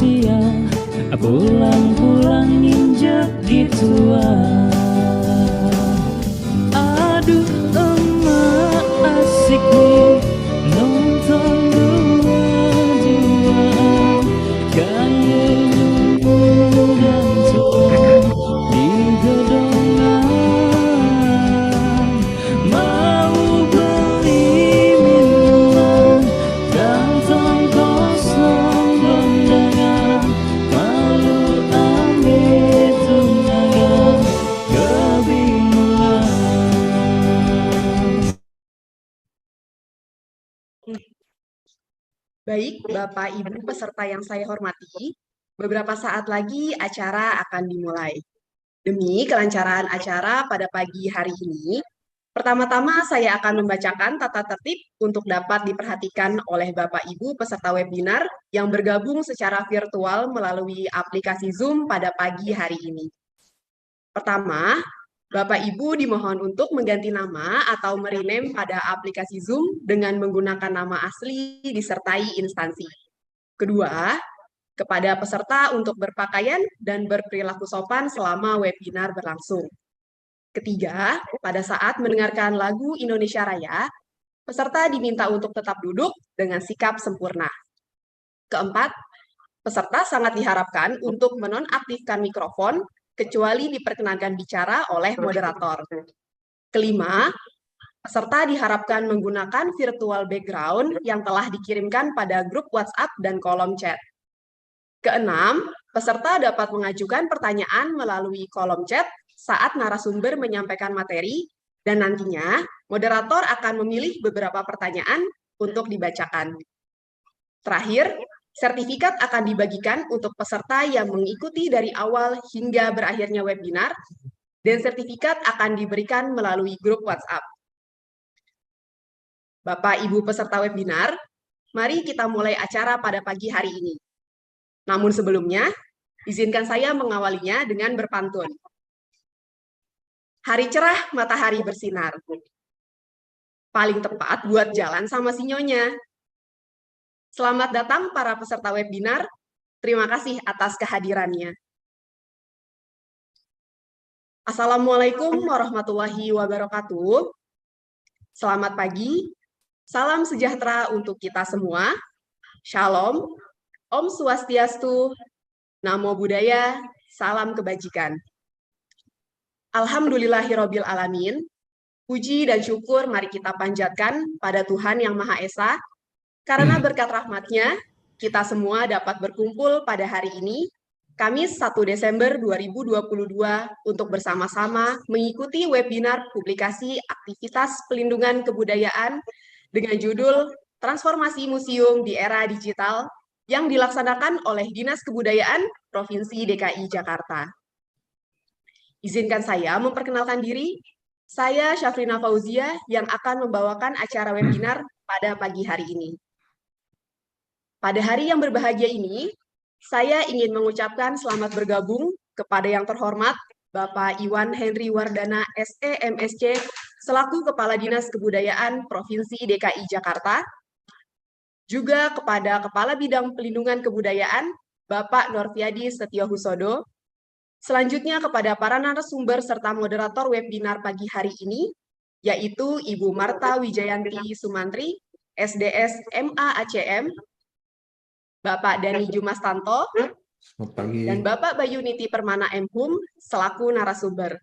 usia, pulang-pulang injek di tua. Aduh emak asik nih nonton dua-duaan, kayak nunggu dan tua di gedongan. Mau beli minuman, kantong kosong kondangan, malu ambil tunangan, kebingungan. Baik, Bapak Ibu peserta yang saya hormati, beberapa saat lagi acara akan dimulai. Demi kelancaran acara pada pagi hari ini, pertama-tama saya akan membacakan tata tertib untuk dapat diperhatikan oleh Bapak Ibu peserta webinar yang bergabung secara virtual melalui aplikasi Zoom pada pagi hari ini. Pertama, Bapak Ibu dimohon untuk mengganti nama atau merename pada aplikasi Zoom dengan menggunakan nama asli disertai instansi. Kedua, kepada peserta untuk berpakaian dan berperilaku sopan selama webinar berlangsung. Ketiga, pada saat mendengarkan lagu Indonesia Raya, peserta diminta untuk tetap duduk dengan sikap sempurna. Keempat, peserta sangat diharapkan untuk menonaktifkan mikrofon kecuali diperkenankan bicara oleh moderator. Kelima, peserta diharapkan menggunakan virtual background yang telah dikirimkan pada grup WhatsApp dan kolom chat. Keenam, peserta dapat mengajukan pertanyaan melalui kolom chat saat narasumber menyampaikan materi, dan nantinya moderator akan memilih beberapa pertanyaan untuk dibacakan. Terakhir, sertifikat akan dibagikan untuk peserta yang mengikuti dari awal hingga berakhirnya webinar, dan sertifikat akan diberikan melalui grup WhatsApp. Bapak Ibu peserta webinar, mari kita mulai acara pada pagi hari ini. Namun sebelumnya, izinkan saya mengawalinya dengan berpantun. Hari cerah, matahari bersinar. Paling tepat buat jalan sama si Nyonya. Selamat datang para peserta webinar. Terima kasih atas kehadirannya. Assalamualaikum warahmatullahi wabarakatuh. Selamat pagi. Salam sejahtera untuk kita semua. Shalom. Om Swastiastu. Namo Buddhaya. Salam kebajikan. Alhamdulillahirabbil alamin. Puji dan syukur mari kita panjatkan pada Tuhan Yang Maha Esa. Karena berkat rahmat-Nya, kita semua dapat berkumpul pada hari ini, Kamis 1 Desember 2022, untuk bersama-sama mengikuti webinar publikasi aktivitas pelindungan kebudayaan dengan judul Transformasi Museum di Era Digital yang dilaksanakan oleh Dinas Kebudayaan Provinsi DKI Jakarta. Izinkan saya memperkenalkan diri. Saya Syafrina Fauzia yang akan membawakan acara webinar pada pagi hari ini. Pada hari yang berbahagia ini, saya ingin mengucapkan selamat bergabung kepada yang terhormat Bapak Iwan Henry Wardana SE MSc selaku Kepala Dinas Kebudayaan Provinsi DKI Jakarta, juga kepada Kepala Bidang Pelindungan Kebudayaan Bapak Norviadi Setiohusodo, selanjutnya kepada para narasumber serta moderator webinar pagi hari ini, yaitu Ibu Marta Wijayanti Sumantri, SDS MA ACM, Bapak Dani Jumastanto, dan Bapak Bayuniti Permana M.Hum selaku narasumber,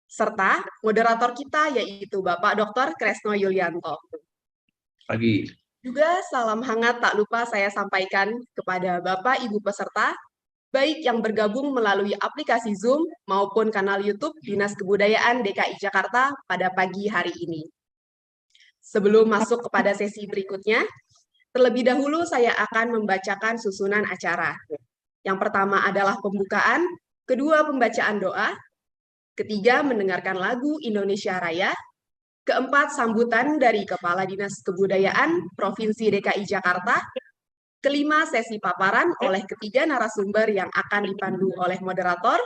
serta moderator kita yaitu Bapak Dr. Kresno Yulianto. Pagi. Juga salam hangat tak lupa saya sampaikan kepada Bapak Ibu peserta, baik yang bergabung melalui aplikasi Zoom maupun kanal YouTube Dinas Kebudayaan DKI Jakarta pada pagi hari ini. Sebelum masuk kepada sesi berikutnya, terlebih dahulu saya akan membacakan susunan acara. Yang pertama adalah pembukaan, kedua pembacaan doa, ketiga mendengarkan lagu Indonesia Raya, keempat sambutan dari Kepala Dinas Kebudayaan Provinsi DKI Jakarta, kelima sesi paparan oleh ketiga narasumber yang akan dipandu oleh moderator,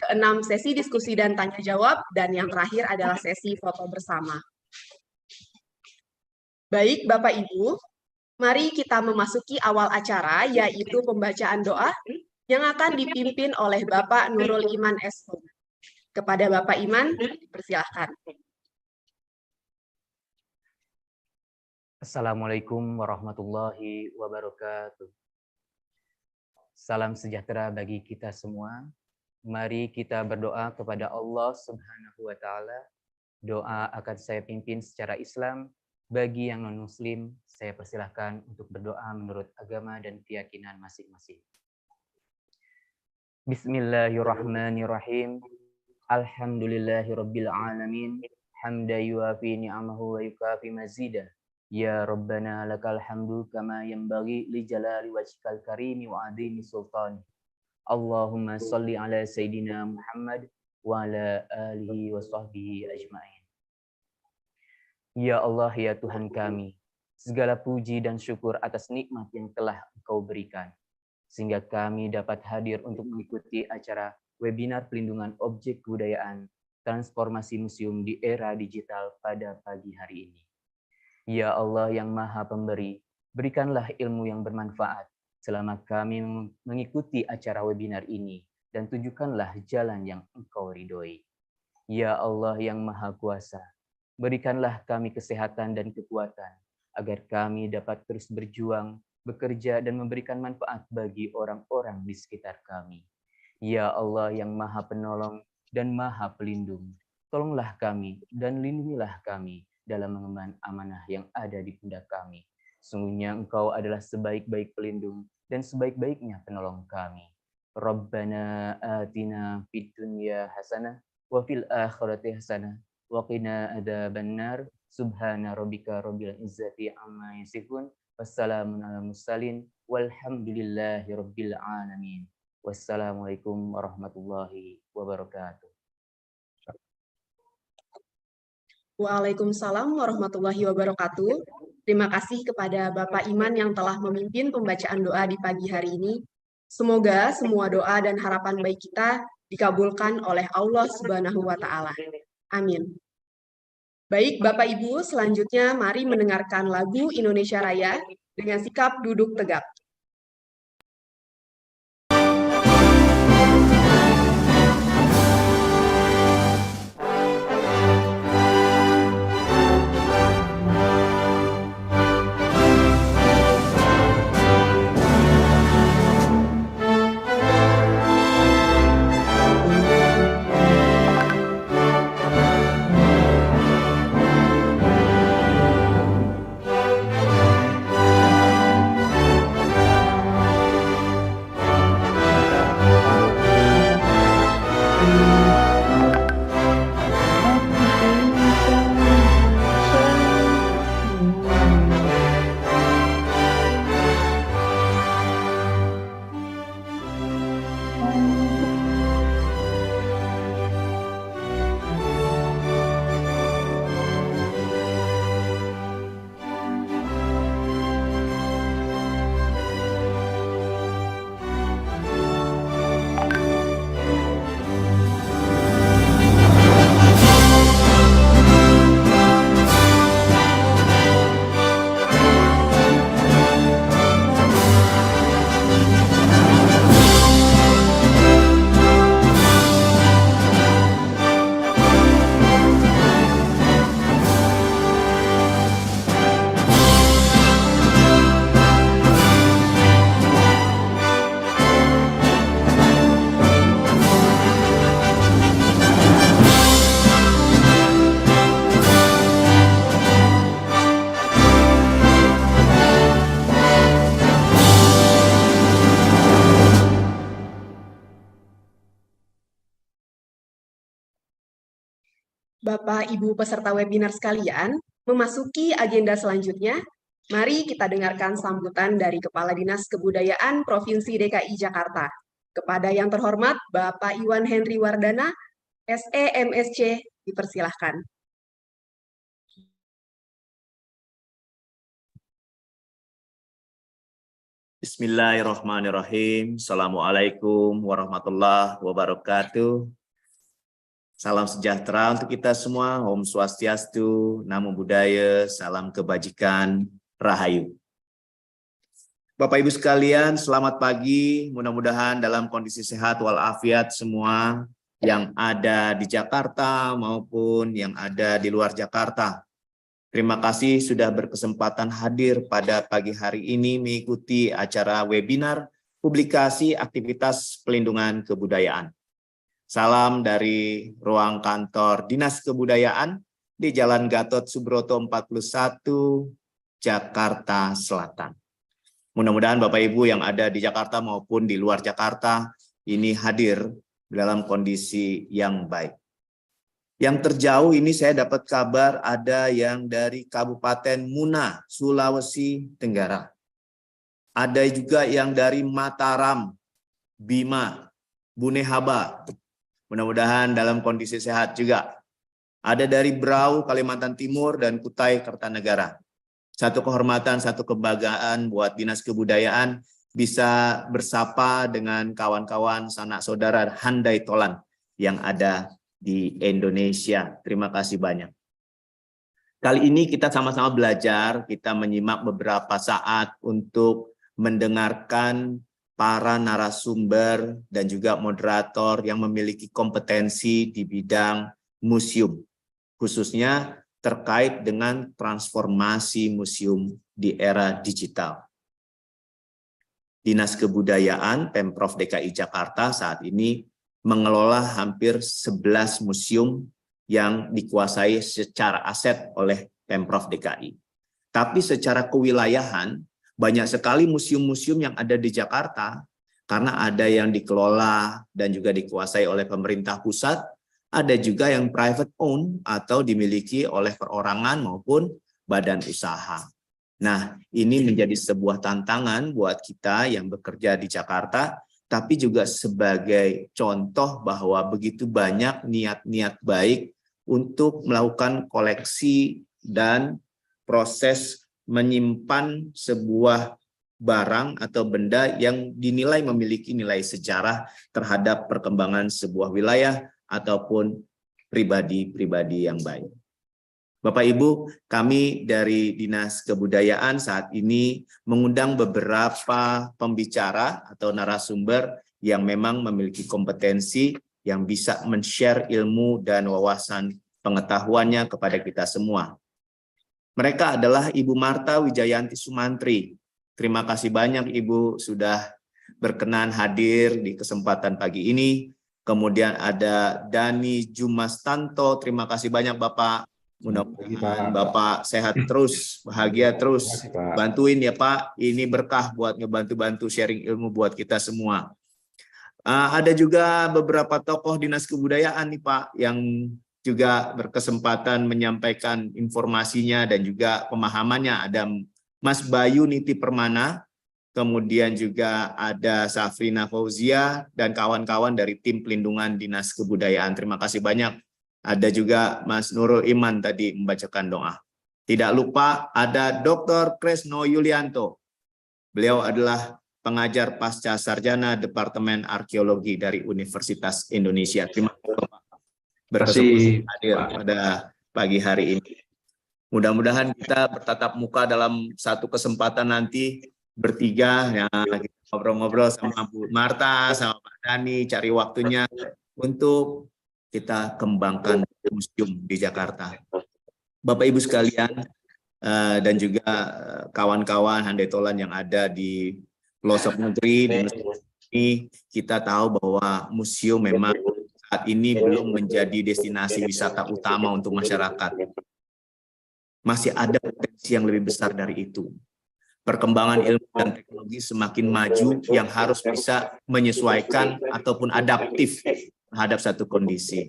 keenam sesi diskusi dan tanya jawab, dan yang terakhir adalah sesi foto bersama. Baik Bapak Ibu, Mari kita memasuki awal acara, yaitu pembacaan doa yang akan dipimpin oleh Bapak Nurul Iman SO. Kepada Bapak Iman, dipersilahkan. Assalamualaikum warahmatullahi wabarakatuh. Salam sejahtera bagi kita semua. Mari kita berdoa kepada Allah Subhanahu wa Ta'ala. Doa akan saya pimpin secara Islam. Bagi yang non-Muslim, saya persilahkan untuk berdoa menurut agama dan keyakinan masing-masing. Bismillahirrahmanirrahim. Alhamdulillahirabbil alamin. Hamda yuafi ni'amahu wa yukafi mazidah. Ya Rabbana lakal hamdu kama yanbaghi li jalali wajhikal karimi wa adhimi sultani. Allahumma salli ala Sayyidina Muhammad wa ala alihi wa sahbihi ajma'in. Ya Allah, ya Tuhan kami, segala puji dan syukur atas nikmat yang telah Engkau berikan, sehingga kami dapat hadir untuk mengikuti acara webinar pelindungan objek kebudayaan transformasi museum di era digital pada pagi hari ini. Ya Allah yang Maha Pemberi, berikanlah ilmu yang bermanfaat selama kami mengikuti acara webinar ini, dan tunjukkanlah jalan yang Engkau ridhoi. Ya Allah yang Maha Kuasa, berikanlah kami kesehatan dan kekuatan, agar kami dapat terus berjuang, bekerja, dan memberikan manfaat bagi orang-orang di sekitar kami. Ya Allah yang Maha Penolong dan Maha Pelindung, tolonglah kami dan lindungilah kami dalam mengemban amanah yang ada di pundak kami. Sungguhnya Engkau adalah sebaik-baik pelindung dan sebaik-baiknya penolong kami. Rabbana atina fid dunya hasanah wa fil akhirati hasanah wa qina adzabannar. Subhana rabbika rabbil izzati amma yasifun. Wassalamun alal mursalin walhamdulillahi rabbil alamin. Wassalamualaikum warahmatullahi wabarakatuh. Waalaikumsalam warahmatullahi wabarakatuh. Terima kasih kepada Bapak Iman yang telah memimpin pembacaan doa di pagi hari ini. Semoga semua doa dan harapan baik kita dikabulkan oleh Allah Subhanahu wa Ta'ala. Amin. Baik, Bapak Ibu, selanjutnya mari mendengarkan lagu Indonesia Raya dengan sikap duduk tegak. Bapak, Ibu peserta webinar sekalian, memasuki agenda selanjutnya, mari kita dengarkan sambutan dari Kepala Dinas Kebudayaan Provinsi DKI Jakarta. Kepada yang terhormat Bapak Iwan Henry Wardana, SE MSc, dipersilahkan. Bismillahirrahmanirrahim. Assalamualaikum warahmatullahi wabarakatuh. Salam sejahtera untuk kita semua. Om Swastiastu, Namo Buddhaya, salam kebajikan, Rahayu. Bapak Ibu sekalian, selamat pagi. Mudah-mudahan dalam kondisi sehat walafiat semua yang ada di Jakarta maupun yang ada di luar Jakarta. Terima kasih sudah berkesempatan hadir pada pagi hari ini mengikuti acara webinar publikasi aktivitas pelindungan kebudayaan. Salam dari ruang kantor Dinas Kebudayaan di Jalan Gatot Subroto 41, Jakarta Selatan. Mudah-mudahan Bapak Ibu yang ada di Jakarta maupun di luar Jakarta ini hadir dalam kondisi yang baik. Yang terjauh ini saya dapat kabar ada yang dari Kabupaten Muna, Sulawesi Tenggara. Ada juga yang dari Mataram, Bima, Bunehaba. Mudah-mudahan dalam kondisi sehat juga. Ada dari Berau, Kalimantan Timur, dan Kutai Kartanegara. Satu kehormatan, satu kebanggaan buat Dinas Kebudayaan bisa bersapa dengan kawan-kawan sanak saudara handai tolan yang ada di Indonesia. Terima kasih banyak. Kali ini kita sama-sama belajar, kita menyimak beberapa saat untuk mendengarkan para narasumber dan juga moderator yang memiliki kompetensi di bidang museum, khususnya terkait dengan transformasi museum di era digital. Dinas Kebudayaan Pemprov DKI Jakarta saat ini mengelola hampir 11 museum yang dikuasai secara aset oleh Pemprov DKI. Tapi secara kewilayahan, banyak sekali museum-museum yang ada di Jakarta, karena ada yang dikelola dan juga dikuasai oleh pemerintah pusat, ada juga yang private own atau dimiliki oleh perorangan maupun badan usaha. Nah, ini menjadi sebuah tantangan buat kita yang bekerja di Jakarta, tapi juga sebagai contoh bahwa begitu banyak niat-niat baik untuk melakukan koleksi dan proses menyimpan sebuah barang atau benda yang dinilai memiliki nilai sejarah terhadap perkembangan sebuah wilayah ataupun pribadi-pribadi yang baik. Bapak Ibu, kami dari Dinas Kebudayaan saat ini mengundang beberapa pembicara atau narasumber yang memang memiliki kompetensi yang bisa men-share ilmu dan wawasan pengetahuannya kepada kita semua. Mereka adalah Ibu Marta Wijayanti Sumantri. Terima kasih banyak Ibu sudah berkenan hadir di kesempatan pagi ini. Kemudian ada Dani Jumastanto, terima kasih banyak Bapak. Mudah-mudahan Bapak sehat terus, bahagia terus. Bantuin ya Pak, ini berkah buat ngebantu-bantu sharing ilmu buat kita semua. Ada juga beberapa tokoh Dinas Kebudayaan nih Pak, yang juga berkesempatan menyampaikan informasinya dan juga pemahamannya. Ada Mas Bayu Niti Permana, kemudian juga ada Safrina Fauzia dan kawan-kawan dari tim pelindungan Dinas Kebudayaan. Terima kasih banyak. Ada juga Mas Nurul Iman tadi membacakan doa. Tidak lupa ada Dr. Kresno Yulianto. Beliau adalah pengajar pasca sarjana Departemen Arkeologi dari Universitas Indonesia. Terima kasih Pak berkesempatan hadir pada pagi hari ini. Mudah-mudahan kita bertatap muka dalam satu kesempatan nanti bertiga, ya, kita ngobrol-ngobrol sama Bu Marta, sama Pak Dani, cari waktunya untuk kita kembangkan museum di Jakarta. Bapak Ibu sekalian dan juga kawan-kawan handai tolan yang ada di pelosok negeri, di ini kita tahu bahwa museum memang saat ini belum menjadi destinasi wisata utama untuk masyarakat. Masih ada potensi yang lebih besar dari itu. Perkembangan ilmu dan teknologi semakin maju yang harus bisa menyesuaikan ataupun adaptif terhadap satu kondisi.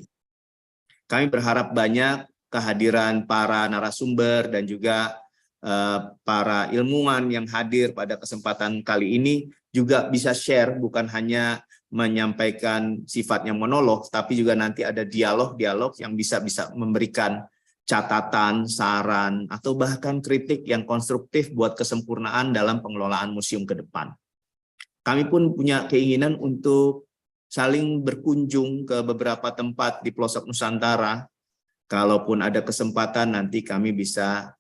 Kami berharap banyak kehadiran para narasumber dan juga para ilmuwan yang hadir pada kesempatan kali ini juga bisa share, bukan hanya menyampaikan sifatnya monolog, tapi juga nanti ada dialog-dialog yang bisa memberikan catatan, saran, atau bahkan kritik yang konstruktif buat kesempurnaan dalam pengelolaan museum ke depan. Kami pun punya keinginan untuk saling berkunjung ke beberapa tempat di pelosok Nusantara. Kalaupun ada kesempatan nanti kami bisa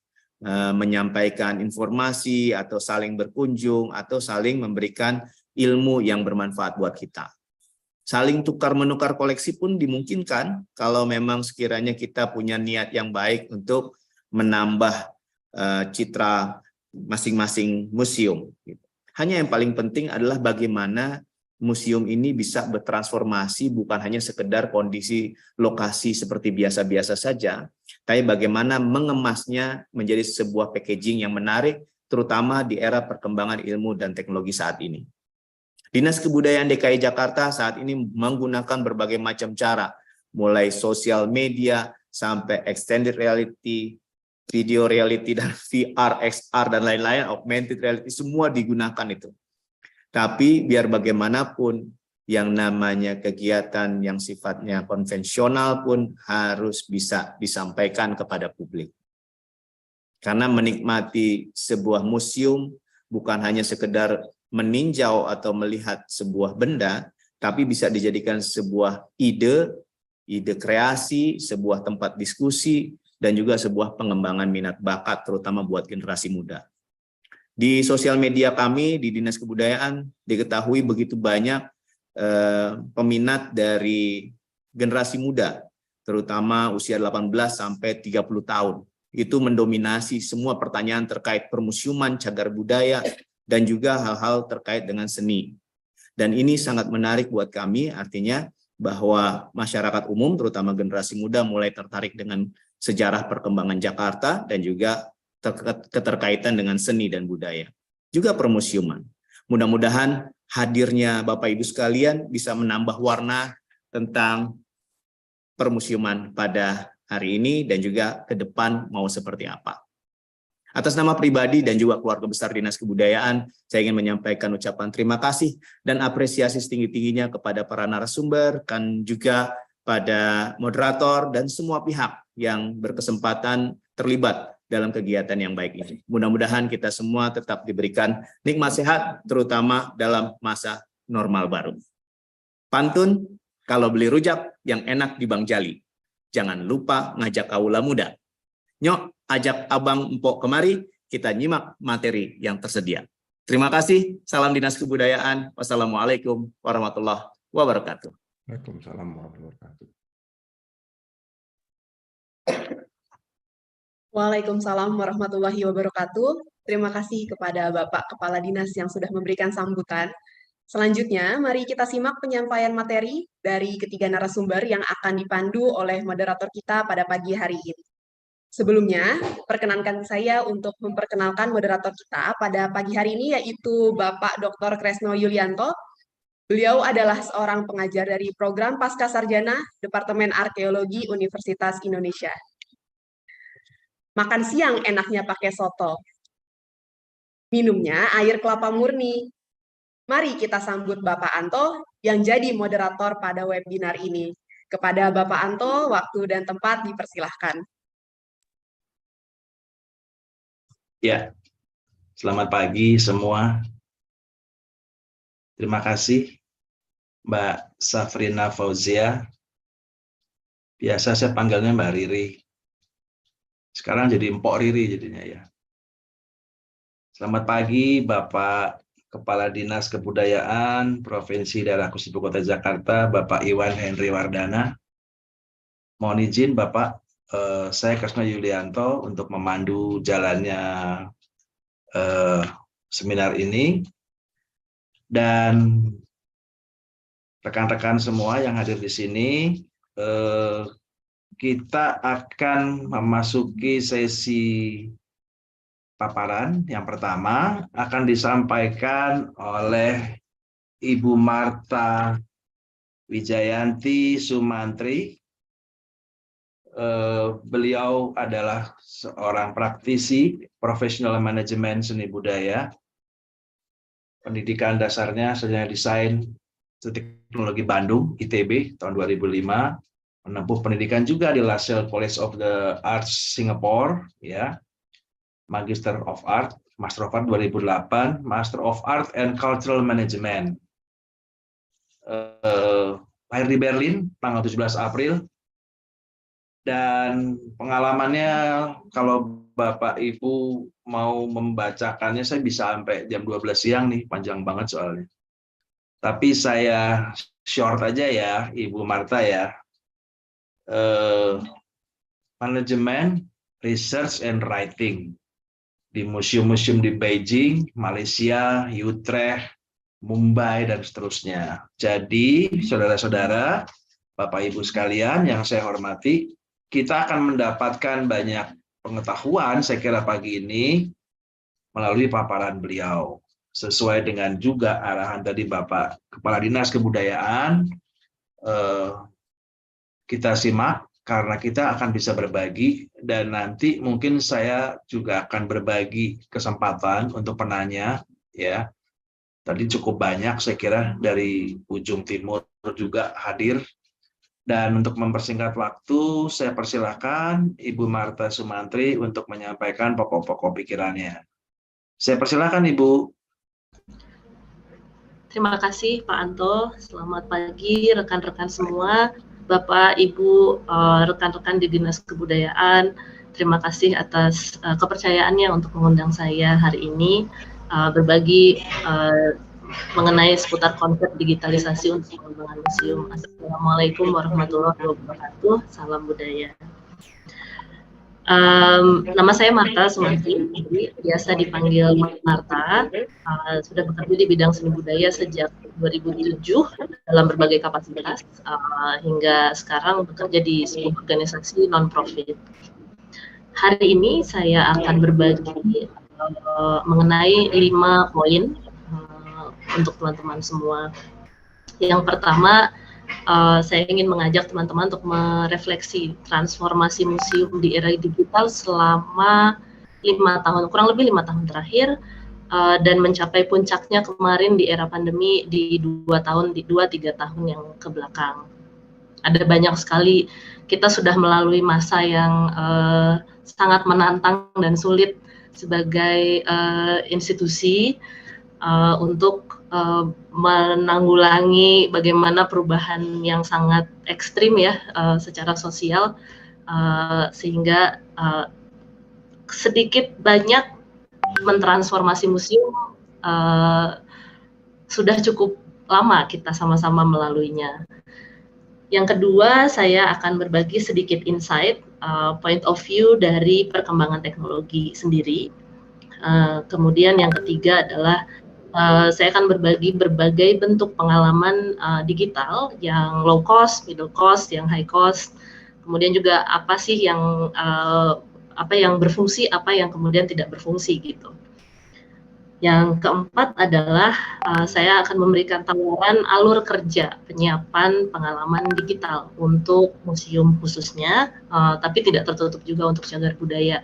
menyampaikan informasi atau saling berkunjung atau saling memberikan ilmu yang bermanfaat buat kita. Saling tukar-menukar koleksi pun dimungkinkan kalau memang sekiranya kita punya niat yang baik untuk menambah citra masing-masing museum. Hanya yang paling penting adalah bagaimana museum ini bisa bertransformasi bukan hanya sekedar kondisi lokasi seperti biasa-biasa saja, tapi bagaimana mengemasnya menjadi sebuah packaging yang menarik, terutama di era perkembangan ilmu dan teknologi saat ini. Dinas Kebudayaan DKI Jakarta saat ini menggunakan berbagai macam cara, mulai sosial media sampai extended reality, video reality, dan VR, XR, dan lain-lain, augmented reality, semua digunakan itu. Tapi biar bagaimanapun yang namanya kegiatan yang sifatnya konvensional pun harus bisa disampaikan kepada publik. Karena menikmati sebuah museum bukan hanya sekedar meninjau atau melihat sebuah benda, tapi bisa dijadikan sebuah ide kreasi, sebuah tempat diskusi, dan juga sebuah pengembangan minat bakat, terutama buat generasi muda. Di sosial media kami, di Dinas Kebudayaan, diketahui begitu banyak peminat dari generasi muda, terutama usia 18 sampai 30 tahun. Itu mendominasi semua pertanyaan terkait permusiuman, cagar budaya, dan juga hal-hal terkait dengan seni. Dan ini sangat menarik buat kami, artinya bahwa masyarakat umum, terutama generasi muda, mulai tertarik dengan sejarah perkembangan Jakarta dan juga keterkaitan dengan seni dan budaya, juga permusiuman. Mudah-mudahan hadirnya Bapak Ibu sekalian bisa menambah warna tentang permusiuman pada hari ini dan juga ke depan mau seperti apa. Atas nama pribadi dan juga keluarga besar Dinas Kebudayaan, saya ingin menyampaikan ucapan terima kasih dan apresiasi setinggi-tingginya kepada para narasumber, dan juga pada moderator dan semua pihak yang berkesempatan terlibat dalam kegiatan yang baik ini. Mudah-mudahan kita semua tetap diberikan nikmat sehat, terutama dalam masa normal baru. Pantun, kalau beli rujak yang enak di Bang Jali, jangan lupa ngajak kaula muda. Nyok, ajak abang empok kemari, kita nyimak materi yang tersedia. Terima kasih, salam Dinas Kebudayaan. Wassalamualaikum warahmatullahi wabarakatuh. Waalaikumsalam warahmatullahi wabarakatuh. Waalaikumsalam warahmatullahi wabarakatuh. Terima kasih kepada Bapak Kepala Dinas yang sudah memberikan sambutan. Selanjutnya, mari kita simak penyampaian materi dari ketiga narasumber yang akan dipandu oleh moderator kita pada pagi hari ini. Sebelumnya, perkenankan saya untuk memperkenalkan moderator kita pada pagi hari ini, yaitu Bapak Dr. Kresno Yulianto. Beliau adalah seorang pengajar dari program Pascasarjana Departemen Arkeologi Universitas Indonesia. Makan siang enaknya pakai soto. Minumnya air kelapa murni. Mari kita sambut Bapak Anto yang jadi moderator pada webinar ini. Kepada Bapak Anto, waktu dan tempat dipersilahkan. Ya, selamat pagi semua. Terima kasih Mbak Safrina Fauzia. Biasa saya panggilnya Mbak Riri. Sekarang jadi Mpok Riri jadinya ya. Selamat pagi Bapak Kepala Dinas Kebudayaan Provinsi Daerah Khusus Ibu Kota Jakarta, Bapak Iwan Henry Wardana. Mohon izin Bapak, saya Kresno Yulianto untuk memandu jalannya seminar ini. Dan rekan-rekan semua yang hadir di sini, kita akan memasuki sesi paparan. Yang pertama akan disampaikan oleh Ibu Marta Wijayanti Sumantri. Beliau adalah seorang praktisi profesional manajemen seni budaya. Pendidikan dasarnya sarjana desain teknologi Bandung, ITB, tahun 2005. Menempuh pendidikan juga di LaSalle College of the Arts Singapore, ya, Magister of Art, Master of Art 2008, Master of Art and Cultural Management. Lahir di Berlin tanggal 17 April, dan pengalamannya kalau Bapak Ibu mau membacakannya, saya bisa sampai jam 12 siang nih, panjang banget soalnya. Tapi saya short aja ya, Ibu Marta ya. Manajemen, Research and Writing di museum-museum di Beijing, Malaysia, Utrecht, Mumbai, dan seterusnya. Jadi, saudara-saudara, Bapak Ibu sekalian yang saya hormati, kita akan mendapatkan banyak pengetahuan, saya kira pagi ini, melalui paparan beliau. Sesuai dengan juga arahan tadi Bapak Kepala Dinas Kebudayaan, kita simak, karena kita akan bisa berbagi, dan nanti mungkin saya juga akan berbagi kesempatan untuk penanya, ya. Tadi cukup banyak saya kira dari ujung timur juga hadir. Dan untuk mempersingkat waktu, saya persilahkan Ibu Marta Sumantri untuk menyampaikan pokok-pokok pikirannya. Saya persilahkan Ibu. Terima kasih Pak Anto. Selamat pagi rekan-rekan semua, Bapak, Ibu, rekan-rekan di Dinas Kebudayaan. Terima kasih atas kepercayaannya untuk mengundang saya hari ini berbagi mengenai seputar konsep digitalisasi untuk pengembangan museum. Assalamualaikum warahmatullahi wabarakatuh. Salam budaya. Nama saya Marta Sumantri, biasa dipanggil Marta. Sudah bekerja di bidang seni budaya sejak 2007 dalam berbagai kapasitas, hingga sekarang bekerja di sebuah organisasi non-profit. Hari ini saya akan berbagi mengenai 5 poin untuk teman-teman semua. Yang pertama, saya ingin mengajak teman-teman untuk merefleksi transformasi museum di era digital selama 5 tahun, kurang lebih 5 tahun terakhir, dan mencapai puncaknya kemarin di era pandemi di 2-3 tahun yang kebelakang. Ada banyak sekali, kita sudah melalui masa yang sangat menantang dan sulit sebagai institusi untuk menanggulangi bagaimana perubahan yang sangat ekstrim ya secara sosial, sehingga sedikit banyak mentransformasi museum sudah cukup lama kita sama-sama melaluinya. Yang kedua, saya akan berbagi sedikit insight, point of view dari perkembangan teknologi sendiri. Kemudian yang ketiga adalah saya akan berbagi berbagai bentuk pengalaman digital yang low cost, middle cost, yang high cost. Kemudian juga apa sih yang berfungsi, apa yang kemudian tidak berfungsi gitu. Yang keempat adalah saya akan memberikan tawaran alur kerja penyiapan pengalaman digital untuk museum khususnya, tapi tidak tertutup juga untuk cagar budaya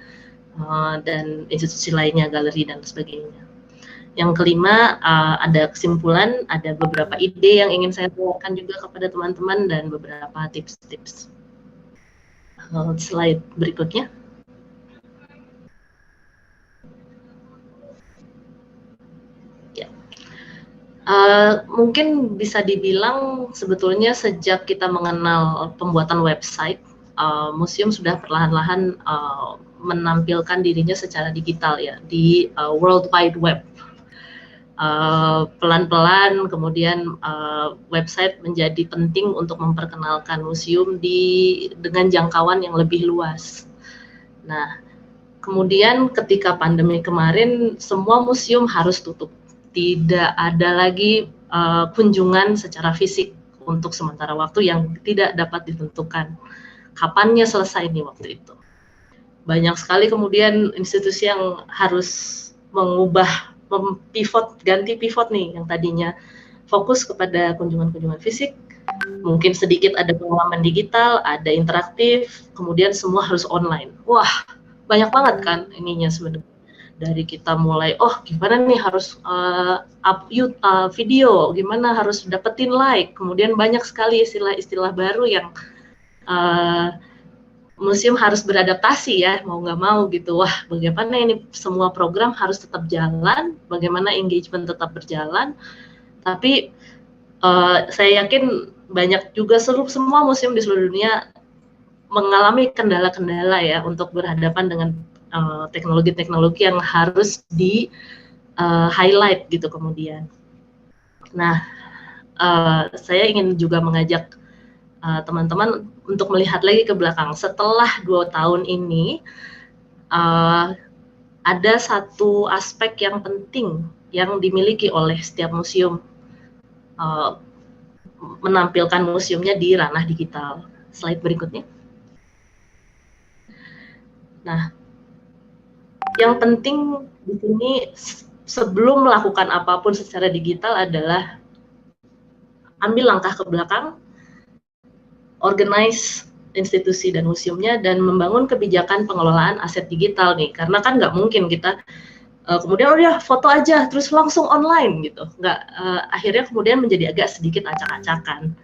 dan institusi lainnya, galeri dan sebagainya. Yang kelima, ada kesimpulan, ada beberapa ide yang ingin saya tawarkan juga kepada teman-teman dan beberapa tips-tips. Slide berikutnya. Mungkin bisa dibilang sebetulnya sejak kita mengenal pembuatan website, museum sudah perlahan-lahan menampilkan dirinya secara digital ya di World Wide Web. Pelan-pelan kemudian website menjadi penting untuk memperkenalkan museum dengan jangkauan yang lebih luas. Nah, kemudian ketika pandemi kemarin semua museum harus tutup. Tidak ada lagi kunjungan secara fisik untuk sementara waktu yang tidak dapat ditentukan kapannya selesai nih waktu itu. Banyak sekali kemudian institusi yang harus ganti pivot nih, yang tadinya fokus kepada kunjungan-kunjungan fisik, mungkin sedikit ada pengalaman digital, ada interaktif, kemudian semua harus online. Wah, banyak banget kan ininya sebenarnya. Dari kita mulai, gimana nih harus upload video, gimana harus dapetin like, kemudian banyak sekali istilah-istilah baru yang museum harus beradaptasi ya, mau nggak mau gitu. Wah, bagaimana ini semua program harus tetap jalan, bagaimana engagement tetap berjalan, tapi saya yakin banyak juga semua museum di seluruh dunia mengalami kendala-kendala ya untuk berhadapan dengan teknologi-teknologi yang harus di highlight gitu kemudian. Nah, saya ingin juga mengajak teman-teman untuk melihat lagi ke belakang. Setelah 2 tahun ini, ada satu aspek yang penting yang dimiliki oleh setiap museum, menampilkan museumnya di ranah digital. Slide berikutnya. Nah, yang penting di sini sebelum melakukan apapun secara digital adalah ambil langkah ke belakang, organize institusi dan museumnya, dan membangun kebijakan pengelolaan aset digital nih. Karena kan nggak mungkin kita kemudian ya foto aja terus langsung online gitu. Akhirnya kemudian menjadi agak sedikit acak-acakan.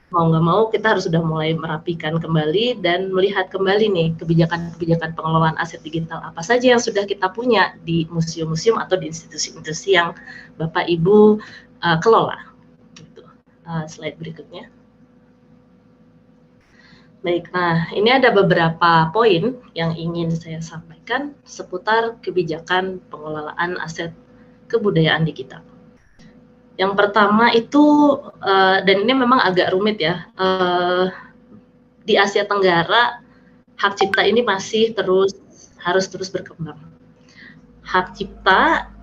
Mau nggak mau kita harus sudah mulai merapikan kembali dan melihat kembali nih kebijakan-kebijakan pengelolaan aset digital apa saja yang sudah kita punya di museum-museum atau di institusi-institusi yang Bapak Ibu kelola. Gitu. Slide berikutnya. Baik, nah ini ada beberapa poin yang ingin saya sampaikan seputar kebijakan pengelolaan aset kebudayaan digital. Yang pertama itu, dan ini memang agak rumit ya, di Asia Tenggara hak cipta ini masih harus terus berkembang. Hak cipta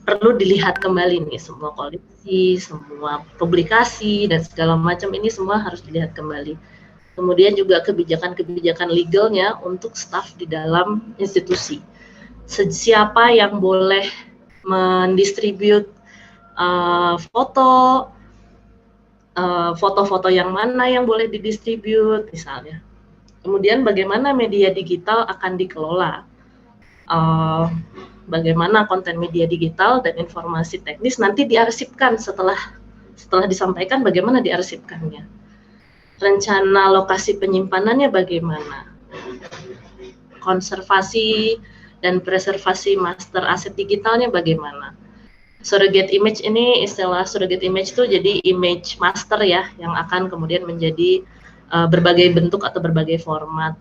perlu dilihat kembali nih, semua koleksi, semua publikasi, dan segala macam ini semua harus dilihat kembali. Kemudian juga kebijakan-kebijakan legalnya untuk staf di dalam institusi. Siapa yang boleh mendistribute foto-foto yang mana yang boleh didistribute misalnya. Kemudian bagaimana media digital akan dikelola. Bagaimana konten media digital dan informasi teknis nanti diarsipkan setelah disampaikan, bagaimana diarsipkannya. Rencana lokasi penyimpanannya bagaimana, konservasi dan preservasi master aset digitalnya bagaimana. Surrogate image ini, istilah surrogate image itu jadi image master ya, yang akan kemudian menjadi berbagai bentuk atau berbagai format.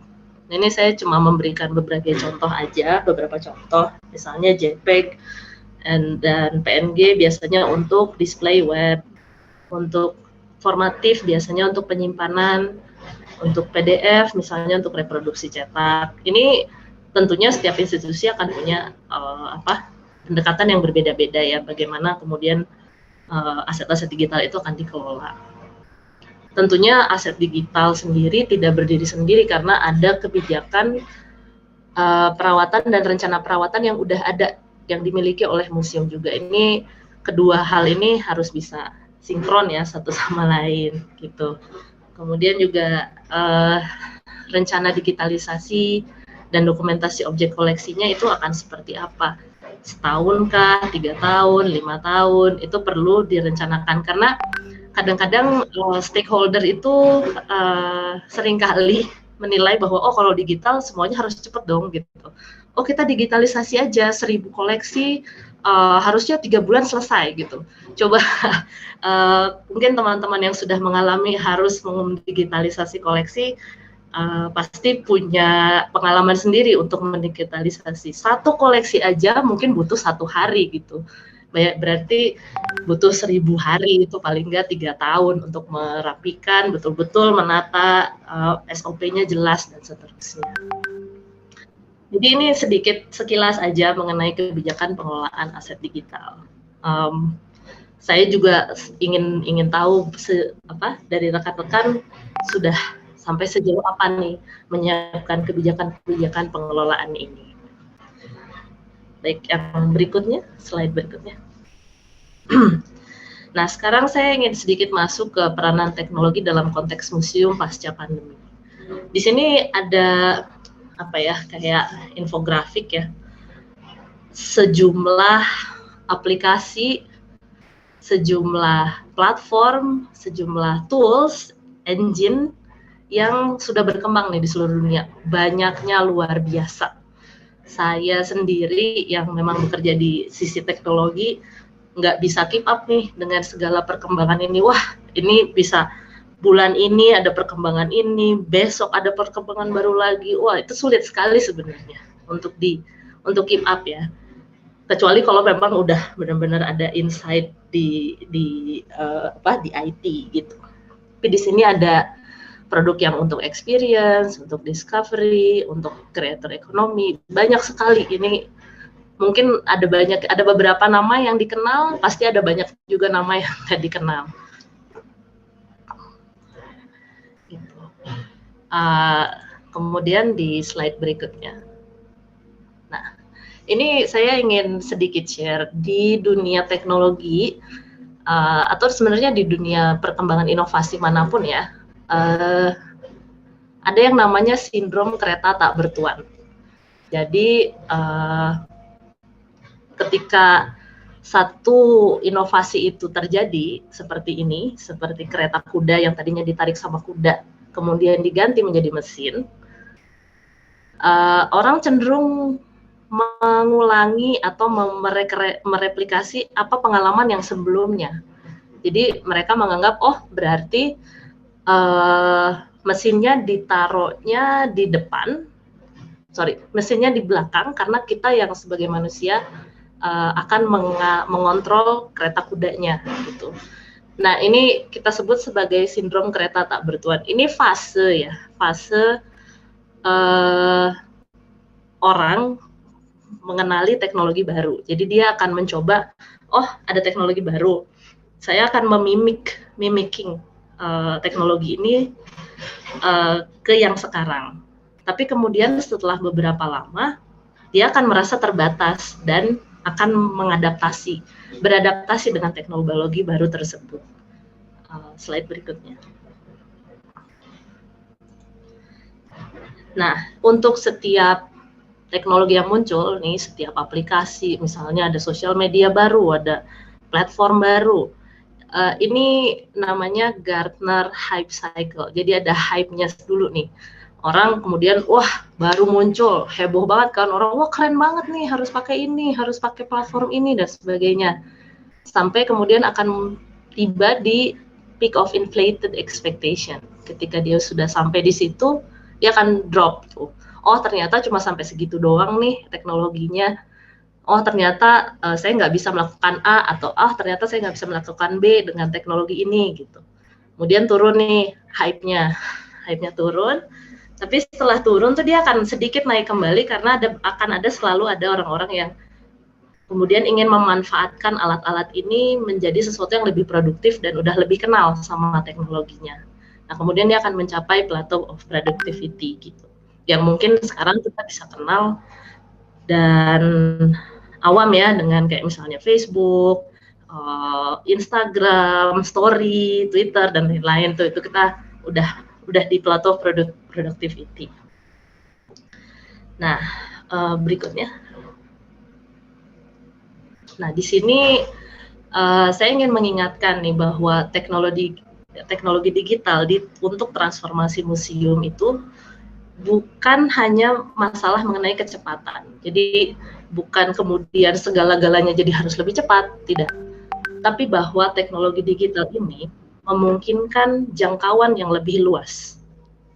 Ini saya cuma memberikan beberapa contoh, misalnya JPEG dan PNG biasanya untuk display web, untuk formatif biasanya untuk penyimpanan, untuk PDF misalnya untuk reproduksi cetak. Ini tentunya setiap institusi akan punya pendekatan yang berbeda-beda ya, bagaimana kemudian aset-aset digital itu akan dikelola. Tentunya aset digital sendiri tidak berdiri sendiri karena ada kebijakan perawatan dan rencana perawatan yang udah ada, yang dimiliki oleh museum juga. Ini kedua hal ini harus bisa sinkron ya satu sama lain gitu. Kemudian juga rencana digitalisasi dan dokumentasi objek koleksinya itu akan seperti apa? Setahun kah, 3 tahun, 5 tahun, itu perlu direncanakan karena kadang-kadang stakeholder itu seringkali menilai bahwa kalau digital semuanya harus cepat dong gitu. Kita digitalisasi aja 1000 koleksi harusnya 3 bulan selesai gitu. Coba mungkin teman-teman yang sudah mengalami harus mendigitalisasi koleksi pasti punya pengalaman sendiri untuk mendigitalisasi. Satu koleksi aja mungkin butuh 1 hari gitu. Berarti butuh 1000 hari, itu paling nggak 3 tahun untuk merapikan, betul-betul menata, SOP-nya jelas dan seterusnya. Jadi ini sedikit sekilas aja mengenai kebijakan pengelolaan aset digital. Saya juga ingin tahu dari rekan-rekan sudah sampai sejauh apa nih menyiapkan kebijakan-kebijakan pengelolaan ini. Baik, yang berikutnya, slide berikutnya. Nah, sekarang saya ingin sedikit masuk ke peranan teknologi dalam konteks museum pasca pandemi. Di sini ada kayak infografik ya, sejumlah aplikasi, sejumlah platform, sejumlah tools, engine yang sudah berkembang nih di seluruh dunia. Banyaknya luar biasa. Saya sendiri yang memang bekerja di sisi teknologi nggak bisa keep up nih dengan segala perkembangan ini. Wah, ini bisa bulan ini ada perkembangan ini, besok ada perkembangan baru lagi. Wah, itu sulit sekali sebenarnya untuk keep up ya. Kecuali kalau memang udah benar-benar ada insight di IT gitu. Tapi di sini ada produk yang untuk experience, untuk discovery, untuk creator ekonomi, banyak sekali. Ini mungkin ada beberapa nama yang dikenal, pasti ada banyak juga nama yang nggak dikenal. Gitu. Kemudian di slide berikutnya. Nah, ini saya ingin sedikit share di dunia teknologi atau sebenarnya di dunia perkembangan inovasi manapun ya, ada yang namanya sindrom kereta tak bertuan. Jadi ketika satu inovasi itu terjadi seperti ini, seperti kereta kuda yang tadinya ditarik sama kuda, kemudian diganti menjadi mesin, orang cenderung mengulangi atau mereplikasi apa pengalaman yang sebelumnya. Jadi mereka menganggap, oh berarti mesinnya ditaruhnya di depan, mesinnya di belakang karena kita yang sebagai manusia akan mengontrol kereta kudanya gitu. Nah ini kita sebut sebagai sindrom kereta tak bertuan. Ini fase orang mengenali teknologi baru. Jadi dia akan mencoba, oh ada teknologi baru, saya akan mimicking teknologi ini ke yang sekarang. Tapi kemudian setelah beberapa lama, dia akan merasa terbatas dan akan beradaptasi dengan teknologi baru tersebut. Slide berikutnya. Nah, untuk setiap teknologi yang muncul nih, setiap aplikasi, misalnya ada sosial media baru, ada platform baru, ini namanya Gartner Hype Cycle. Jadi ada hype-nya dulu nih. Orang kemudian, wah baru muncul, heboh banget kan, orang wah keren banget nih, harus pakai ini, harus pakai platform ini, dan sebagainya. Sampai kemudian akan tiba di peak of inflated expectation. Ketika dia sudah sampai di situ, dia akan drop tuh. Oh ternyata cuma sampai segitu doang nih teknologinya. Oh ternyata saya nggak bisa melakukan A, atau ternyata saya nggak bisa melakukan B dengan teknologi ini gitu. Kemudian turun nih hype-nya turun. Tapi setelah turun tuh dia akan sedikit naik kembali karena akan selalu ada orang-orang yang kemudian ingin memanfaatkan alat-alat ini menjadi sesuatu yang lebih produktif dan udah lebih kenal sama teknologinya. Nah kemudian dia akan mencapai plateau of productivity gitu. Yang mungkin sekarang kita bisa kenal dan awam ya dengan kayak misalnya Facebook, Instagram, Story, Twitter dan lain-lain itu kita udah di plateau productivity. Nah, berikutnya. Nah, di sini saya ingin mengingatkan nih bahwa teknologi digital untuk transformasi museum itu bukan hanya masalah mengenai kecepatan. Jadi bukan kemudian segala-galanya jadi harus lebih cepat, tidak. Tapi bahwa teknologi digital ini memungkinkan jangkauan yang lebih luas.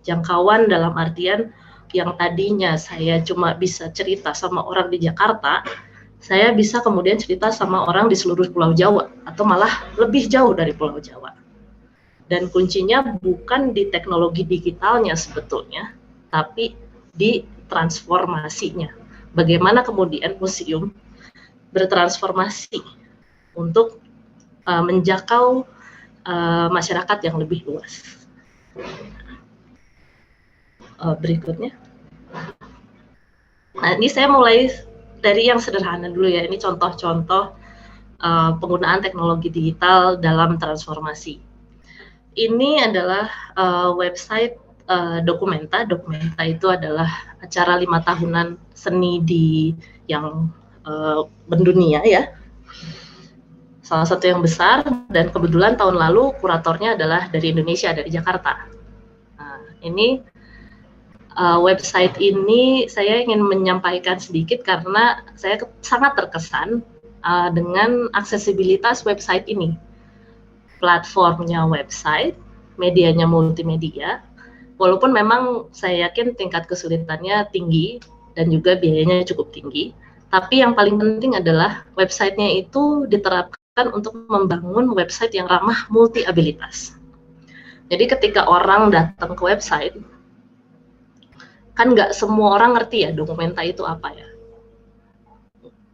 Jangkauan dalam artian yang tadinya saya cuma bisa cerita sama orang di Jakarta, saya bisa kemudian cerita sama orang di seluruh Pulau Jawa, atau malah lebih jauh dari Pulau Jawa. Dan kuncinya bukan di teknologi digitalnya sebetulnya, tapi di transformasinya. Bagaimana kemudian museum bertransformasi untuk menjangkau masyarakat yang lebih luas. Berikutnya. Nah, ini saya mulai dari yang sederhana dulu ya. Ini contoh-contoh penggunaan teknologi digital dalam transformasi. Ini adalah website Documenta. Documenta itu adalah acara 5 tahunan seni yang mendunia ya. Salah satu yang besar, dan kebetulan tahun lalu kuratornya adalah dari Indonesia, dari Jakarta. Nah, ini website ini saya ingin menyampaikan sedikit karena saya sangat terkesan dengan aksesibilitas website ini. Platformnya website, medianya multimedia, walaupun memang saya yakin tingkat kesulitannya tinggi dan juga biayanya cukup tinggi, tapi yang paling penting adalah websitenya itu diterapkan untuk membangun website yang ramah multi-abilitas. Jadi ketika orang datang ke website, kan nggak semua orang ngerti ya Documenta itu apa ya.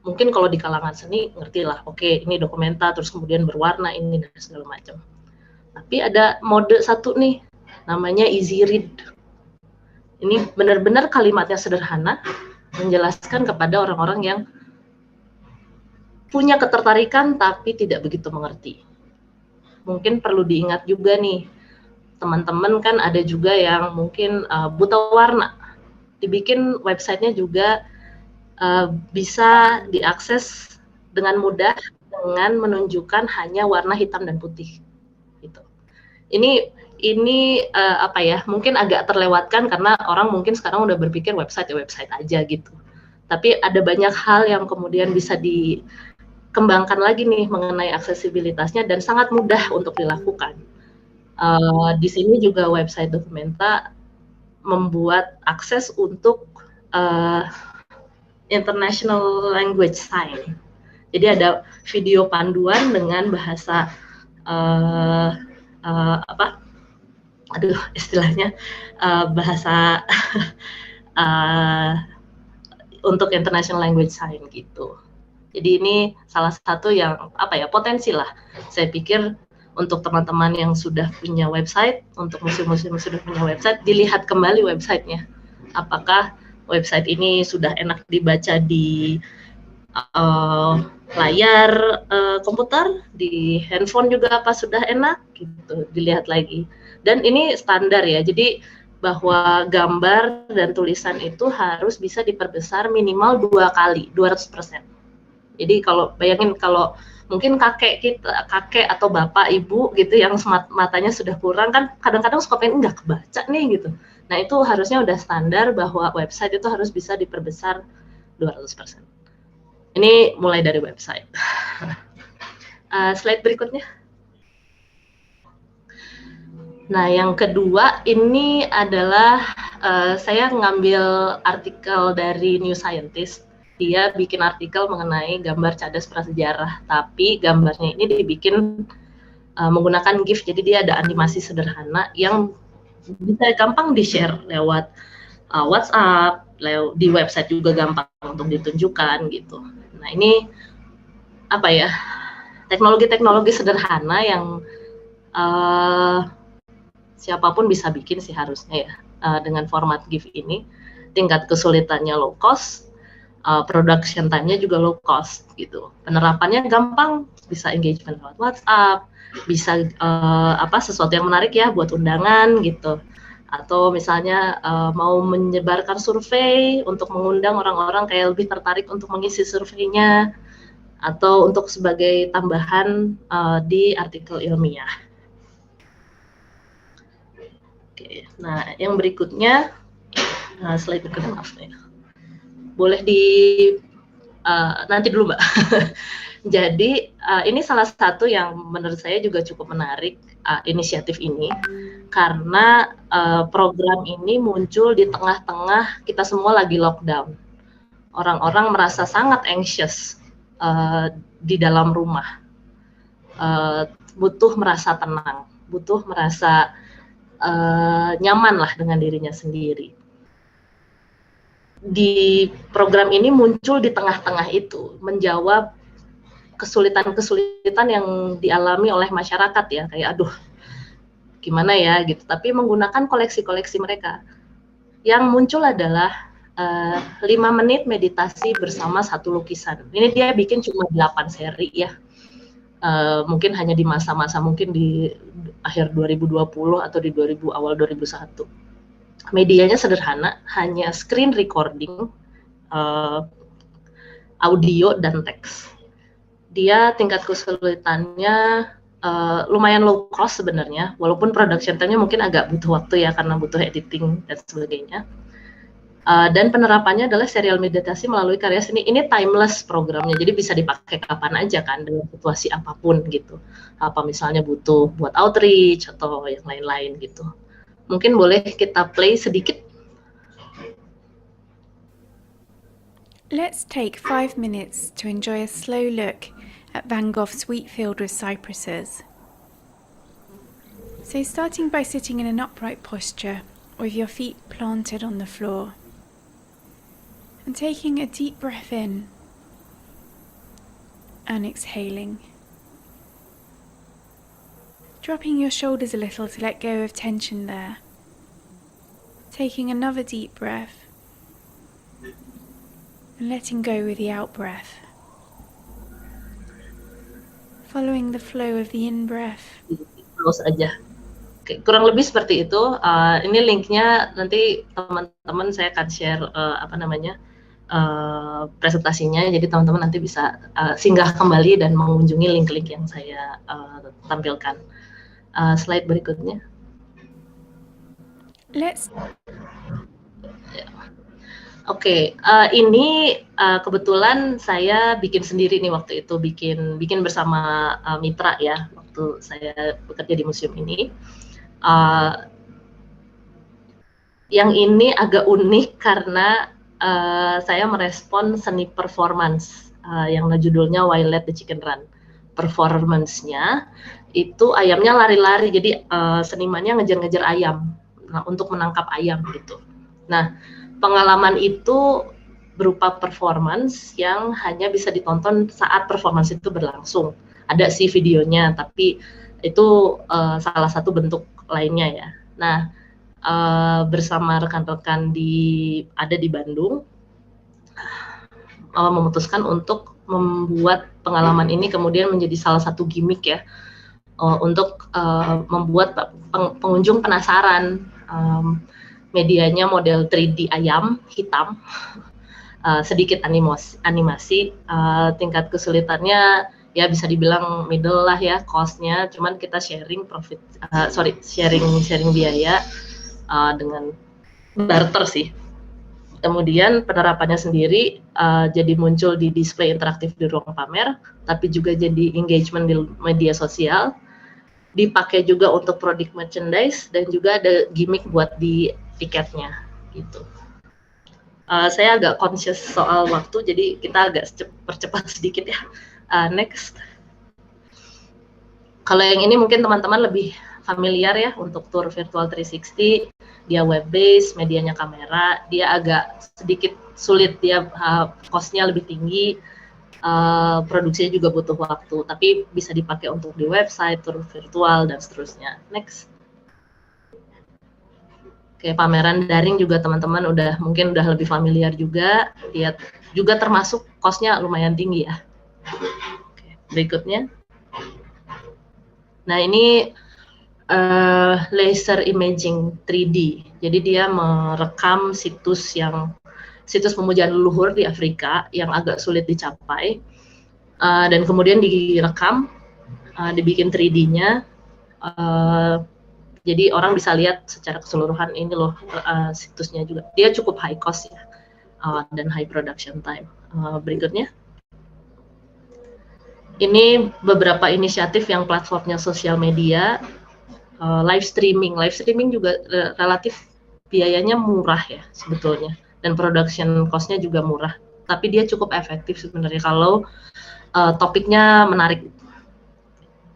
Mungkin kalau di kalangan seni ngerti lah, oke ini Documenta, terus kemudian berwarna ini dan segala macam. Tapi ada mode satu nih, namanya easy read. Ini benar-benar kalimatnya sederhana, menjelaskan kepada orang-orang yang punya ketertarikan tapi tidak begitu mengerti. Mungkin perlu diingat juga nih, teman-teman kan ada juga yang mungkin buta warna. Dibikin websitenya juga bisa diakses dengan mudah dengan menunjukkan hanya warna hitam dan putih. Gitu. Ini apa ya? Mungkin agak terlewatkan karena orang mungkin sekarang udah berpikir website ya website aja gitu. Tapi ada banyak hal yang kemudian bisa dikembangkan lagi nih mengenai aksesibilitasnya dan sangat mudah untuk dilakukan. Di sini juga website Documenta membuat akses untuk international language sign. Jadi ada video panduan dengan bahasa istilahnya bahasa untuk international language sign gitu. Jadi ini salah satu yang potensi lah. Saya pikir untuk teman-teman yang sudah punya website, untuk museum-museum yang sudah punya website, dilihat kembali websitenya. Apakah website ini sudah enak dibaca di layar komputer, di handphone juga apa sudah enak, gitu, dilihat lagi. Dan ini standar ya, jadi bahwa gambar dan tulisan itu harus bisa diperbesar minimal 2 kali, 200%. Jadi kalau bayangin kalau mungkin kakek atau bapak ibu gitu yang matanya sudah kurang kan kadang-kadang suka pengen nggak kebaca nih gitu. Nah itu harusnya udah standar bahwa website itu harus bisa diperbesar 200%. Ini mulai dari website. Slide berikutnya. Nah yang kedua ini adalah saya ngambil artikel dari New Scientist. Dia bikin artikel mengenai gambar cadas prasejarah, tapi gambarnya ini dibikin menggunakan GIF, jadi dia ada animasi sederhana yang bisa gampang di-share lewat WhatsApp, di website juga gampang untuk ditunjukkan gitu. Nah ini teknologi-teknologi sederhana yang siapapun bisa bikin sih harusnya ya dengan format GIF ini. Tingkat kesulitannya low cost, production time-nya juga low cost gitu. Penerapannya gampang, bisa engagement lewat WhatsApp, bisa sesuatu yang menarik ya buat undangan gitu. Atau misalnya mau menyebarkan survei untuk mengundang orang-orang kayak lebih tertarik untuk mengisi surveinya, atau untuk sebagai tambahan di artikel ilmiah. Oke, nah yang berikutnya, slide berikutnya maaf ya. Boleh nanti dulu Mbak. Jadi ini salah satu yang menurut saya juga cukup menarik inisiatif ini karena program ini muncul di tengah-tengah kita semua lagi lockdown. Orang-orang merasa sangat anxious di dalam rumah, butuh merasa tenang, butuh merasa nyaman lah dengan dirinya sendiri. Di program ini muncul di tengah-tengah itu, menjawab kesulitan-kesulitan yang dialami oleh masyarakat ya, kayak aduh gimana ya gitu, tapi menggunakan koleksi-koleksi mereka. Yang muncul adalah 5 menit meditasi bersama satu lukisan. Ini dia bikin cuma 8 seri ya, mungkin hanya di masa-masa mungkin di akhir 2020 atau di awal 2021. Medianya sederhana, hanya screen recording, audio dan teks. Dia tingkat kesulitannya lumayan low cost sebenarnya, walaupun production time-nya mungkin agak butuh waktu ya karena butuh editing dan sebagainya. Dan penerapannya adalah serial meditasi melalui karya seni. Ini timeless programnya, jadi bisa dipakai kapan aja kan, dengan situasi apapun gitu. Apa misalnya butuh buat outreach atau yang lain-lain gitu. Mungkin boleh kita play sedikit. Let's take 5 minutes to enjoy a slow look at Van Gogh's wheat field with cypresses. So starting by sitting in an upright posture with your feet planted on the floor and taking a deep breath in and exhaling. Dropping your shoulders a little to let go of tension there. Taking another deep breath and letting go with the out breath. Following the flow of the in-breath. Terus aja. Oke, kurang lebih seperti itu. Ini linknya nanti teman-teman saya akan share presentasinya. Jadi teman-teman nanti bisa singgah kembali dan mengunjungi link-link yang saya tampilkan. Slide berikutnya. Let's. Oke, ini kebetulan saya bikin sendiri nih waktu itu, bikin bersama mitra ya, waktu saya bekerja di museum ini. Yang ini agak unik karena saya merespon seni performance yang judulnya Why Let the Chicken Run. Performance-nya itu ayamnya lari-lari, jadi senimannya ngejar-ngejar ayam, untuk menangkap ayam gitu. Nah, pengalaman itu berupa performance yang hanya bisa ditonton saat performance itu berlangsung. Ada sih videonya, tapi itu salah satu bentuk lainnya ya. Nah, bersama rekan-rekan ada di Bandung, memutuskan untuk membuat pengalaman ini kemudian menjadi salah satu gimmick ya, untuk membuat pengunjung penasaran. Medianya model 3D ayam hitam, sedikit animasi, tingkat kesulitannya ya bisa dibilang middle lah ya, cost-nya, cuman kita sharing biaya dengan barter sih. Kemudian penerapannya sendiri jadi muncul di display interaktif di ruang pamer, tapi juga jadi engagement di media sosial, dipakai juga untuk produk merchandise, dan juga ada gimmick buat di tiketnya gitu. Saya agak conscious soal waktu, jadi kita agak percepat sedikit ya. Next. Kalau yang ini mungkin teman-teman lebih familiar ya, untuk tour virtual 360, dia web based, medianya kamera, dia agak sedikit sulit, dia cost-nya lebih tinggi, produksinya juga butuh waktu, tapi bisa dipakai untuk di website, tour virtual, dan seterusnya. Next. Oke, pameran daring juga teman-teman mungkin udah lebih familiar juga, dia juga termasuk cost-nya lumayan tinggi ya. Oke, berikutnya. Nah, ini laser imaging 3D. Jadi dia merekam situs pemujaan leluhur di Afrika yang agak sulit dicapai, dan kemudian direkam, dibikin 3D-nya, jadi orang bisa lihat secara keseluruhan ini loh situsnya juga. Dia cukup high cost ya, dan high production time. Berikutnya. Ini beberapa inisiatif yang platformnya sosial media, live streaming juga relatif biayanya murah ya sebetulnya, dan production cost-nya juga murah, tapi dia cukup efektif sebenarnya kalau topiknya menarik.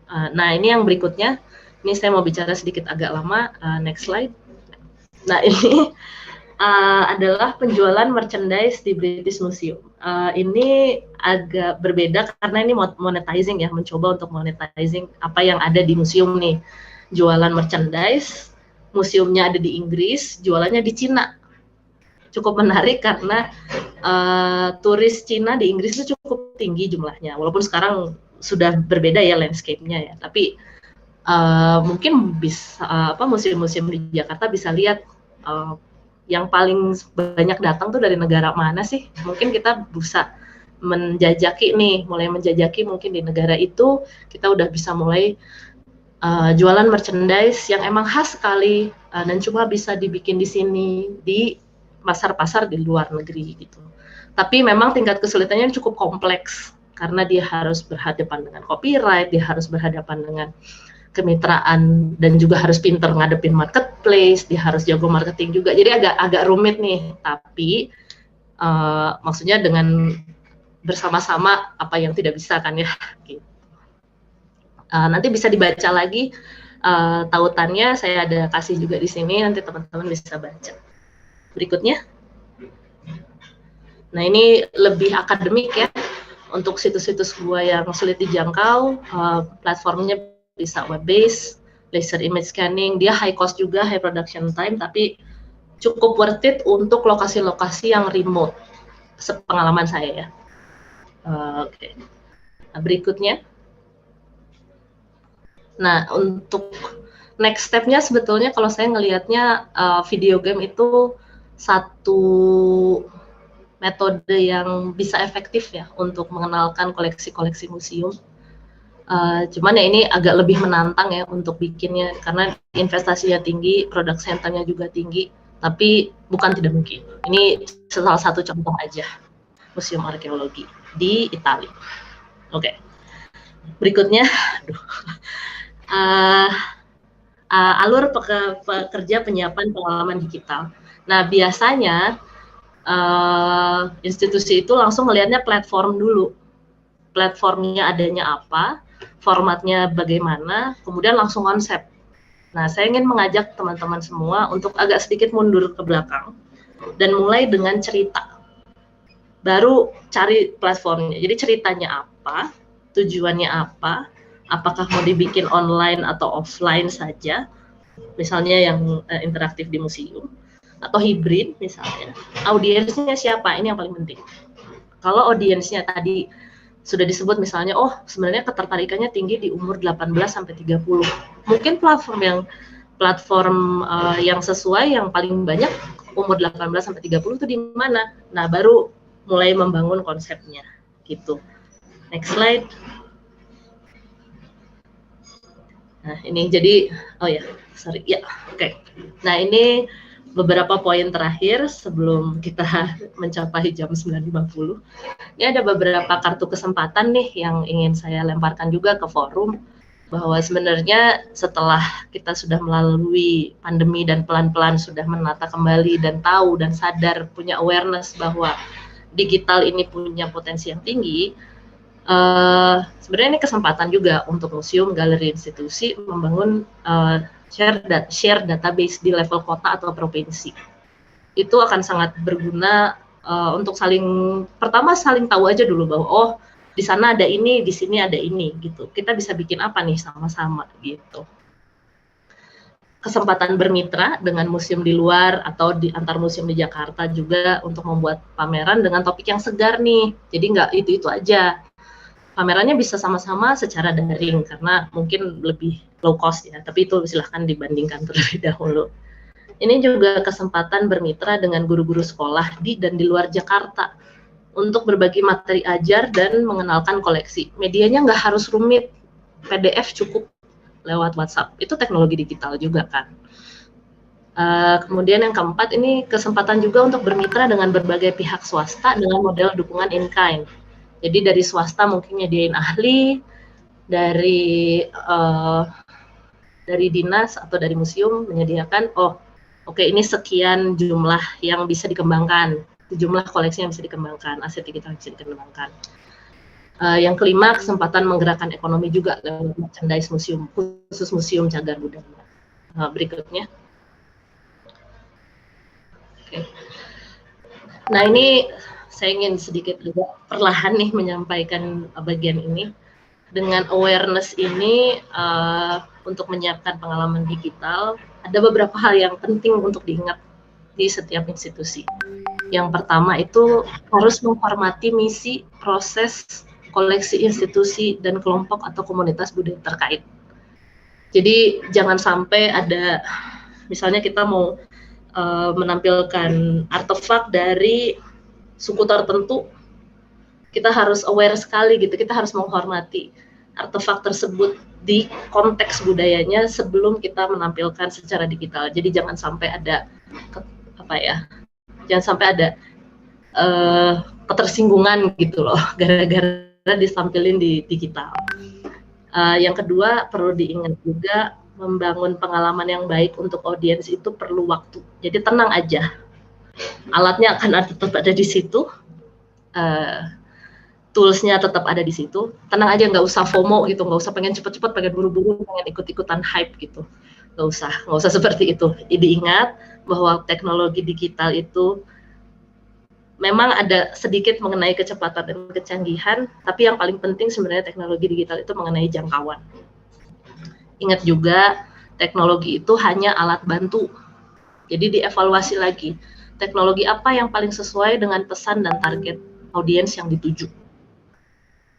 Nah, ini yang berikutnya. Ini saya mau bicara sedikit agak lama. Next slide. Nah, ini adalah penjualan merchandise di British Museum. Ini agak berbeda karena ini monetizing ya, mencoba untuk monetizing apa yang ada di museum nih. Jualan merchandise, museumnya ada di Inggris, jualannya di Cina. Cukup menarik karena turis Cina di Inggris itu cukup tinggi jumlahnya, walaupun sekarang sudah berbeda ya landscape-nya ya, tapi mungkin bisa museum-museum di Jakarta bisa lihat yang paling banyak datang tuh dari negara mana sih. Mungkin kita bisa mulai menjajaki mungkin di negara itu kita udah bisa mulai jualan merchandise yang emang khas sekali, dan cuma bisa dibikin di sini di pasar-pasar di luar negeri gitu. Tapi memang tingkat kesulitannya cukup kompleks karena dia harus berhadapan dengan copyright, dia harus berhadapan dengan kemitraan dan juga harus pinter ngadepin marketplace, dia harus jago marketing juga. Jadi agak rumit nih. Tapi maksudnya dengan bersama-sama apa yang tidak bisa kan ya. Gitu. Nanti bisa dibaca lagi tautannya, saya ada kasih juga di sini, nanti teman-teman bisa baca. Berikutnya. Nah ini lebih akademik ya, untuk situs-situs gua yang sulit dijangkau, platformnya bisa web-based, laser image scanning, dia high cost juga, high production time, tapi cukup worth it untuk lokasi-lokasi yang remote, sepengalaman saya ya. Oke. Nah, berikutnya. Nah, untuk next step-nya sebetulnya kalau saya ngelihatnya video game itu satu metode yang bisa efektif ya untuk mengenalkan koleksi-koleksi museum. Cuman ya ini agak lebih menantang ya untuk bikinnya karena investasinya tinggi, produk centernya juga tinggi, tapi bukan tidak mungkin. Ini salah satu contoh aja, museum arkeologi di Italia. Oke. Berikutnya, alur pekerja penyiapan pengalaman digital. Nah, biasanya institusi itu langsung melihatnya platform dulu. Platformnya adanya apa, formatnya bagaimana, kemudian langsung konsep. Nah, saya ingin mengajak teman-teman semua untuk agak sedikit mundur ke belakang dan mulai dengan cerita. Baru cari platformnya. Jadi ceritanya apa, tujuannya apa, apakah mau dibikin online atau offline saja, misalnya yang interaktif di museum, atau hibrid misalnya. Audiensnya siapa? Ini yang paling penting. Kalau audiensnya tadi sudah disebut misalnya, oh sebenarnya ketertarikannya tinggi di umur 18-30. Mungkin platform yang sesuai, yang paling banyak umur 18-30 itu di mana? Nah, baru mulai membangun konsepnya gitu. Next slide. Nah, ini jadi, oh ya, sorry, ya, oke. Nah, ini beberapa poin terakhir sebelum kita mencapai jam 9.50. Ini ada beberapa kartu kesempatan nih yang ingin saya lemparkan juga ke forum, bahwa sebenarnya setelah kita sudah melalui pandemi dan pelan-pelan sudah menata kembali dan tahu dan sadar, punya awareness bahwa digital ini punya potensi yang tinggi, sebenarnya ini kesempatan juga untuk museum, galeri, institusi membangun share database di level kota atau provinsi. Itu akan sangat berguna untuk pertama saling tahu aja dulu bahwa oh di sana ada ini, di sini ada ini gitu. Kita bisa bikin apa nih sama-sama gitu. Kesempatan bermitra dengan museum di luar atau di antar museum di Jakarta juga untuk membuat pameran dengan topik yang segar nih. Jadi nggak itu-itu aja. Pamerannya bisa sama-sama secara daring karena mungkin lebih low cost ya, tapi itu silahkan dibandingkan terlebih dahulu. Ini juga kesempatan bermitra dengan guru-guru sekolah di dan di luar Jakarta untuk berbagi materi ajar dan mengenalkan koleksi. Medianya nggak harus rumit, PDF cukup lewat WhatsApp, itu teknologi digital juga kan. Kemudian yang keempat, ini kesempatan juga untuk bermitra dengan berbagai pihak swasta dengan model dukungan in-kind. Jadi dari swasta mungkin nyediain ahli, dari dinas atau dari museum menyediakan, oh oke, ini sekian jumlah yang bisa dikembangkan, jumlah koleksi yang bisa dikembangkan, aset digital yang bisa dikembangkan. Yang kelima, kesempatan menggerakkan ekonomi juga lewat merchandise museum, khusus Museum Cagar Budaya. Berikutnya. Oke. Nah ini saya ingin sedikit juga perlahan nih menyampaikan bagian ini. Dengan awareness ini untuk menyiapkan pengalaman digital, ada beberapa hal yang penting untuk diingat di setiap institusi. Yang pertama itu harus menghormati misi, proses, koleksi institusi, dan kelompok atau komunitas budaya terkait. Jadi jangan sampai ada, misalnya kita mau menampilkan artefak dari suku tertentu, kita harus aware sekali gitu, kita harus menghormati artefak tersebut di konteks budayanya sebelum kita menampilkan secara digital. Jadi jangan sampai ada Jangan sampai ada ketersinggungan gitu loh, gara-gara ditampilin di digital. Yang kedua, perlu diingat juga, membangun pengalaman yang baik untuk audiens itu perlu waktu. Jadi tenang aja, alatnya akan tetap ada di situ, toolsnya tetap ada di situ. Tenang aja, nggak usah FOMO gitu, nggak usah pengen cepet-cepet, pengen buru-buru, pengen ikut-ikutan hype gitu. Nggak usah seperti itu. Diingat bahwa teknologi digital itu memang ada sedikit mengenai kecepatan dan kecanggihan, tapi yang paling penting sebenarnya teknologi digital itu mengenai jangkauan. Ingat juga, teknologi itu hanya alat bantu. Jadi dievaluasi lagi, teknologi apa yang paling sesuai dengan pesan dan target audiens yang dituju.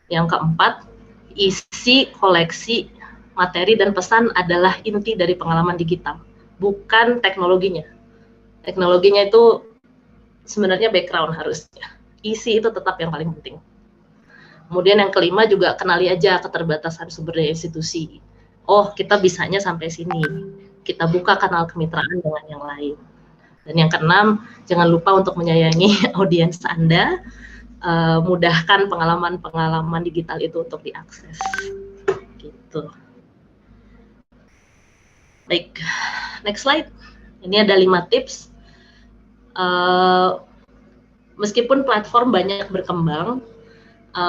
Yang keempat, isi, koleksi, materi, dan pesan adalah inti dari pengalaman digital, bukan teknologinya. Teknologinya itu sebenarnya background harusnya. Isi itu tetap yang paling penting. Kemudian yang kelima juga, kenali aja keterbatasan sumber daya institusi. Oh, kita bisanya sampai sini. Kita buka kanal kemitraan dengan yang lain. Dan yang keenam, jangan lupa untuk menyayangi audiens Anda, mudahkan pengalaman-pengalaman digital itu untuk diakses. Gitu. Baik, next slide. Ini ada 5 tips. Meskipun platform banyak berkembang,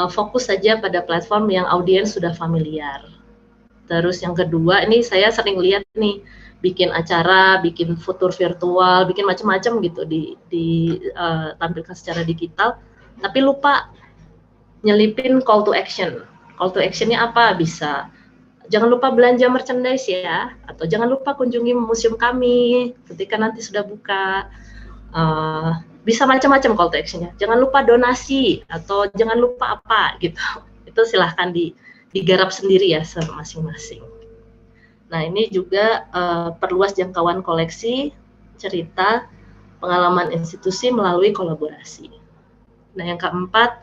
fokus saja pada platform yang audiens sudah familiar. Terus yang kedua, ini saya sering lihat nih, bikin acara, bikin futur virtual, bikin macam-macam gitu, ditampilkan secara digital, tapi lupa nyelipin call to action. Call to actionnya apa? Bisa, jangan lupa belanja merchandise ya, atau jangan lupa kunjungi museum kami ketika nanti sudah buka. Bisa macam-macam call to action-nya. Jangan lupa donasi atau jangan lupa apa gitu. Itu silahkan digarap sendiri ya masing-masing. Nah, ini juga perluas jangkauan koleksi, cerita, pengalaman institusi melalui kolaborasi. Nah, yang keempat,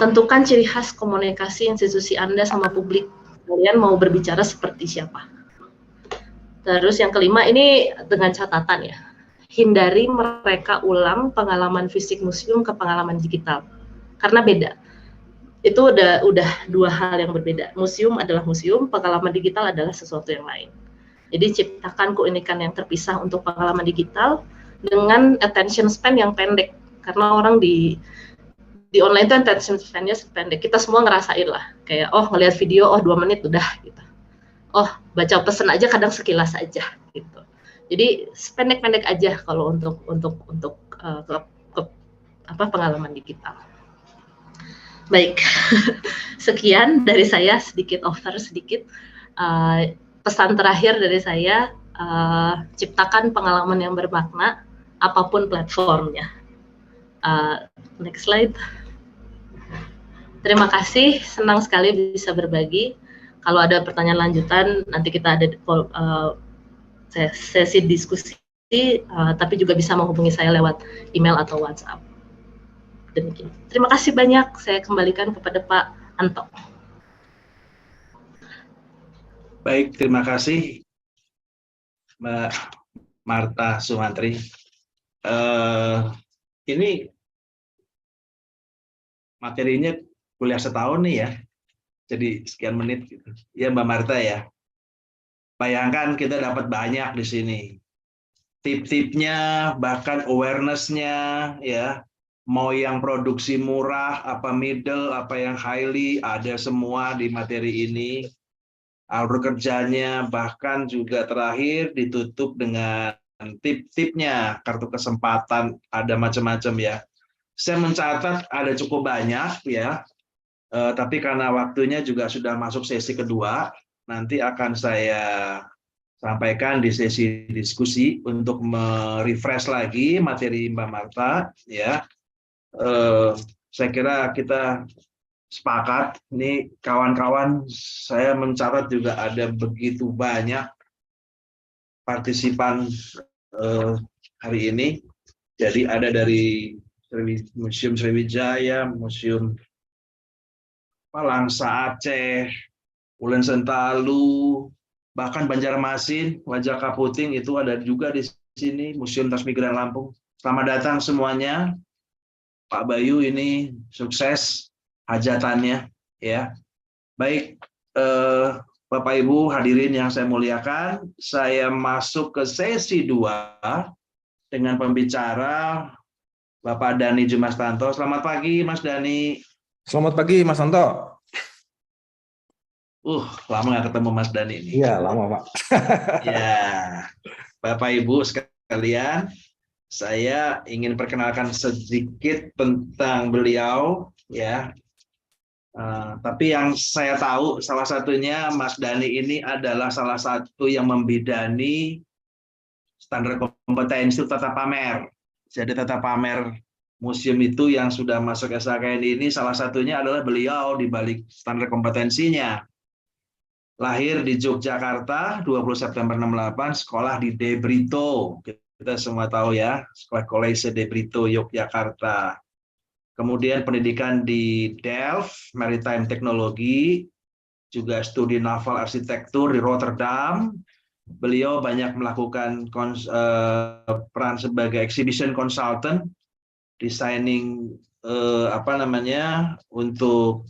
tentukan ciri khas komunikasi institusi Anda sama publik. Kalian mau berbicara seperti siapa? Terus yang kelima, ini dengan catatan ya, hindari mereka ulang pengalaman fisik museum ke pengalaman digital, karena beda. Itu udah 2 hal yang berbeda. Museum adalah museum, pengalaman digital adalah sesuatu yang lain. Jadi ciptakan keunikan yang terpisah untuk pengalaman digital dengan attention span yang pendek, karena orang di online itu attention span-nya pendek. Kita semua ngerasain lah, kayak ngelihat video 2 menit udah gitu. Baca pesan aja kadang sekilas aja gitu. Jadi pendek-pendek aja kalau untuk pengalaman digital. Baik, sekian dari saya, sedikit sedikit. Pesan terakhir dari saya, ciptakan pengalaman yang bermakna, apapun platformnya. Next slide. Terima kasih, senang sekali bisa berbagi. Kalau ada pertanyaan lanjutan, nanti kita ada sesi diskusi, tapi juga bisa menghubungi saya lewat email atau WhatsApp. Demikian. Terima kasih banyak. Saya kembalikan kepada Pak Anto. Baik, terima kasih Mbak Marta Sumantri. Ini materinya kuliah setahun nih ya, jadi sekian menit gitu. Ya Mbak Marta ya. Bayangkan kita dapat banyak di sini. Tip-tipnya, bahkan awareness-nya ya. Mau yang produksi murah, apa middle, apa yang highly, ada semua di materi ini. Alur kerjanya, bahkan juga terakhir ditutup dengan tip-tipnya, kartu kesempatan, ada macam-macam ya. Saya mencatat ada cukup banyak ya, tapi karena waktunya juga sudah masuk sesi kedua, nanti akan saya sampaikan di sesi diskusi untuk merefresh lagi materi Mbak Marta ya. Saya kira kita sepakat, ini kawan-kawan, saya mencatat juga ada begitu banyak partisipan hari ini. Jadi ada dari Museum Sriwijaya, Museum Langsa Aceh, Ulen Sentalu, bahkan Banjarmasin, Wajah Kaputing itu ada juga di sini, Museum Transmigran Lampung. Selamat datang semuanya. Pak Bayu ini sukses hajatannya ya. Baik, Bapak Ibu hadirin yang saya muliakan, saya masuk ke sesi 2 dengan pembicara Bapak Dhani Jumastanto. Selamat pagi Mas Dhani. Selamat pagi Mas Anto. Lama nggak ketemu Mas Dhani ini. Iya, lama Pak. Ya, Bapak Ibu sekalian, saya ingin perkenalkan sedikit tentang beliau ya. Tapi yang saya tahu salah satunya Mas Dhani ini adalah salah satu yang membidani standar kompetensi tata pamer. Jadi tata pamer museum itu yang sudah masuk SHKN ini salah satunya adalah beliau di balik standar kompetensinya. Lahir di Yogyakarta 20 September 68, sekolah di De Brito. Kita semua tahu ya, Sekolah Kolese De Brito Yogyakarta. Kemudian pendidikan di Delft, Maritime Technology, juga studi naval arsitektur di Rotterdam. Beliau banyak melakukan peran sebagai exhibition consultant, designing untuk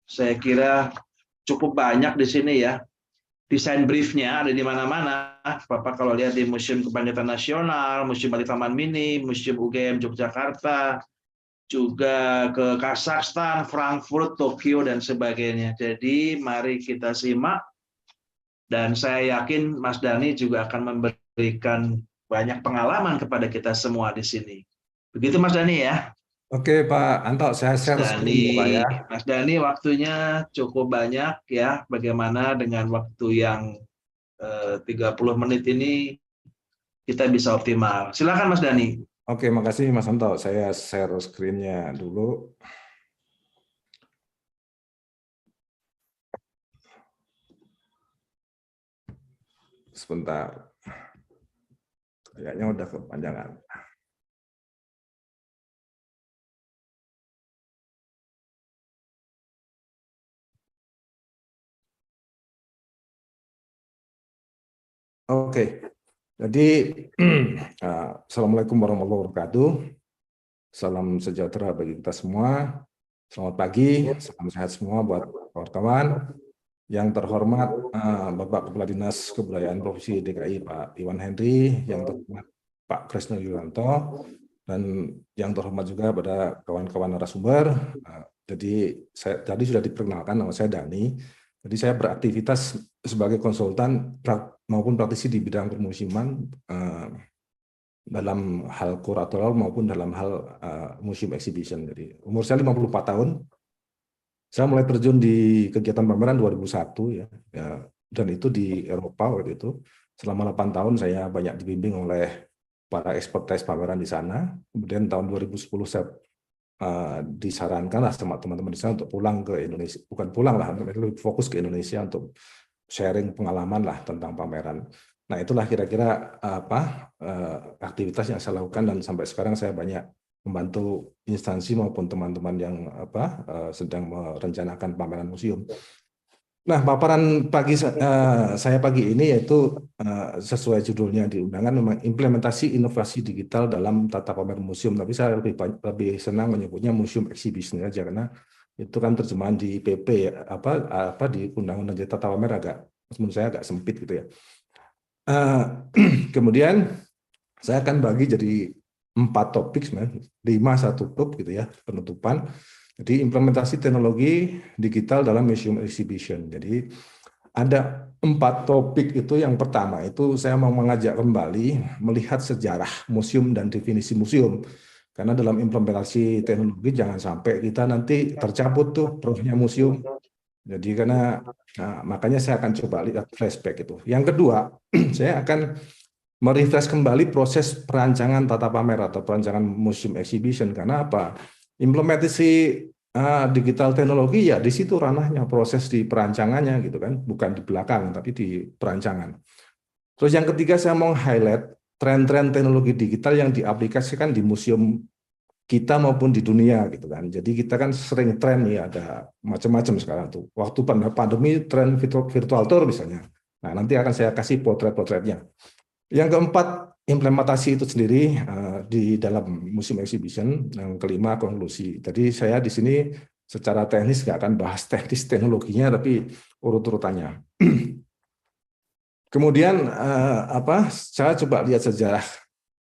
saya kira cukup banyak di sini ya. Desain briefnya ada di mana-mana. Bapak kalau lihat di Museum Kebangkitan Nasional, Museum Bali Taman Mini, Museum UGM Yogyakarta, juga ke Kazakhstan, Frankfurt, Tokyo, dan sebagainya. Jadi mari kita simak. Dan saya yakin Mas Dhani juga akan memberikan banyak pengalaman kepada kita semua di sini. Begitu Mas Dhani ya. Oke Pak Anto, saya share screen Pak ya. Mas Dhani waktunya cukup banyak ya. Bagaimana dengan waktu yang 30 menit ini kita bisa optimal. Silakan Mas Dhani. Oke, makasih Mas Anto. Saya share screen-nya dulu. Sebentar. Kayaknya udah kepanjangan. Oke, jadi Assalamualaikum warahmatullahi wabarakatuh. Salam sejahtera bagi kita semua. Selamat pagi, salam sehat semua buat wartawan. Yang terhormat Bapak Kepala Dinas Kebudayaan Provinsi DKI Pak Iwan Henry, yang terhormat Pak Kresno Yulianto, dan yang terhormat juga pada kawan-kawan narasumber. Jadi saya tadi sudah diperkenalkan, nama saya Dhani. Jadi saya beraktivitas sebagai konsultan maupun praktisi di bidang permusiuman dalam hal kuratoral maupun dalam hal museum exhibition. Jadi umur saya 54 tahun. Saya mulai terjun di kegiatan pameran 2001 ya, dan itu di Eropa waktu itu. Selama 8 tahun saya banyak dibimbing oleh para expertise pameran di sana. Kemudian tahun 2010 saya disarankanlah sama teman-teman di sana untuk pulang ke Indonesia, bukan pulang lah, lebih fokus ke Indonesia untuk sharing pengalaman lah tentang pameran. Nah itulah kira-kira aktivitas yang saya lakukan, dan sampai sekarang saya banyak membantu instansi maupun teman-teman yang sedang merencanakan pameran museum. Nah, paparan pagi saya pagi ini yaitu sesuai judulnya di undangan, memang implementasi inovasi digital dalam tata pamer museum. Tapi saya lebih senang menyebutnya museum exhibition aja, karena itu kan terjemahan di PP di Undang-Undang Tata Pamer menurut saya agak sempit gitu ya. Kemudian saya akan bagi jadi 4 topik, 5 1 top gitu ya, penutupan. Jadi implementasi teknologi digital dalam museum exhibition. Jadi ada 4 topik itu. Yang pertama itu saya mau mengajak kembali melihat sejarah museum dan definisi museum. Karena dalam implementasi teknologi jangan sampai kita nanti tercabut tuh rohnya museum. Jadi makanya saya akan coba lihat flashback itu. Yang kedua, saya akan merefresh kembali proses perancangan tata pamer atau perancangan museum exhibition. Karena apa? Implementasi digital teknologi ya di situ ranahnya, proses di perancangannya gitu kan, bukan di belakang tapi di perancangan. Terus yang ketiga saya mau highlight tren-tren teknologi digital yang diaplikasikan di museum kita maupun di dunia gitu kan. Jadi kita kan sering tren ya, ada macam-macam sekarang tuh. Waktu pandemi tren virtual tour misalnya. Nah nanti akan saya kasih potret-potretnya. Yang keempat implementasi itu sendiri di dalam museum exhibition. Yang kelima, konklusi. Jadi saya di sini secara teknis nggak akan bahas teknis teknologinya, tapi urut-urutannya. Kemudian saya coba lihat sejarah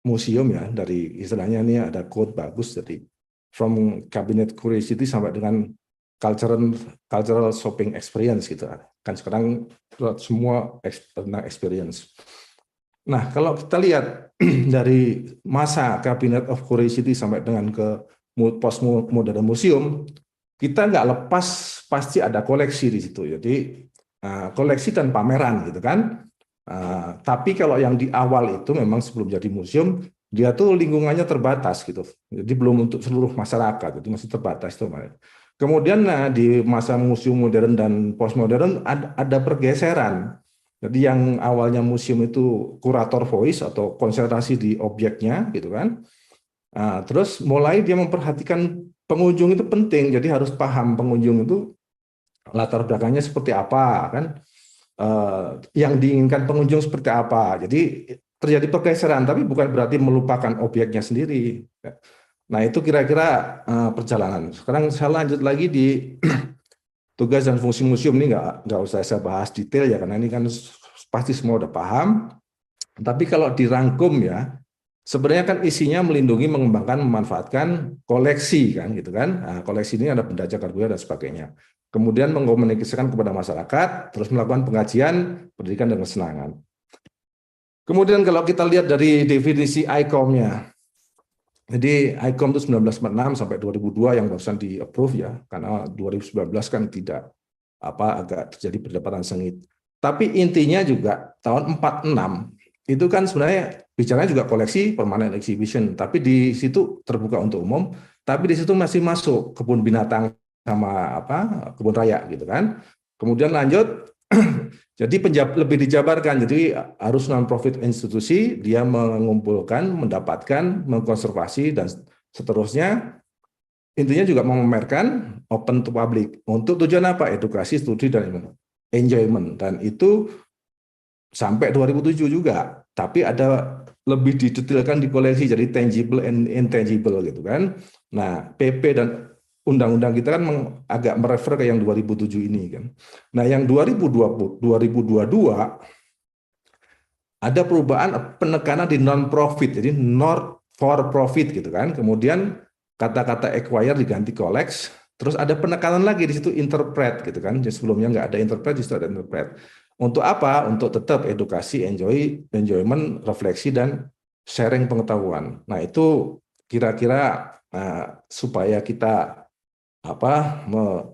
museum ya, dari istilahnya ini ada quote bagus, jadi from cabinet curiosity sampai dengan cultural shopping experience gitu kan, sekarang semua tentang experience. Nah, kalau kita lihat dari masa cabinet of curiosity sampai dengan ke postmodern museum, kita nggak lepas pasti ada koleksi di situ. Jadi koleksi dan pameran gitu kan. Tapi kalau yang di awal itu memang sebelum jadi museum, dia tuh lingkungannya terbatas gitu. Jadi belum untuk seluruh masyarakat, itu masih terbatas tuh. Kemudian di masa museum modern dan postmodern ada pergeseran. Jadi yang awalnya museum itu kurator voice atau konsentrasi di objeknya gitu kan. Terus mulai dia memperhatikan pengunjung itu penting, jadi harus paham pengunjung itu latar belakangnya seperti apa kan. Yang diinginkan pengunjung seperti apa. Jadi terjadi pergeseran, tapi bukan berarti melupakan objeknya sendiri. Nah, itu kira-kira perjalanan. Sekarang saya lanjut lagi di tugas dan fungsi museum. Ini nggak usah saya bahas detail ya, karena ini kan pasti semua udah paham. Tapi kalau dirangkum ya, sebenarnya kan isinya melindungi, mengembangkan, memanfaatkan koleksi kan gitu kan. Nah, koleksi ini ada benda cagar budaya dan sebagainya. Kemudian mengkomunikasikan kepada masyarakat, terus melakukan pengajian, pendidikan dan kesenangan. Kemudian kalau kita lihat dari definisi ICOM-nya, jadi ICOM itu 1946 sampai 2002 yang barusan di-approve ya, karena 2019 kan tidak agak terjadi perdebatan sengit. Tapi intinya juga tahun 46 itu kan sebenarnya bicaranya juga koleksi permanent exhibition, tapi di situ terbuka untuk umum, tapi di situ masih masuk kebun binatang sama kebun raya gitu kan. Kemudian lanjut jadi lebih dijabarkan, jadi harus non-profit institusi, dia mengumpulkan, mendapatkan, mengkonservasi dan seterusnya. Intinya juga memamerkan, open to public. Untuk tujuan apa? Edukasi, studi dan enjoyment. Dan itu sampai 2007 juga, tapi ada lebih didetailkan di koleksi, jadi tangible and intangible gitu kan. Nah, PP dan undang-undang kita kan agak merefer ke yang 2007 ini kan. Nah, yang 2022 ada perubahan penekanan di non-profit, jadi not for profit gitu kan. Kemudian kata-kata acquire diganti collects, terus ada penekanan lagi di situ interpret gitu kan. Jadi sebelumnya nggak ada interpret, di situ ada interpret. Untuk apa? Untuk tetap edukasi, enjoyment, refleksi dan sharing pengetahuan. Nah, itu kira-kira supaya kita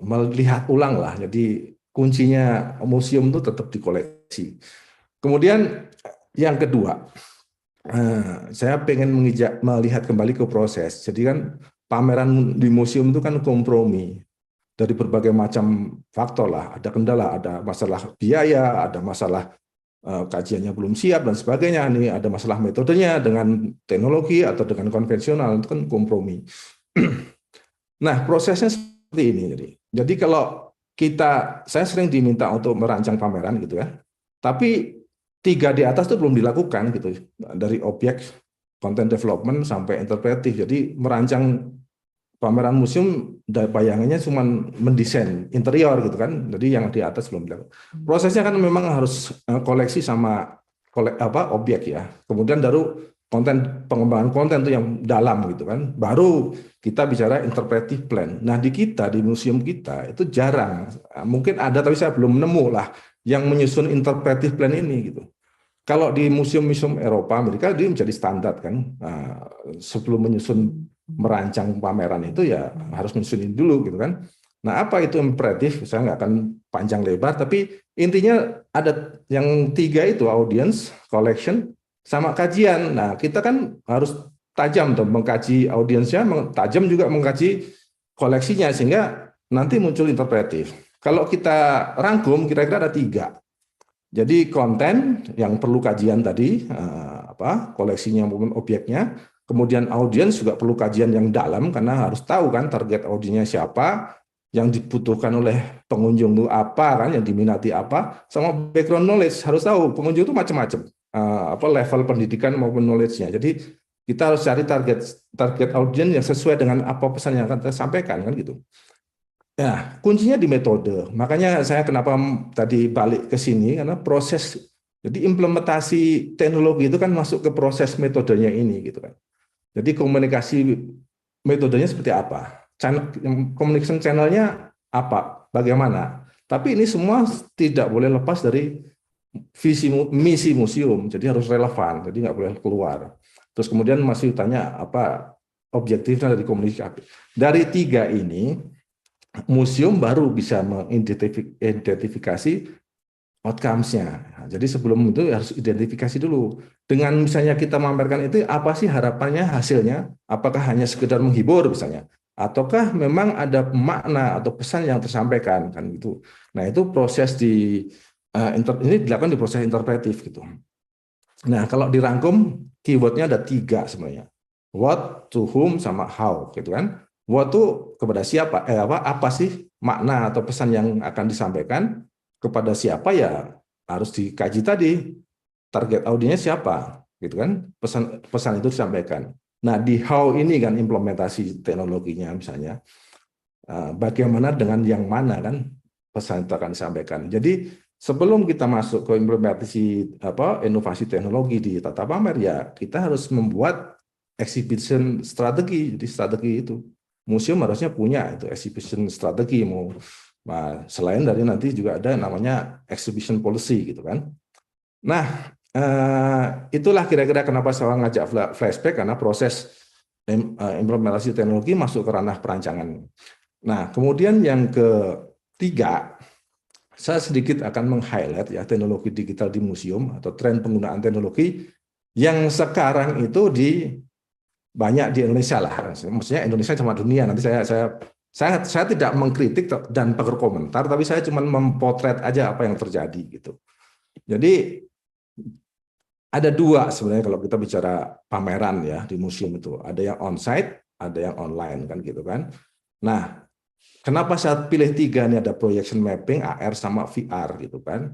melihat ulang lah. Jadi kuncinya museum itu tetap di koleksi. Kemudian yang kedua, saya pengen melihat kembali ke proses. Jadi kan pameran di museum itu kan kompromi dari berbagai macam faktor lah. Ada kendala, ada masalah biaya, ada masalah kajiannya belum siap dan sebagainya. Ini ada masalah metodenya dengan teknologi atau dengan konvensional, itu kan kompromi. Nah, prosesnya seperti ini. Jadi kalau saya sering diminta untuk merancang pameran gitu ya, tapi 3 di atas itu belum dilakukan gitu, dari objek, content development sampai interpretif. Jadi merancang pameran museum, bayangannya cuma mendesain interior gitu kan, jadi yang di atas belum dilakukan. Prosesnya kan memang harus koleksi sama objek ya, kemudian baru pengembangan konten itu yang dalam gitu kan, baru kita bicara interpretive plan. Nah, di museum kita itu jarang, mungkin ada tapi saya belum nemu lah yang menyusun interpretive plan ini gitu. Kalau di museum-museum Eropa, Amerika dia menjadi standar kan, sebelum merancang pameran itu ya harus menyusunin dulu gitu kan. Nah, apa itu imperatif? Saya nggak akan panjang lebar, tapi intinya ada yang 3 itu, audience, collection, sama kajian. Nah, kita kan harus tajam tuh mengkaji audiensnya, tajam juga mengkaji koleksinya, sehingga nanti muncul interpretif. Kalau kita rangkum, kira-kira ada 3. Jadi konten yang perlu kajian tadi, koleksinya maupun objeknya. Kemudian audiens juga perlu kajian yang dalam, karena harus tahu kan target audiensnya siapa, yang dibutuhkan oleh pengunjung itu apa kan, yang diminati apa, sama background knowledge, harus tahu pengunjung itu macam-macam. level pendidikan maupun knowledge-nya. Jadi kita harus cari target audiens yang sesuai dengan apa pesan yang akan kita sampaikan, kan gitu. Ya, kuncinya di metode. Makanya saya kenapa tadi balik ke sini, karena proses, jadi implementasi teknologi itu kan masuk ke proses metodenya ini, gitu kan. Jadi komunikasi metodenya seperti apa? Communication channel-nya apa? Bagaimana? Tapi ini semua tidak boleh lepas dari misi museum, jadi harus relevan, jadi nggak boleh keluar. Terus kemudian masih tanya apa objektifnya dari komunikasi. Dari 3 ini, museum baru bisa mengidentifikasi outcomes-nya. Nah, jadi sebelum itu harus identifikasi dulu. Dengan misalnya kita memamerkan itu, apa sih harapannya, hasilnya? Apakah hanya sekedar menghibur misalnya? Ataukah memang ada makna atau pesan yang tersampaikan, kan gitu. Nah, itu proses ini dilakukan di proses interpretif gitu. Nah, kalau dirangkum keywordnya ada 3 sebenarnya. What, to whom, sama how, gitu kan. What itu kepada siapa? Apa sih makna atau pesan yang akan disampaikan? Kepada siapa ya harus dikaji tadi. Target audiensnya siapa, gitu kan? Pesan itu disampaikan. Nah, di how ini kan implementasi teknologinya misalnya. Bagaimana dengan yang mana kan pesan itu akan disampaikan. Jadi sebelum kita masuk ke implementasi inovasi teknologi di tata pamer, ya kita harus membuat exhibition strategi. Jadi strategi itu museum harusnya punya itu exhibition strategi. Selain dari nanti juga ada namanya exhibition policy gitu kan. Nah, itulah kira-kira kenapa saya ngajak flashback, karena proses implementasi teknologi masuk ke ranah perancangan. Nah, kemudian yang ketiga, saya sedikit akan meng-highlight ya teknologi digital di museum atau tren penggunaan teknologi yang sekarang itu banyak di Indonesia lah. Maksudnya Indonesia sama dunia. Nanti saya tidak mengkritik dan berkomentar, tapi saya cuma mempotret aja apa yang terjadi gitu. Jadi ada 2 sebenarnya kalau kita bicara pameran ya di museum itu. Ada yang on-site, ada yang online kan gitu kan. Nah, kenapa saya pilih 3 ini, ada projection mapping, AR sama VR gitu kan.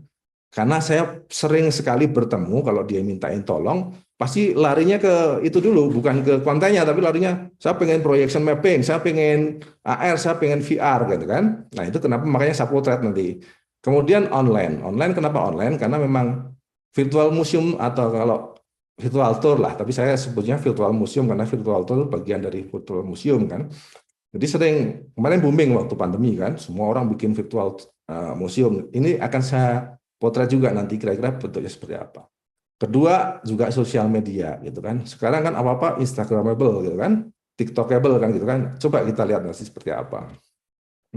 Karena saya sering sekali bertemu kalau dia mintain tolong, pasti larinya ke itu dulu, bukan ke kontennya, tapi larinya saya pengen projection mapping, saya pengen AR, saya pengen VR gitu kan. Nah, itu kenapa makanya saya potret nanti. Kemudian online. Online kenapa online? Karena memang virtual museum atau kalau virtual tour lah, tapi saya sebutnya virtual museum karena virtual tour bagian dari virtual museum kan. Jadi sering, kemarin booming waktu pandemi kan, semua orang bikin virtual museum. Ini akan saya potret juga nanti kira-kira bentuknya seperti apa. Kedua juga sosial media gitu kan. Sekarang kan apa-apa Instagramable gitu kan, TikTokable kan gitu kan. Coba kita lihat nanti seperti apa.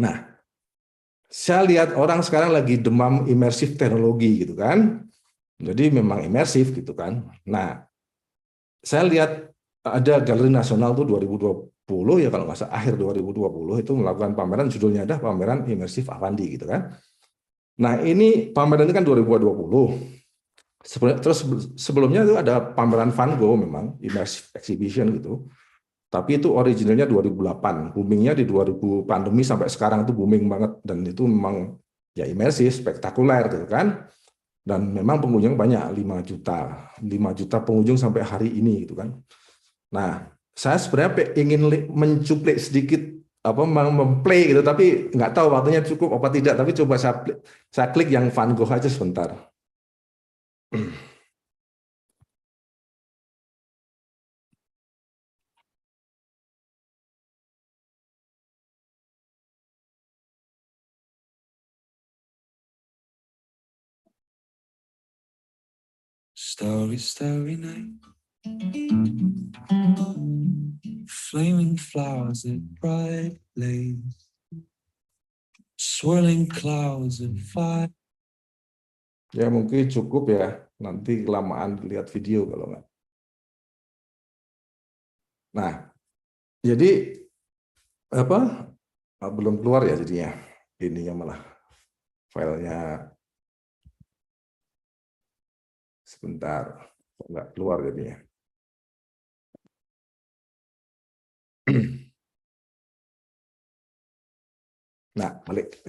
Nah, saya lihat orang sekarang lagi demam imersif teknologi gitu kan. Jadi memang imersif gitu kan. Nah, saya lihat ada Galeri Nasional tuh 2020 ya kalau nggak salah akhir 2020 itu melakukan pameran, judulnya ada pameran imersif Avandi gitu kan. Nah, ini pameran ini kan 2020. Terus sebelumnya itu ada pameran Van Gogh memang immersive exhibition gitu. Tapi itu originalnya 2008, boomingnya di 2000 pandemi sampai sekarang itu booming banget dan itu memang ya imersif, spektakuler gitu kan. Dan memang pengunjung banyak, 5 juta pengunjung sampai hari ini gitu kan. Nah, saya sebenarnya ingin mencuplik sedikit memplay gitu, tapi nggak tahu waktunya cukup apa tidak. Tapi coba saya klik yang Van Gogh aja sebentar. Starry, starry night. Flaming flowers that bright blaze. Swirling clouds of fire. Ya mungkin cukup ya. Nanti kelamaan lihat video kalau nggak. Nah, jadi belum keluar ya jadinya. Ininya malah filenya sebentar nggak keluar jadinya. Nah, balik.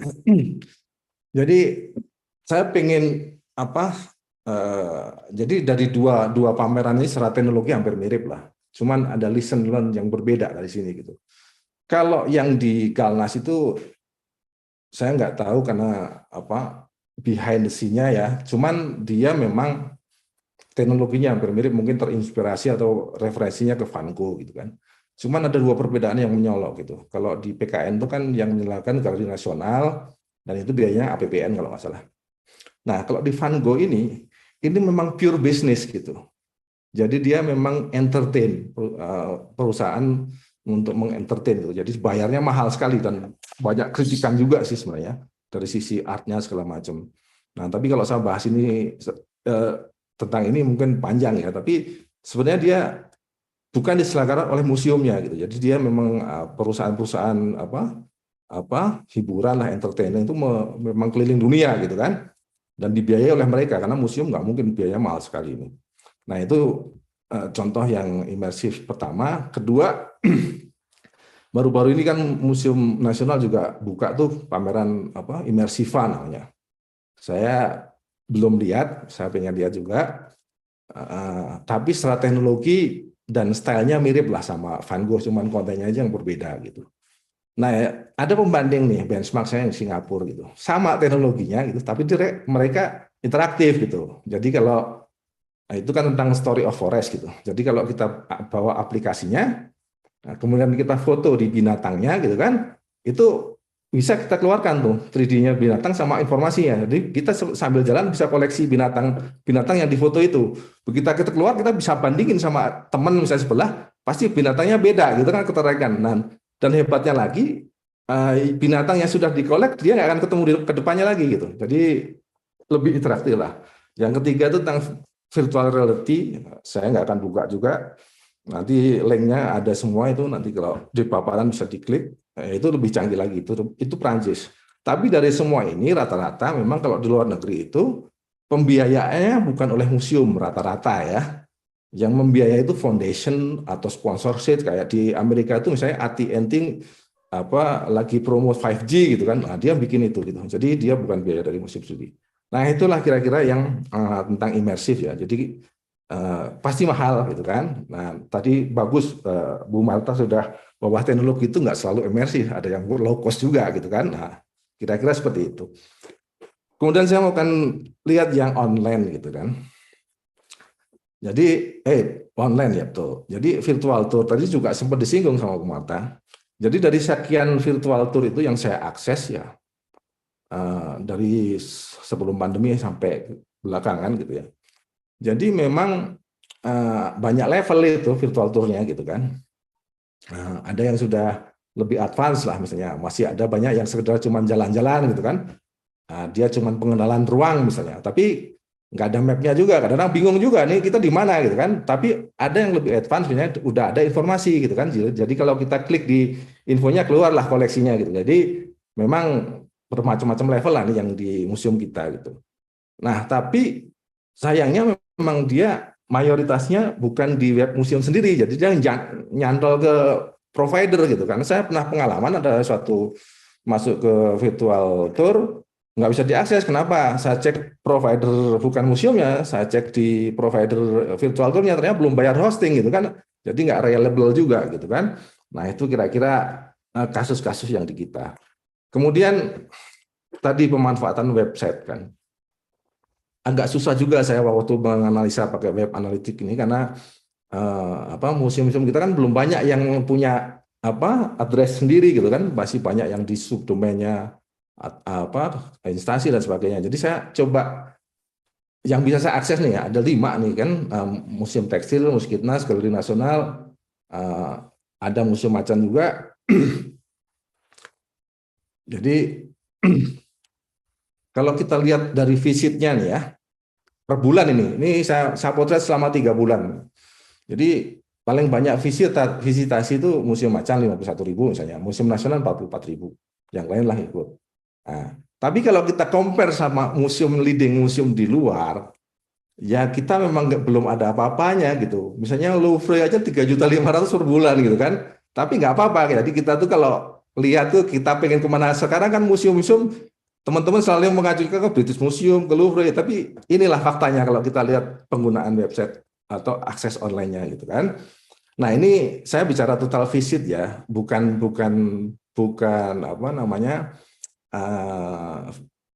Jadi saya pengen jadi dari dua pameran ini secara teknologi hampir mirip lah. Cuman ada lesson learn yang berbeda dari sini gitu. Kalau yang di Galnas itu saya nggak tahu karena apa behind the scene-nya ya. Cuman dia memang teknologinya hampir mirip, mungkin terinspirasi atau referensinya ke Van Gogh gitu kan. Cuman ada dua perbedaan yang menyolok gitu. Kalau di PKN itu kan yang menyalakan Galeri Nasional dan itu biayanya APBN kalau nggak salah. Nah kalau di Van Gogh ini memang pure business gitu. Jadi dia memang entertain, perusahaan untuk mengentertain gitu. Jadi bayarnya mahal sekali dan banyak kritikan juga sih sebenarnya dari sisi artnya segala macam. Nah tapi kalau saya bahas ini tentang ini mungkin panjang ya. Tapi sebenarnya dia bukan diselenggarakan oleh museumnya gitu. Jadi dia memang perusahaan-perusahaan hiburan lah, entertainment itu memang keliling dunia gitu kan. Dan dibiayai oleh mereka karena museum nggak mungkin biayanya mahal sekali ini. Nah itu contoh yang imersif pertama. Kedua, baru-baru ini kan Museum Nasional juga buka tuh pameran imersiva namanya. Saya belum lihat, saya pengen lihat juga. Tapi secara teknologi dan stylenya mirip lah sama Van Gogh, cuman kontennya aja yang berbeda gitu. Nah, ada pembanding nih benchmark saya yang Singapura gitu. Sama teknologinya gitu, tapi mereka interaktif gitu. Jadi kalau itu kan tentang story of forest gitu. Jadi kalau kita bawa aplikasinya, kemudian kita foto di binatangnya gitu kan, itu bisa kita keluarkan tuh 3D-nya binatang sama informasinya. Jadi kita sambil jalan bisa koleksi binatang yang difoto itu. Begitu kita keluar kita bisa bandingin sama teman misalnya sebelah, pasti binatangnya beda gitu kan keteraikan. Dan hebatnya lagi binatang yang sudah dikolek dia nggak akan ketemu ke depannya lagi gitu. Jadi lebih interaktif lah. Yang ketiga itu tentang virtual reality, saya nggak akan buka juga. Nanti linknya ada semua itu, nanti kalau di paparan bisa diklik. Itu lebih canggih lagi, itu Prancis. Tapi dari semua ini rata-rata memang kalau di luar negeri itu pembiayaannya bukan oleh museum rata-rata ya. Yang membiayai itu foundation atau sponsorship, kayak di Amerika itu misalnya AT&T lagi promo 5G gitu kan, nah, dia bikin itu gitu. Jadi dia bukan biaya dari museum sendiri. Nah itulah kira-kira yang tentang imersif ya. Jadi pasti mahal gitu kan. Nah tadi bagus Bu Marta sudah bahwa teknologi itu nggak selalu imersif, ada yang low cost juga gitu kan. Nah kira-kira seperti itu. Kemudian saya mau akan lihat yang online gitu kan. Jadi online ya betul. Jadi virtual tour tadi juga sempat disinggung sama Bu Marta. Jadi dari sekian virtual tour itu yang saya akses ya dari sebelum pandemi sampai belakangan gitu ya. Jadi memang banyak level itu virtual tournya gitu kan. Ada yang sudah lebih advance lah misalnya. Masih ada banyak yang sekedar cuma jalan-jalan gitu kan. Dia cuma pengenalan ruang misalnya. Tapi nggak ada mapnya juga, kadang-kadang bingung juga nih kita di mana gitu kan. Tapi ada yang lebih advance, misalnya udah ada informasi gitu kan. Jadi kalau kita klik di infonya keluarlah koleksinya gitu. Jadi memang bermacam-macam level lah nih yang di museum kita gitu. Nah tapi sayangnya memang dia mayoritasnya bukan di web museum sendiri, jadi dia nyantol ke provider gitu. Karena saya pernah pengalaman ada suatu masuk ke virtual tour nggak bisa diakses. Kenapa? Saya cek provider bukan museumnya, saya cek di provider virtual tournya ternyata belum bayar hosting gitu kan, jadi nggak reliable juga gitu kan. Nah itu kira-kira kasus-kasus yang di kita. Kemudian tadi pemanfaatan website kan, agak susah juga saya waktu menganalisa pakai web analitik ini karena museum-museum kita kan belum banyak yang punya address sendiri gitu kan, masih banyak yang di subdomainnya instansi dan sebagainya. Jadi saya coba yang bisa saya akses nih ya, ada 5 nih kan, Museum Tekstil, Muskitnas, Galeri Nasional, ada Museum Macan juga. Jadi kalau kita lihat dari visitnya nih ya, per bulan ini saya potret selama 3 bulan. Jadi paling banyak visitasi itu Museum Macan 51.000 misalnya, Museum Nasional 44.000, yang lain lah ikut. Nah, tapi kalau kita compare sama leading museum di luar, ya kita memang belum ada apa-apanya gitu. Misalnya Louvre aja 3.500.000 per bulan gitu kan. Tapi nggak apa-apa. Jadi kita tuh kalau lihat tuh kita pengen kemana sekarang kan museum-museum teman-teman selalu mengajukan ke British Museum, ke Louvre, tapi inilah faktanya kalau kita lihat penggunaan website atau akses online-nya gitu kan. Nah, ini saya bicara total visit ya, bukan apa namanya,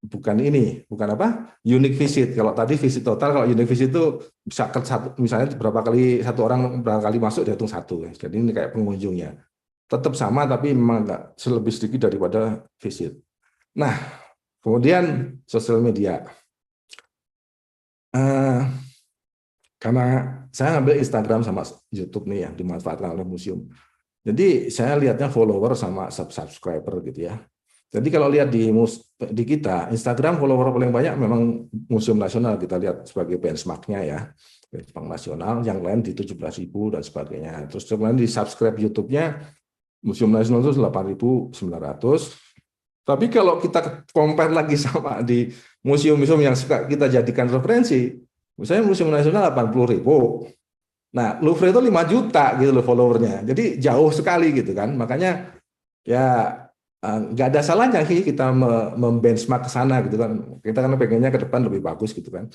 bukan apa, unique visit. Kalau tadi visit total, kalau unique visit itu bisa misalnya berapa kali satu orang berapa kali masuk dihitung satu. Jadi ini kayak pengunjungnya. Tetap sama tapi memang nggak lebih sedikit daripada visit. Nah, kemudian sosial media. Karena saya ngambil Instagram sama YouTube nih yang dimanfaatkan oleh museum. Jadi saya lihatnya follower sama subscriber gitu ya. Jadi kalau lihat di kita, Instagram follower paling banyak memang Museum Nasional, kita lihat sebagai benchmarknya ya, benchmark nasional, yang lain di 17.000 dan sebagainya. Terus kemudian di subscribe YouTube-nya, Museum Nasional itu 8.900. Tapi kalau kita compare lagi sama di museum-museum yang suka kita jadikan referensi, misalnya Museum Nasional 80.000. Nah, Louvre itu 5 juta gitu loh followernya. Jadi jauh sekali gitu kan. Makanya ya nggak ada salahnya sih kita membenchmark ke sana gitu kan. Kita kan pengennya ke depan lebih bagus gitu kan.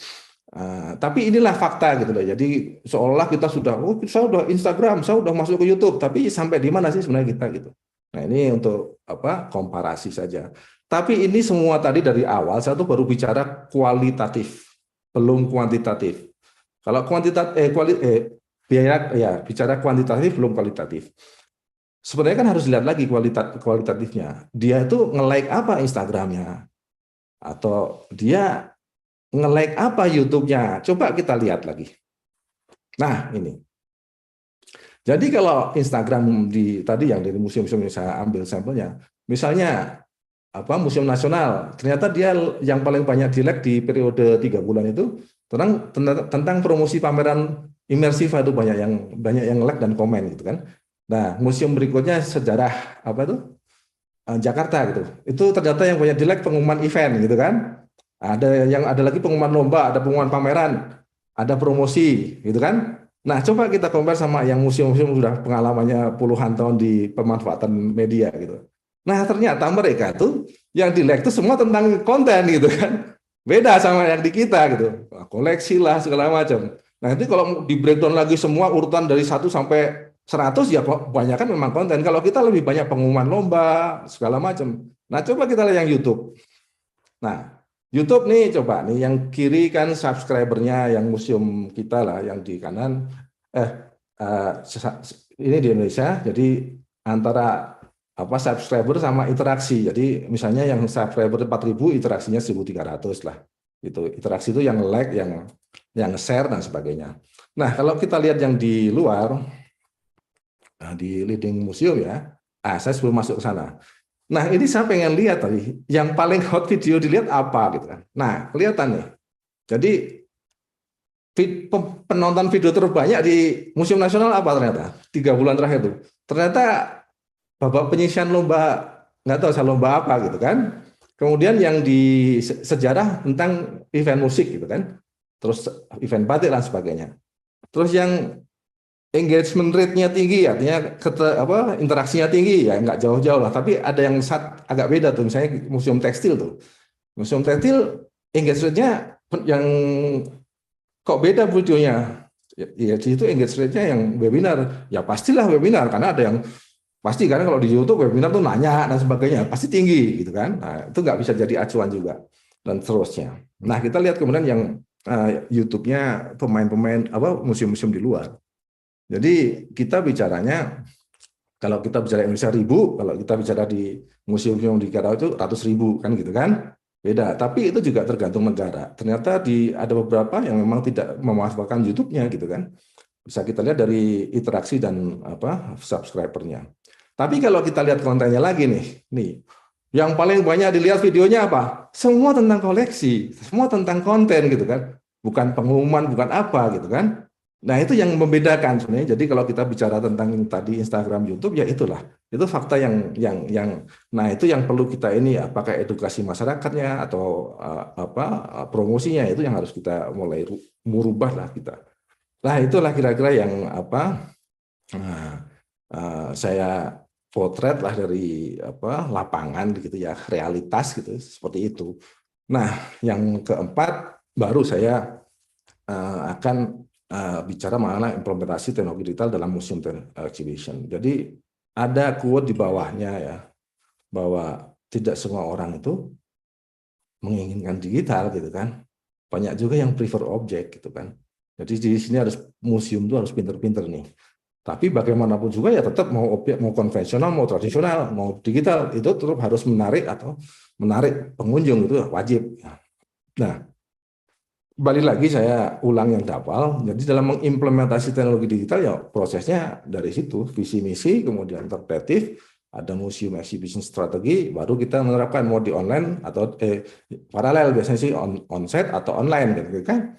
Tapi inilah fakta gitu loh. Jadi seolah kita sudah, saya udah Instagram, saya udah masuk ke YouTube, tapi sampai di mana sih sebenarnya kita gitu. Nah, ini untuk apa, komparasi saja. Tapi ini semua tadi dari awal saya tuh baru bicara kualitatif, belum kuantitatif. Kalau bicara kuantitatif belum kualitatif. Sebenarnya kan harus lihat lagi kualitatifnya. Dia itu nge-like apa Instagramnya, atau dia nge-like apa YouTube-nya. Coba kita lihat lagi. Nah, ini. Jadi kalau Instagram tadi yang dari museum-museum yang saya ambil sampelnya, misalnya apa, Museum Nasional, ternyata dia yang paling banyak di-like di periode 3 bulan itu tentang promosi pameran imersif, itu banyak yang like dan komen gitu kan. Nah, museum berikutnya sejarah apa itu, Jakarta gitu. Itu ternyata yang banyak di-like pengumuman event gitu kan. Ada lagi pengumuman lomba, ada pengumuman pameran, ada promosi gitu kan. Nah, coba kita compare sama yang museum-museum sudah pengalamannya puluhan tahun di pemanfaatan media gitu. Nah, ternyata mereka tuh yang di-like itu semua tentang konten gitu kan. Beda sama yang di kita gitu. Koleksi lah segala macam. Nah, nanti kalau di breakdown lagi semua urutan dari 1 sampai 100 ya kebanyakan memang konten. Kalau kita lebih banyak pengumuman lomba segala macam. Nah, coba kita lihat yang YouTube. Nah, YouTube nih, coba nih yang kiri kan subscribernya yang museum kita lah, yang di kanan ini di Indonesia. Jadi antara apa, subscriber sama interaksi. Jadi misalnya yang subscriber 4.000, interaksinya 1.300 lah. Itu interaksi itu yang like, yang share dan sebagainya. Nah, kalau kita lihat yang di luar, di leading museum ya, saya sebelum masuk ke sana. Nah, ini saya pengen lihat tadi, yang paling hot video dilihat apa gitu kan. Nah, kelihatan nih. Jadi penonton video terbanyak di Museum Nasional apa ternyata? 3 bulan terakhir itu. Ternyata babak penyisian lomba, nggak tahu saya lomba apa gitu kan. Kemudian yang di sejarah tentang event musik gitu kan. Terus event batik dan sebagainya. Terus yang engagement rate-nya tinggi, artinya interaksinya tinggi, ya nggak jauh-jauh lah. Tapi ada yang agak beda tuh, misalnya museum tekstil tuh. Museum tekstil engagement rate-nya yang kok beda videonya. Ya di situ engagement rate-nya yang webinar. Ya pastilah webinar, karena ada yang pasti, karena kalau di YouTube webinar tuh nanya dan sebagainya, pasti tinggi gitu kan. Nah, itu nggak bisa jadi acuan juga dan seterusnya. Nah, kita lihat kemudian yang YouTube-nya pemain-pemain museum-museum di luar. Jadi kita bicaranya, kalau kita bicara Indonesia 1.000, kalau kita bicara di museum di Karawang itu 100.000 kan gitu kan, beda. Tapi itu juga tergantung negara. Ternyata ada beberapa yang memang tidak memanfaatkan YouTube-nya gitu kan. Bisa kita lihat dari interaksi dan subscribernya. Tapi kalau kita lihat kontennya lagi nih, yang paling banyak dilihat videonya apa? Semua tentang koleksi, semua tentang konten gitu kan. Bukan pengumuman, bukan apa gitu kan. Nah, itu yang membedakan sebenarnya. Jadi kalau kita bicara tentang tadi Instagram, YouTube, ya itulah. Itu fakta yang nah itu yang perlu kita ini, apakah edukasi masyarakatnya atau promosinya, itu yang harus kita mulai merubah lah kita. Nah, itulah kira-kira yang saya potret lah dari lapangan gitu ya, realitas gitu, seperti itu. Nah, yang keempat baru saya akan bicara mengenai implementasi teknologi digital dalam museum exhibition. Jadi ada quote di bawahnya ya, bahwa tidak semua orang itu menginginkan digital gitu kan. Banyak juga yang prefer objek gitu kan. Jadi di sini museum itu harus pinter-pinter nih. Tapi bagaimanapun juga ya tetap mau objek, mau konvensional, mau tradisional, mau digital, itu tetap harus menarik pengunjung, itu wajib. Nah, balik lagi saya ulang yang awal, jadi dalam mengimplementasi teknologi digital ya prosesnya dari situ, visi misi, kemudian interpretif, ada museum exhibition strategi, baru kita menerapkan mau di online atau paralel, biasanya sih onsite atau online gitu kan.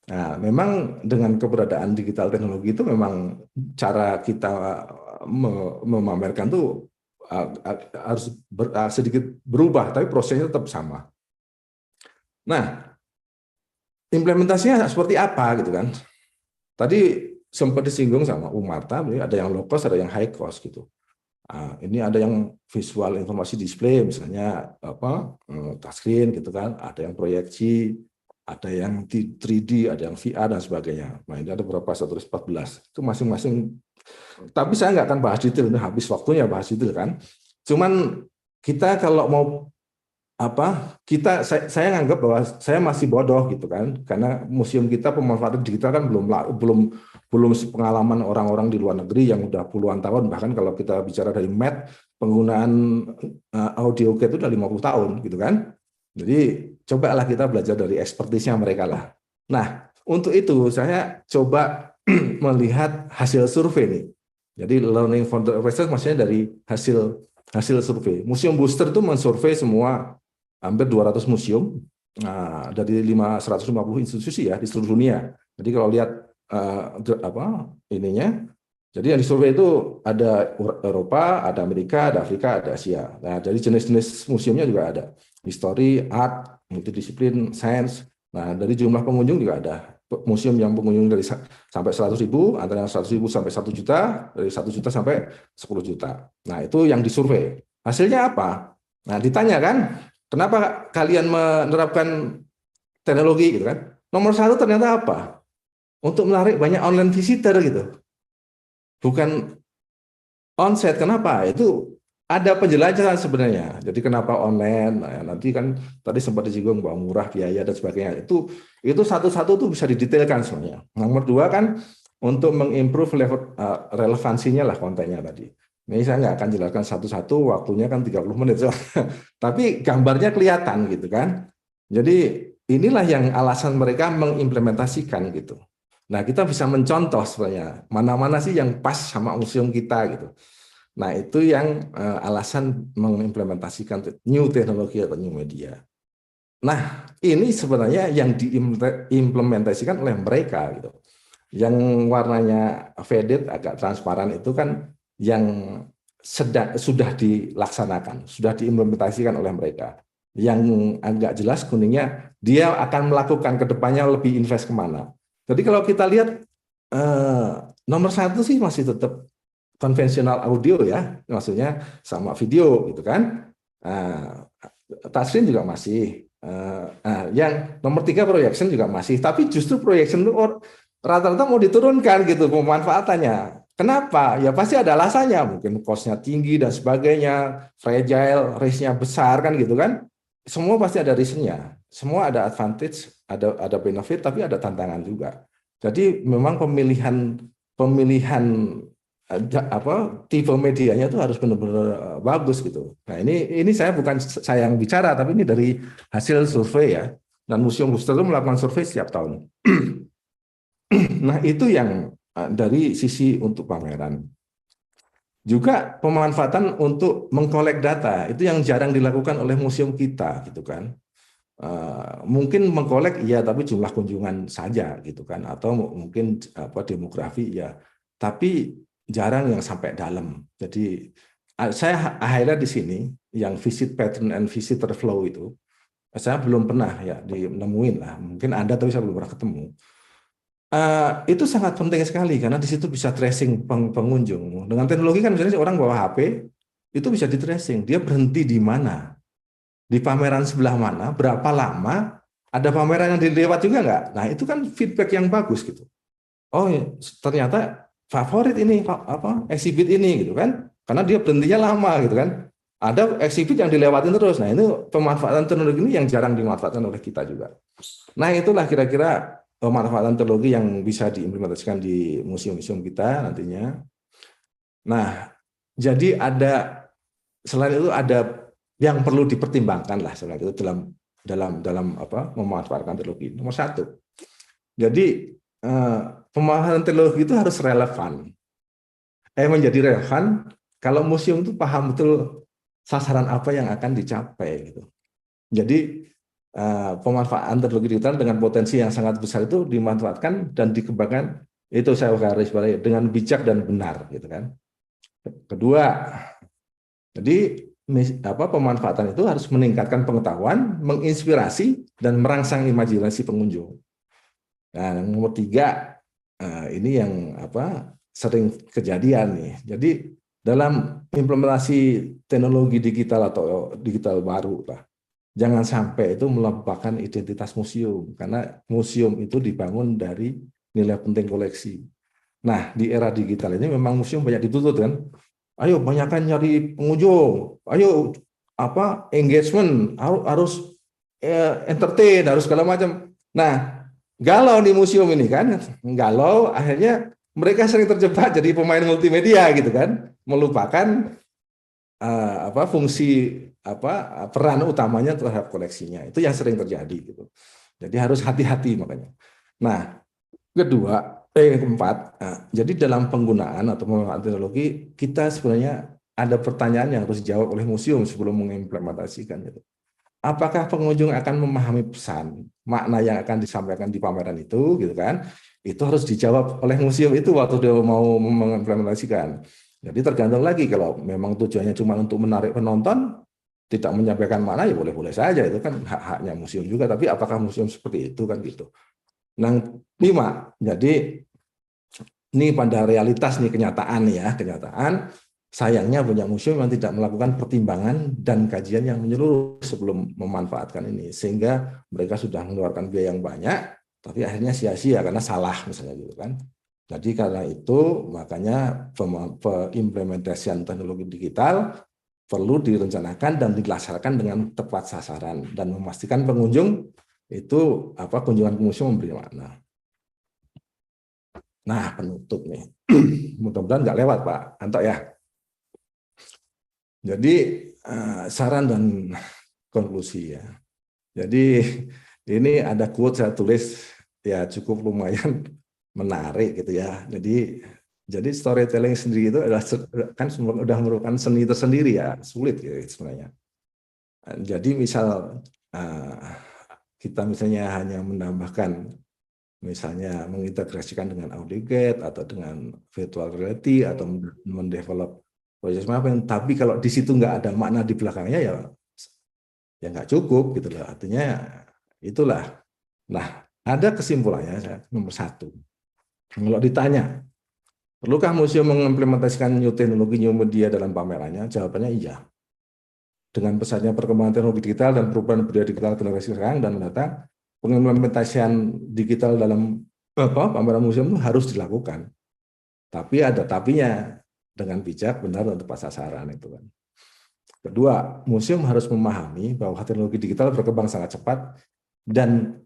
Nah, memang dengan keberadaan digital teknologi itu memang cara kita memamerkan tuh harus sedikit berubah, tapi prosesnya tetap sama. Nah, implementasinya seperti apa gitu kan? Tadi sempat disinggung sama Umarta, ada yang low cost, ada yang high cost gitu. Nah, ini ada yang visual informasi display, misalnya touchscreen gitu kan, ada yang proyeksi, ada yang 3D, ada yang VR dan sebagainya. Nah, ini ada beberapa 114. Itu masing-masing. Tapi saya nggak akan bahas detail, ini habis waktunya bahas detail kan. Cuman kita kalau mau saya nganggap bahwa saya masih bodoh gitu kan, karena museum kita pemanfaatan digital kan belum pengalaman orang-orang di luar negeri yang udah puluhan tahun, bahkan kalau kita bicara dari MET penggunaan audio itu udah 50 tahun gitu kan. Jadi cobalah kita belajar dari ekspertisnya mereka lah. Nah, untuk itu saya coba melihat hasil survei nih. Jadi learning from the research maksudnya dari hasil survei. Museum Booster itu mensurvei semua hampir 200 museum dari 150 institusi ya di seluruh dunia. Jadi kalau lihat ininya, jadi yang disurvei itu ada Eropa, ada Amerika, ada Afrika, ada Asia. Nah, jadi jenis-jenis museumnya juga ada. History, art, multidisiplin, sains. Nah, dari jumlah pengunjung juga ada. Museum yang pengunjung dari sampai 100.000, antara 100.000 sampai 1 juta, dari 1 juta sampai 10 juta. Nah, itu yang disurvei. Hasilnya apa? Nah, ditanya kan, kenapa kalian menerapkan teknologi gitu kan? Nomor 1 ternyata apa? Untuk menarik banyak online visitor gitu. Bukan onsite. Kenapa? Itu ada penjelasan sebenarnya. Jadi kenapa online? Nah, nanti kan tadi sempat disinggung bahwa murah biaya dan sebagainya. Itu satu-satu tuh bisa didetailkan sebenarnya. Nomor 2 kan untuk mengimprove level relevansinya lah kontennya tadi. Ini saya nggak akan jelaskan satu-satu, waktunya kan 30 menit. Tapi gambarnya kelihatan gitu kan. Jadi inilah yang alasan mereka mengimplementasikan gitu. Nah, kita bisa mencontoh sebenarnya mana-mana sih yang pas sama museum kita gitu. Nah, itu yang alasan mengimplementasikan new teknologi atau new media. Nah, ini sebenarnya yang diimplementasikan oleh mereka gitu. Yang warnanya faded agak transparan itu kan yang sudah dilaksanakan, sudah diimplementasikan oleh mereka. Yang agak jelas kuningnya, dia akan melakukan ke depannya lebih invest kemana. Jadi kalau kita lihat nomor 1 sih masih tetap konvensional audio ya, maksudnya sama video gitu kan. Touchscreen juga masih. Yang nomor 3 projection juga masih, tapi justru projection itu rata-rata mau diturunkan gitu pemanfaatannya. Kenapa? Ya pasti ada alasannya, mungkin cost-nya tinggi dan sebagainya, fragile, risk-nya besar kan gitu kan. Semua pasti ada risk-nya. Semua ada advantage, ada benefit, tapi ada tantangan juga. Jadi memang pemilihan tipe medianya itu harus benar-benar bagus gitu. Nah, ini bukan saya yang bicara, tapi ini dari hasil survei ya. Dan Museum Booster itu melakukan survei setiap tahun. Nah, itu yang dari sisi untuk pameran. Juga pemanfaatan untuk mengkolek data, itu yang jarang dilakukan oleh museum kita gitu kan. Mungkin mengkolek iya, tapi jumlah kunjungan saja gitu kan, atau mungkin demografi ya. Tapi jarang yang sampai dalam. Jadi saya highlight di sini yang visit pattern and visitor flow itu. Saya belum pernah ya nemuin lah. Mungkin ada tapi saya belum pernah ketemu. Itu sangat penting sekali karena di situ bisa tracing pengunjung. Dengan teknologi kan misalnya orang bawa HP, itu bisa di tracing. Dia berhenti di mana, di pameran sebelah mana, berapa lama, ada pameran yang dilewat juga nggak? Nah itu kan feedback yang bagus gitu. Oh ternyata favorit ini exhibit ini gitu kan, karena dia berhentinya lama gitu kan. Ada exhibit yang dilewatin terus. Nah ini pemanfaatan teknologi ini yang jarang dimanfaatkan oleh kita juga. Nah itulah kira-kira pemanfaatan teknologi yang bisa diimplementasikan di museum-museum kita nantinya. Nah jadi selain itu ada yang perlu dipertimbangkan lah selain itu dalam memanfaatkan teknologi. Nomor satu, jadi pemanfaatan teknologi itu harus relevan. Menjadi relevan kalau museum itu paham betul sasaran apa yang akan dicapai gitu. Jadi pemanfaatan teknologi digital dengan potensi yang sangat besar itu dimanfaatkan dan dikembangkan, itu saya garis bawahi, dengan bijak dan benar gitu kan. Kedua, jadi pemanfaatan itu harus meningkatkan pengetahuan, menginspirasi dan merangsang imajinasi pengunjung. Nah, nomor 3 ini yang sering kejadian nih. Jadi dalam implementasi teknologi digital atau digital baru lah, jangan sampai itu melupakan identitas museum, karena museum itu dibangun dari nilai penting koleksi. Nah, di era digital ini memang museum banyak dituntut kan. Ayo banyakkan nyari pengunjung, ayo engagement, harus entertain, harus segala macam. Nah, galau di museum ini kan, galau akhirnya mereka sering terjebak jadi pemain multimedia gitu kan, melupakan fungsi peran utamanya terhadap koleksinya. Itu yang sering terjadi gitu. Jadi harus hati-hati makanya. Nah, keempat, jadi dalam penggunaan atau pemanfaatan teknologi kita sebenarnya ada pertanyaan yang harus dijawab oleh museum sebelum mengimplementasikan itu. Apakah pengunjung akan memahami pesan, makna yang akan disampaikan di pameran itu, gitu kan? Itu harus dijawab oleh museum itu waktu dia mau mengimplementasikan. Jadi tergantung lagi, kalau memang tujuannya cuma untuk menarik penonton, tidak menyampaikan makna, ya boleh-boleh saja, itu kan hak-haknya museum juga. Tapi apakah museum seperti itu kan gitu? Nah, 5, jadi ini pada realitas nih, kenyataan ya, sayangnya banyak museum yang tidak melakukan pertimbangan dan kajian yang menyeluruh sebelum memanfaatkan ini, sehingga mereka sudah mengeluarkan biaya yang banyak, tapi akhirnya sia-sia karena salah misalnya gitu kan. Jadi karena itu makanya implementasian teknologi digital perlu direncanakan dan dilaksanakan dengan tepat sasaran dan memastikan pengunjung itu kunjungan ke museum memberi makna. Nah, penutup nih, mudah-mudahan nggak lewat Pak Anto ya. Jadi saran dan konklusi ya. Jadi ini ada quote saya tulis ya cukup lumayan menarik gitu ya. Jadi storytelling sendiri itu adalah kan sudah merupakan seni tersendiri ya, sulit gitu sebenarnya. Jadi misal kita misalnya hanya menambahkan, misalnya mengintegrasikan dengan AudioGate atau dengan virtual reality atau mendevelop proses mapping, tapi kalau di situ nggak ada makna di belakangnya ya nggak cukup gitu loh. Artinya itulah. Nah, ada kesimpulannya nomor 1. Kalau ditanya, perlukah museum mengimplementasikan new teknologi, new media dalam pamerannya? Jawabannya iya. Dengan pesatnya perkembangan teknologi digital dan perubahan budaya digital generasi sekarang dan mendatang, pengimplementasian digital dalam pameran museum itu harus dilakukan. Tapi ada tapinya, dengan bijak, benar, dan tepat sasaran itu kan. Kedua, museum harus memahami bahwa teknologi digital berkembang sangat cepat dan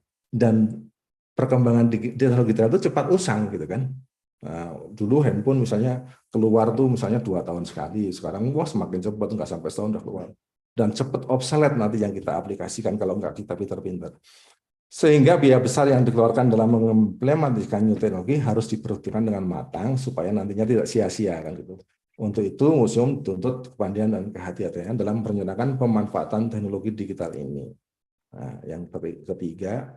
perkembangan teknologi digital itu cepat usang gitu kan. Nah, dulu handphone misalnya keluar tuh misalnya 2 tahun sekali, sekarang wah semakin cepat, nggak sampai setahun udah keluar. Dan cepat obsolete nanti yang kita aplikasikan kalau nggak kita pintar-pintar. Sehingga biaya besar yang dikeluarkan dalam mengimplementasikan new teknologi harus diperhitungkan dengan matang supaya nantinya tidak sia-sia kan gitu. Untuk itu museum tuntut kepandaian dan kehati-hatian dalam merencanakan pemanfaatan teknologi digital ini. Nah, yang ketiga,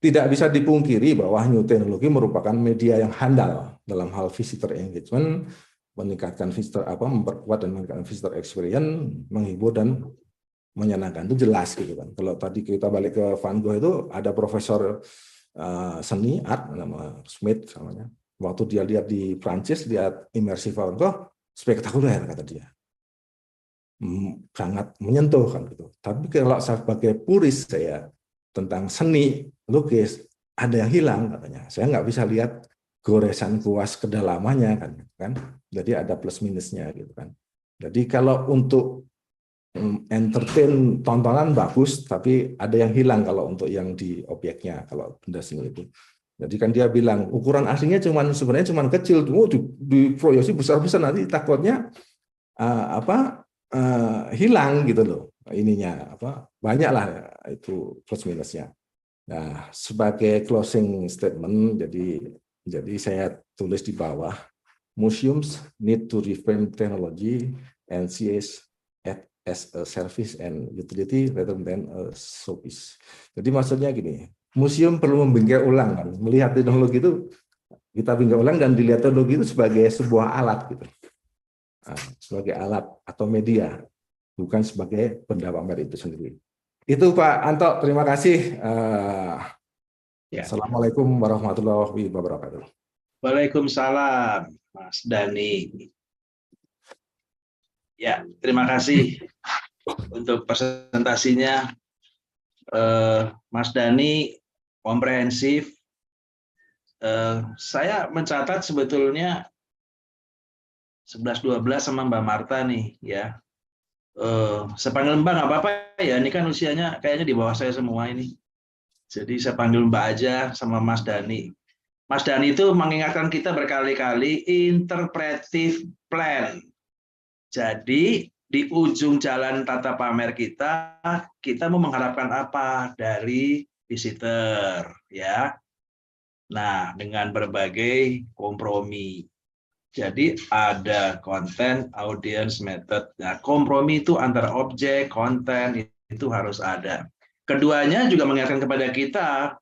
tidak bisa dipungkiri bahwa new teknologi merupakan media yang handal dalam hal visitor engagement, meningkatkan visitor memperkuat dan meningkatkan visitor experience, menghibur dan menyenangkan, itu jelas gitu kan. Kalau tadi kita balik ke Van Gogh itu ada profesor seni art nama Smith namanya. Waktu dia lihat di Prancis, lihat immersive Van Gogh, spektakuler kata dia. Sangat menyentuh kan gitu. Tapi kalau sebagai puris saya tentang seni lukis ada yang hilang katanya. Saya nggak bisa lihat goresan kuas kedalamannya kan. Jadi ada plus minusnya gitu kan. Jadi kalau untuk entertain tontonan bagus, tapi ada yang hilang kalau untuk yang di objeknya kalau benda seni itu. Jadi kan dia bilang ukuran aslinya sebenarnya cuman kecil, diproyeksi besar-besar nanti takutnya hilang gitu loh ininya banyak lah itu plus minusnya. Nah sebagai closing statement jadi saya tulis di bawah, museums need to reframe technology and see it as a service and utility rather than a showpiece. Jadi maksudnya gini, museum perlu membingkai ulang kan, melihat teknologi itu kita bingkai ulang dan dilihat teknologi itu sebagai sebuah alat gitu. Sebagai alat atau media, bukan sebagai benda pamer itu sendiri. Itu Pak Anto, terima kasih. Assalamualaikum warahmatullahi wabarakatuh. Waalaikumsalam, Mas Dani. Ya, terima kasih untuk presentasinya. Mas Dani komprehensif. Saya mencatat sebetulnya 11-12 sama Mbak Marta nih ya. Saya panggil Mbak nggak apa-apa ya, ini kan usianya kayaknya di bawah saya semua ini. Jadi saya panggil Mbak aja sama Mas Dani. Mas Dani itu mengingatkan kita berkali-kali interpretive plan. Jadi di ujung jalan tata pamer kita mau mengharapkan apa dari visitor ya. Nah, dengan berbagai kompromi. Jadi ada konten, audience, method. Nah, kompromi itu antara objek, konten itu harus ada. Keduanya juga mengingatkan kepada kita.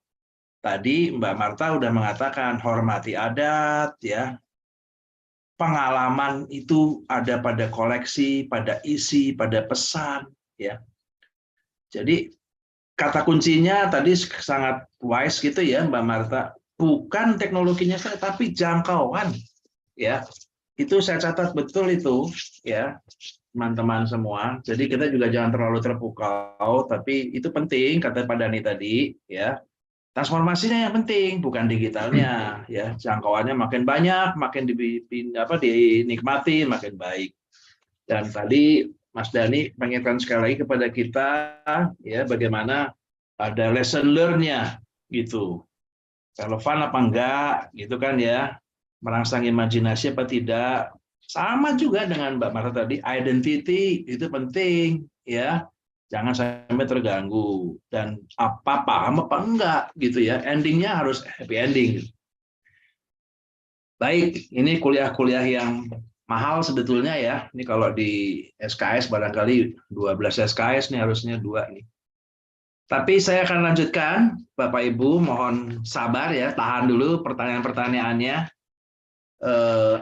Tadi Mbak Marta udah mengatakan hormati adat, ya. Pengalaman itu ada pada koleksi, pada isi, pada pesan, ya. Jadi kata kuncinya tadi sangat wise gitu ya Mbak Marta. Bukan teknologinya saja, tapi jangkauan. Ya, itu saya catat betul itu ya teman-teman semua. Jadi kita juga jangan terlalu terpukau, tapi itu penting kata Pak Dani tadi ya. Transformasinya yang penting, bukan digitalnya ya. Jangkauannya makin banyak, makin dinikmati, makin baik. Dan tadi Mas Dani mengingatkan sekali lagi kepada kita ya bagaimana ada lesson learn-nya gitu. Relevan apa enggak gitu kan ya. Merangsang imajinasi apa tidak, sama juga dengan Mbak Marta tadi, identity itu penting ya, jangan sampai terganggu dan apa paham apa enggak gitu ya, endingnya harus happy ending. Baik, ini kuliah-kuliah yang mahal sebetulnya ya, ini kalau di SKS barangkali 12 SKS nih harusnya 2 nih. Tapi saya akan lanjutkan, Bapak Ibu mohon sabar ya, tahan dulu pertanyaan-pertanyaannya.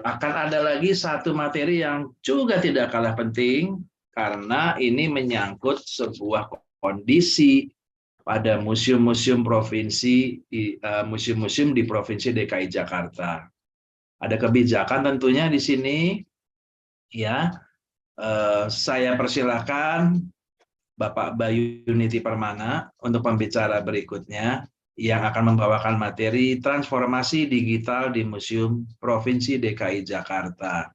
Akan ada lagi satu materi yang juga tidak kalah penting karena ini menyangkut sebuah kondisi pada museum-museum provinsi museum-museum di Provinsi DKI Jakarta. Ada kebijakan tentunya di sini ya. Saya persilakan Bapak Bayu Niti Permana untuk pembicara berikutnya yang akan membawakan materi transformasi digital di Museum Provinsi DKI Jakarta.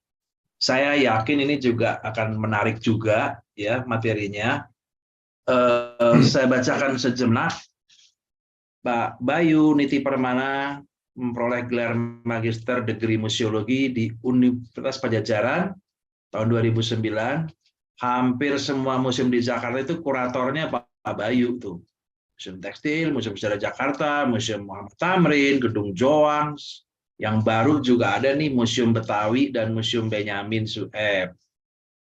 Saya yakin ini juga akan menarik juga ya materinya. Saya bacakan sejenak. Pak Bayu Niti Permana memperoleh gelar Magister Degree Museologi di Universitas Padjadjaran tahun 2009. Hampir semua museum di Jakarta itu kuratornya Pak Bayu tuh. Museum Tekstil, Museum Sejarah Jakarta, Museum Muhammad Tamrin, Gedung Joang, yang baru juga ada nih Museum Betawi dan Museum Benyamin Sueb.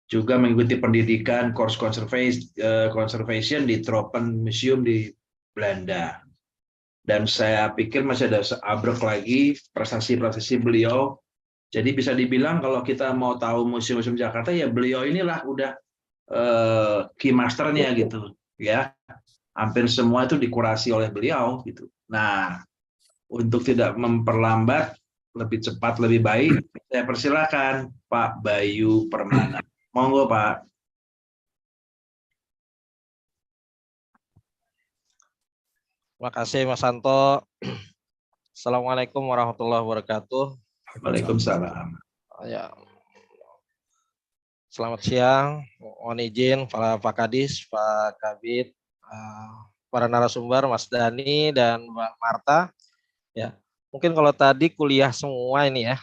Juga mengikuti pendidikan course conservation di Tropen Museum di Belanda. Dan saya pikir masih ada seabrek lagi prestasi-prestasi beliau. Jadi bisa dibilang kalau kita mau tahu museum-museum Jakarta ya beliau inilah udah key masternya gitu ya. Hampir semua itu dikurasi oleh beliau gitu. Nah, untuk tidak memperlambat lebih cepat, lebih baik, saya persilakan Pak Bayu Permana. Monggo Pak. Terima kasih Mas Santo. Assalamualaikum warahmatullahi wabarakatuh. Waalaikumsalam. Ya, selamat siang. Mohon izin Pak Kadis, Pak Kabid, para narasumber, Mas Dani dan Mbak Marta. Ya, mungkin kalau tadi kuliah semua ini ya,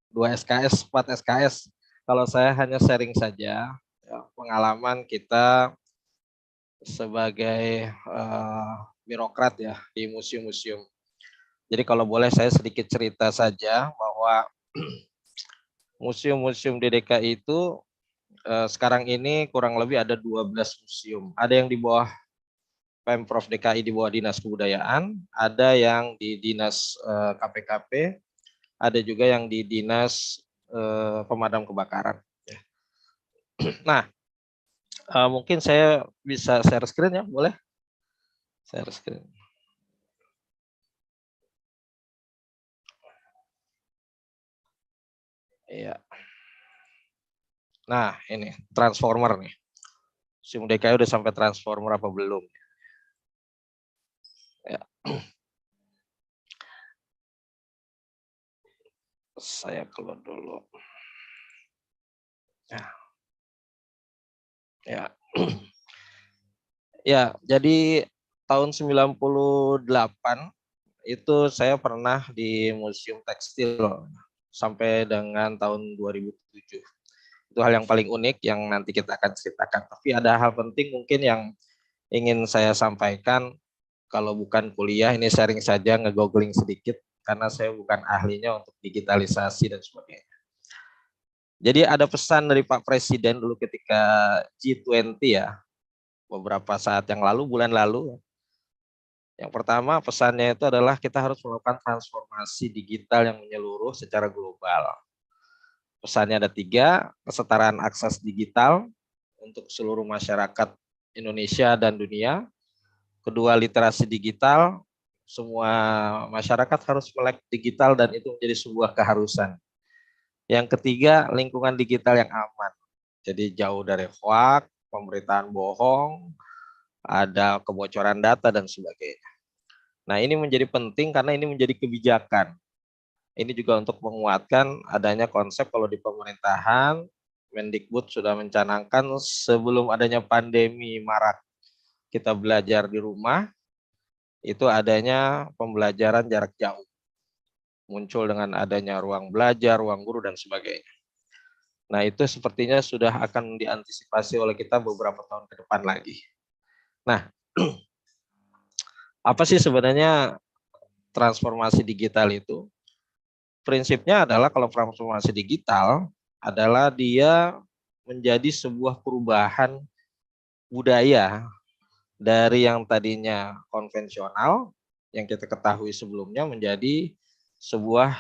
2 SKS, 4 SKS. Kalau saya hanya sharing saja ya, pengalaman kita sebagai birokrat ya di museum-museum. Jadi kalau boleh saya sedikit cerita saja bahwa museum-museum di DKI itu sekarang ini kurang lebih ada 12 museum. Ada yang di bawah Pemprov DKI, di bawah Dinas Kebudayaan, ada yang di Dinas KPKP, ada juga yang di Dinas Pemadam Kebakaran. Nah, mungkin saya bisa share screen ya, boleh? Share screen. Iya. Nah, ini transformer nih. Museum DKI udah sampai transformer apa belum? Ya. Saya keluar dulu. Ya. Ya. Ya, jadi tahun 98 itu saya pernah di Museum Tekstil sampai dengan tahun 2007. Itu hal yang paling unik yang nanti kita akan ceritakan. Tapi ada hal penting mungkin yang ingin saya sampaikan. Kalau bukan kuliah, ini sharing saja, nge-googling sedikit, karena saya bukan ahlinya untuk digitalisasi dan sebagainya. Jadi ada pesan dari Pak Presiden dulu ketika G20 ya, beberapa saat yang lalu, bulan lalu. Yang pertama pesannya itu adalah kita harus melakukan transformasi digital yang menyeluruh secara global. Pesannya ada 3, kesetaraan akses digital untuk seluruh masyarakat Indonesia dan dunia. Kedua, literasi digital, semua masyarakat harus melek digital dan itu menjadi sebuah keharusan. Yang ketiga, lingkungan digital yang aman. Jadi jauh dari hoax, pemberitaan bohong, ada kebocoran data dan sebagainya. Nah, ini menjadi penting karena ini menjadi kebijakan. Ini juga untuk menguatkan adanya konsep kalau di pemerintahan, Mendikbud sudah mencanangkan sebelum adanya pandemi marak, kita belajar di rumah, itu adanya pembelajaran jarak jauh. Muncul dengan adanya ruang belajar, ruang guru, dan sebagainya. Nah, itu sepertinya sudah akan diantisipasi oleh kita beberapa tahun ke depan lagi. Nah, apa sih sebenarnya transformasi digital itu? Prinsipnya adalah kalau transformasi digital adalah dia menjadi sebuah perubahan budaya dari yang tadinya konvensional yang kita ketahui sebelumnya menjadi sebuah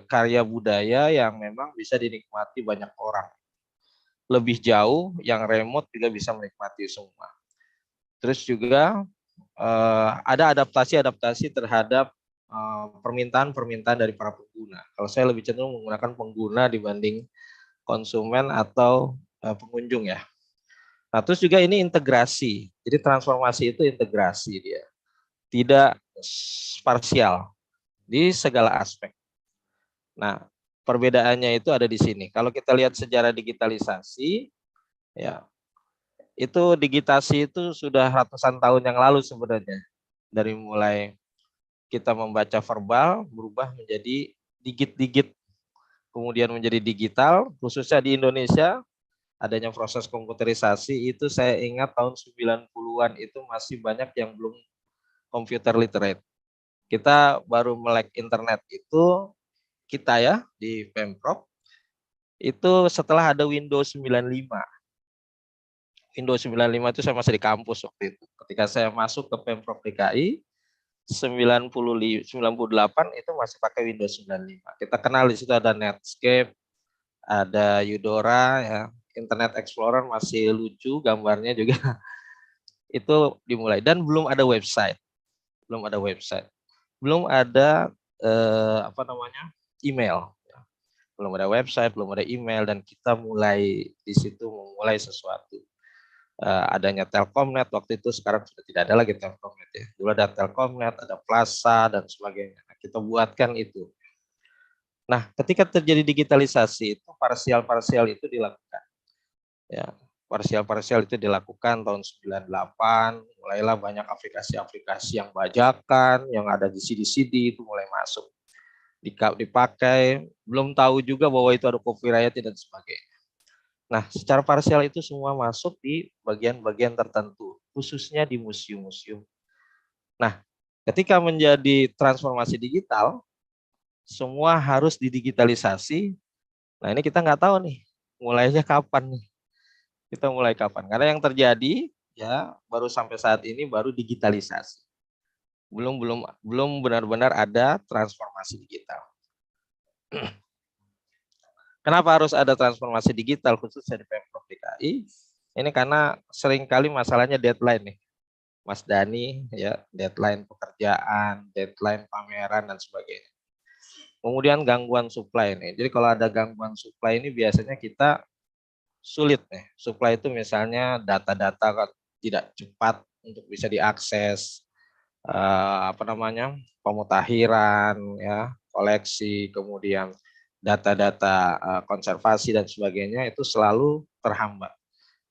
karya budaya yang memang bisa dinikmati banyak orang. Lebih jauh, yang remote juga bisa menikmati semua. Terus juga ada adaptasi-adaptasi terhadap permintaan-permintaan dari para pengguna. Kalau saya lebih cenderung menggunakan pengguna dibanding konsumen atau pengunjung ya. Nah, terus juga ini integrasi. Jadi transformasi itu integrasi dia. Tidak parsial di segala aspek. Nah, perbedaannya itu ada di sini. Kalau kita lihat sejarah digitalisasi, ya itu digitasi itu sudah ratusan tahun yang lalu sebenarnya. Dari mulai kita membaca verbal berubah menjadi digit-digit, kemudian menjadi digital, khususnya di Indonesia adanya proses komputerisasi itu saya ingat tahun 90-an itu masih banyak yang belum computer literate. Kita baru melek internet itu kita ya di Pemprov itu setelah ada Windows 95. Windows 95 itu saya masih di kampus waktu itu. Ketika saya masuk ke Pemprov DKI 98 itu masih pakai Windows 95. Kita kenal di situ ada Netscape, ada Eudora ya. Internet Explorer masih lucu, gambarnya juga itu dimulai dan belum ada website. Belum ada email. Belum ada website, belum ada email, dan kita mulai di situ memulai sesuatu. Adanya Telkomnet waktu itu, sekarang sudah tidak ada lagi Telkomnet ya. Dulu ada Telkomnet, ada Plaza dan sebagainya. Nah, kita buatkan itu. Nah, ketika terjadi digitalisasi itu parsial-parsial itu dilakukan. Ya, parsial-parsial itu dilakukan tahun 98, mulailah banyak aplikasi-aplikasi yang bajakan, yang ada di CD-CD itu mulai masuk. Dipakai, belum tahu juga bahwa itu ada copyright dan sebagainya. Nah, secara parsial itu semua masuk di bagian-bagian tertentu, khususnya di museum-museum. Nah, ketika menjadi transformasi digital, semua harus didigitalisasi. Nah, ini kita nggak tahu nih, mulainya kapan nih. Kita mulai kapan? Karena yang terjadi ya baru sampai saat ini baru digitalisasi. Belum benar-benar ada transformasi digital. Kenapa harus ada transformasi digital khususnya di Pemprov DKI? Ini karena seringkali masalahnya deadline nih, Mas Dani, ya, deadline pekerjaan, deadline pameran dan sebagainya. Kemudian gangguan supply nih. Jadi kalau ada gangguan supply ini biasanya kita sulit nih. Supply itu misalnya data-data tidak cepat untuk bisa diakses, pemutakhiran, ya, koleksi, kemudian data-data konservasi dan sebagainya itu selalu terhambat.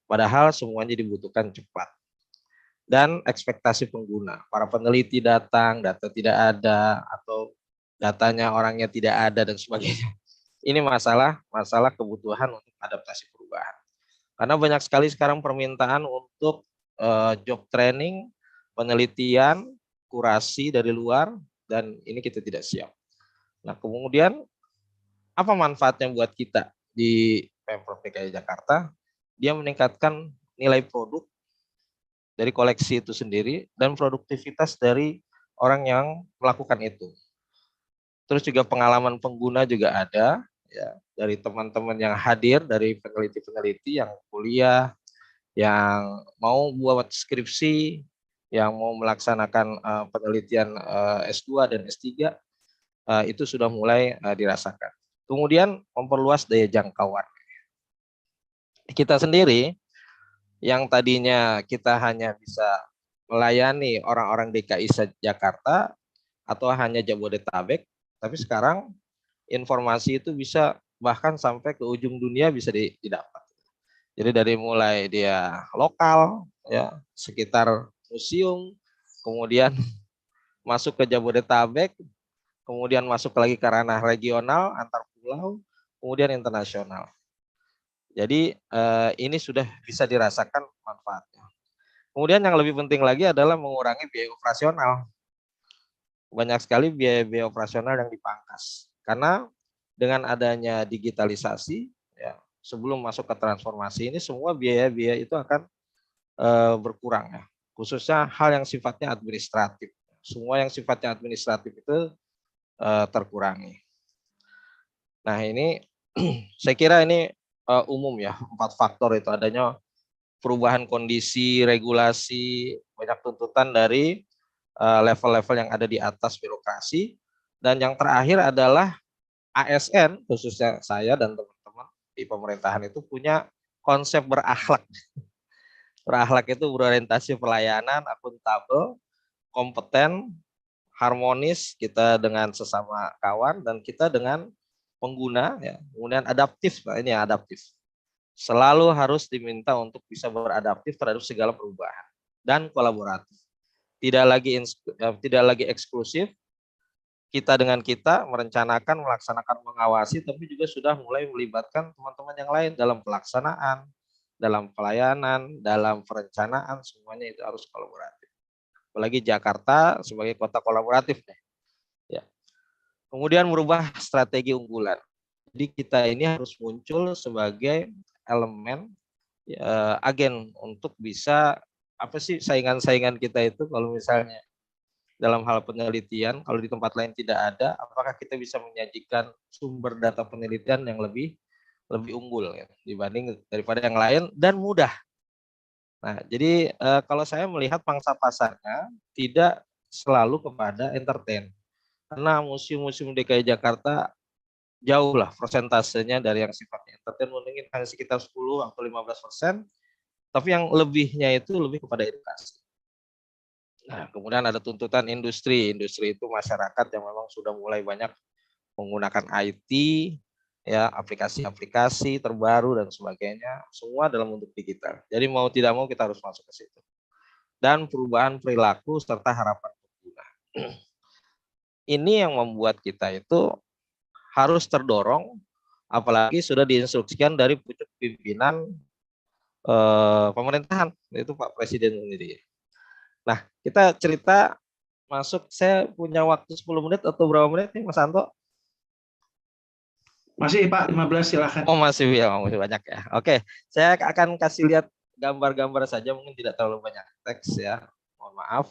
Padahal semuanya dibutuhkan cepat. Dan ekspektasi pengguna, para peneliti datang, data tidak ada, atau datanya orangnya tidak ada dan sebagainya. Ini masalah kebutuhan untuk adaptasi perubahan. Karena banyak sekali sekarang permintaan untuk job training, penelitian, kurasi dari luar, dan ini kita tidak siap. Nah, kemudian apa manfaatnya buat kita di Pemprov DKI Jakarta? Dia meningkatkan nilai produk dari koleksi itu sendiri dan produktivitas dari orang yang melakukan itu. Terus juga pengalaman pengguna juga ada, ya, dari teman-teman yang hadir, dari peneliti-peneliti yang kuliah, yang mau buat skripsi, yang mau melaksanakan penelitian S2 dan S3, itu sudah mulai dirasakan. Kemudian memperluas daya jangkauan. Kita sendiri yang tadinya kita hanya bisa melayani orang-orang DKI Jakarta atau hanya Jabodetabek, tapi sekarang informasi itu bisa bahkan sampai ke ujung dunia bisa didapat. Jadi dari mulai dia lokal, ya, sekitar museum, kemudian masuk ke Jabodetabek, kemudian masuk lagi ke ranah regional, antar pulau, kemudian internasional. Jadi ini sudah bisa dirasakan manfaatnya. Kemudian yang lebih penting lagi adalah mengurangi biaya operasional. Banyak sekali biaya operasional yang dipangkas. Karena dengan adanya digitalisasi, ya, sebelum masuk ke transformasi ini semua biaya-biaya itu akan berkurang, ya. Khususnya hal yang sifatnya administratif. Semua yang sifatnya administratif itu terkurangi. Nah, ini saya kira ini umum ya, 4 faktor itu adanya perubahan kondisi, regulasi, banyak tuntutan dari level-level yang ada di atas birokrasi, dan yang terakhir adalah ASN, khususnya saya dan teman-teman di pemerintahan itu punya konsep berakhlak. Berakhlak itu berorientasi pelayanan, akuntabel, kompeten, harmonis, kita dengan sesama kawan dan kita dengan pengguna, ya. Kemudian adaptif, nah ini yang adaptif. Selalu harus diminta untuk bisa beradaptif terhadap segala perubahan dan kolaboratif. Tidak lagi eksklusif, kita dengan kita merencanakan, melaksanakan, mengawasi, tapi juga sudah mulai melibatkan teman-teman yang lain dalam pelaksanaan, dalam pelayanan, dalam perencanaan, semuanya itu harus kolaboratif. Apalagi Jakarta sebagai kota kolaboratif, ya. Kemudian merubah strategi unggulan. Jadi kita ini harus muncul sebagai elemen, agen untuk bisa apa sih saingan-saingan kita itu kalau misalnya dalam hal penelitian, kalau di tempat lain tidak ada, apakah kita bisa menyajikan sumber data penelitian yang lebih unggul, ya, dibanding daripada yang lain dan mudah. Nah, jadi kalau saya melihat pangsa pasarnya tidak selalu kepada entertain. Karena museum-museum DKI Jakarta jauh lah persentasenya dari yang sifatnya entertainment, mungkin hanya sekitar 10 atau 15%, tapi yang lebihnya itu lebih kepada edukasi. Nah, kemudian ada tuntutan industri. Industri itu masyarakat yang memang sudah mulai banyak menggunakan IT, ya, aplikasi-aplikasi terbaru dan sebagainya, semua dalam bentuk digital. Jadi mau tidak mau kita harus masuk ke situ. Dan perubahan perilaku serta harapan pengguna. Ini yang membuat kita itu harus terdorong, apalagi sudah diinstruksikan dari pucuk pimpinan pemerintahan, yaitu Pak Presiden sendiri. Nah, kita cerita masuk, saya punya waktu 10 menit atau berapa menit nih Mas Anto? Masih Pak, 15 silakan. Oh masih, ya, masih banyak ya. Oke, saya akan kasih lihat gambar-gambar saja, mungkin tidak terlalu banyak teks ya, mohon maaf.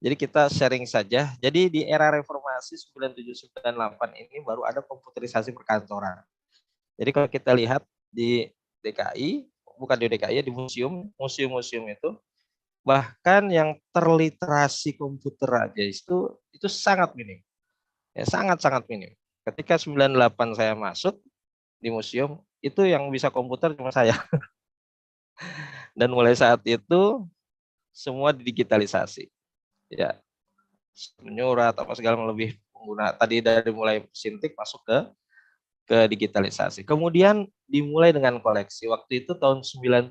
Jadi kita sharing saja. Jadi di era reformasi 9798 ini baru ada komputerisasi perkantoran. Jadi kalau kita lihat di DKI, bukan di DKI ya, di museum itu, bahkan yang terliterasi komputer aja itu sangat minim. Ya, sangat-sangat minim. Ketika 98 saya masuk di museum, itu yang bisa komputer cuma saya. Dan mulai saat itu semua digitalisasi. Ya, menyurat apa segala lebih pengguna tadi dari mulai sintik masuk ke digitalisasi. Kemudian dimulai dengan koleksi. Waktu itu tahun 97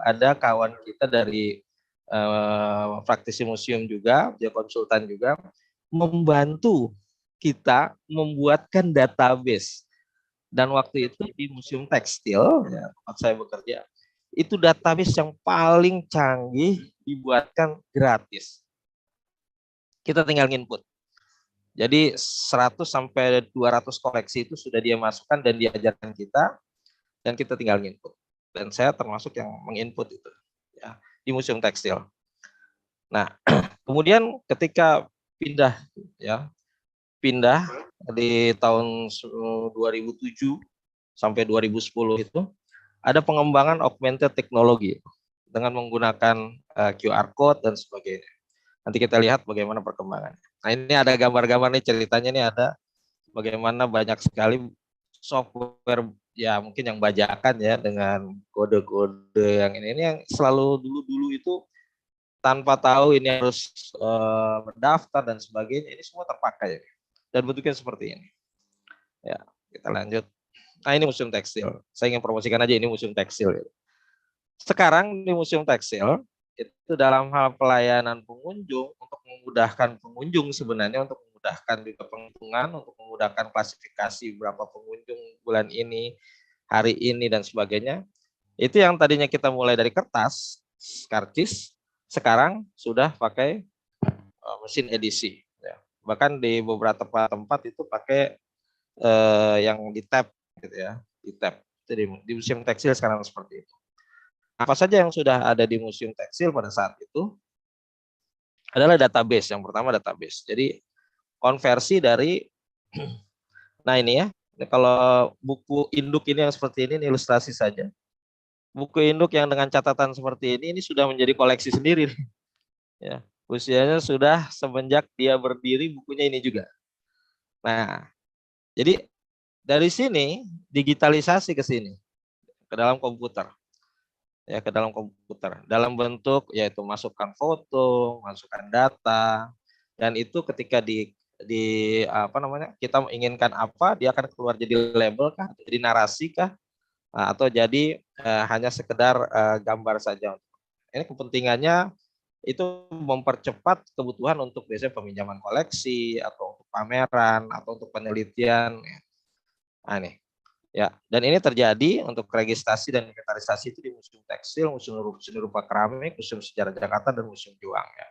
ada kawan kita dari praktisi museum juga, dia konsultan juga, membantu kita membuatkan database. Dan waktu itu di Museum Tekstil, ya, tempat saya bekerja, itu database yang paling canggih dibuatkan gratis. Kita tinggal input. Jadi 100 sampai 200 koleksi itu sudah dia masukkan dan diajarkan kita, dan kita tinggal input. Dan saya termasuk yang menginput itu ya, di Museum Tekstil. Nah, kemudian ketika pindah di tahun 2007 sampai 2010 itu ada pengembangan augmented technology dengan menggunakan QR code dan sebagainya. Nanti kita lihat bagaimana perkembangannya. Nah, ini ada gambar-gambar nih, ceritanya nih ada bagaimana banyak sekali software ya mungkin yang bajakan ya dengan kode-kode yang ini yang selalu dulu itu tanpa tahu ini harus mendaftar dan sebagainya, ini semua terpakai dan bentuknya seperti ini. Ya, kita lanjut. Nah, ini Museum Tekstil. Saya ingin promosikan aja ini Museum Tekstil. Sekarang di Museum Tekstil itu dalam hal pelayanan pengunjung, untuk memudahkan pengunjung sebenarnya, untuk memudahkan juga penghitungan, untuk memudahkan klasifikasi berapa pengunjung bulan ini, hari ini dan sebagainya. Itu yang tadinya kita mulai dari kertas, karcis, sekarang sudah pakai mesin edisi. Ya. Bahkan di beberapa tempat itu pakai yang di tab gitu ya, di tab. Jadi di Museum Tekstil sekarang seperti itu. Apa saja yang sudah ada di Museum Tekstil pada saat itu adalah database. Yang pertama database. Jadi konversi dari, nah ini ya, ini kalau buku induk ini yang seperti ini ilustrasi saja. Buku induk yang dengan catatan seperti ini sudah menjadi koleksi sendiri. Ya, usianya sudah semenjak dia berdiri bukunya ini juga. Nah, jadi dari sini digitalisasi ke sini, ke dalam komputer. Ya, ke dalam komputer dalam bentuk yaitu masukkan foto, masukkan data, dan itu ketika di kita menginginkan apa, dia akan keluar jadi label kah, jadi narasi kah, atau jadi hanya sekedar gambar saja. Ini kepentingannya itu mempercepat kebutuhan untuk biasanya peminjaman koleksi atau untuk pameran atau untuk penelitian. Nah, nih. Ya, dan ini terjadi untuk registrasi dan inventarisasi itu di Museum Tekstil, Museum Seni Rupa Keramik, Museum Sejarah Jakarta, dan Museum Juang. Ya.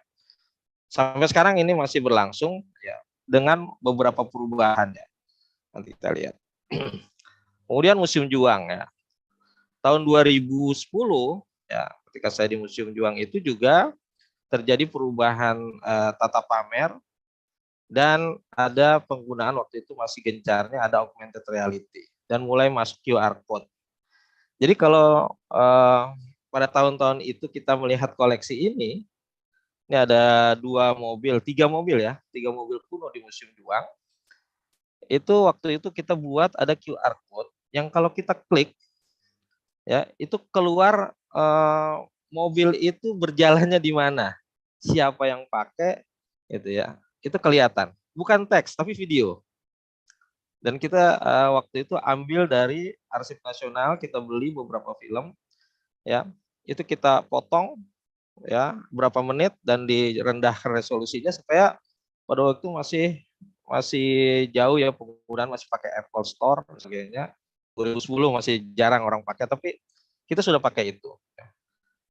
Sampai sekarang ini masih berlangsung ya, dengan beberapa perubahan ya. Nanti kita lihat. Kemudian Museum Juang ya. Tahun 2010 ya, ketika saya di Museum Juang itu juga terjadi perubahan tata pamer, dan ada penggunaan waktu itu masih gencarnya ada augmented reality. Dan mulai masuk QR code. Jadi kalau pada tahun-tahun itu kita melihat koleksi ini ada 3 mobil ya, 3 mobil kuno di Museum Juang. itu waktu itu kita buat ada QR code yang kalau kita klik ya itu keluar mobil itu berjalannya di mana, siapa yang pakai gitu ya. Itu kelihatan, bukan teks tapi video. Dan kita waktu itu ambil dari Arsip Nasional, kita beli beberapa film ya. Itu kita potong ya berapa menit dan direndahkan resolusinya supaya pada waktu masih jauh ya penggunaan, masih pakai Apple Store dan sebagainya. 2010 masih jarang orang pakai, tapi kita sudah pakai itu.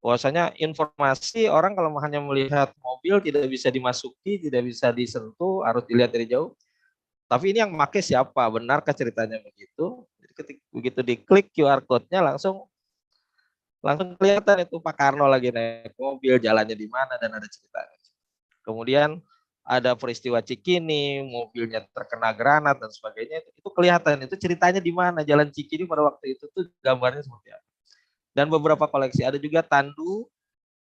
Bahwasanya informasi orang kalau hanya melihat mobil tidak bisa dimasuki, tidak bisa disentuh, harus dilihat dari jauh. Tapi ini yang pakai siapa? Benarkah ceritanya begitu? Jadi ketika begitu diklik QR code-nya langsung kelihatan itu Pak Karno lagi naik mobil, jalannya di mana dan ada ceritanya. Kemudian ada peristiwa Cikini, mobilnya terkena granat dan sebagainya, itu kelihatan, itu ceritanya di mana, jalan Cikini pada waktu itu tuh gambarnya seperti apa. Dan beberapa koleksi, ada juga tandu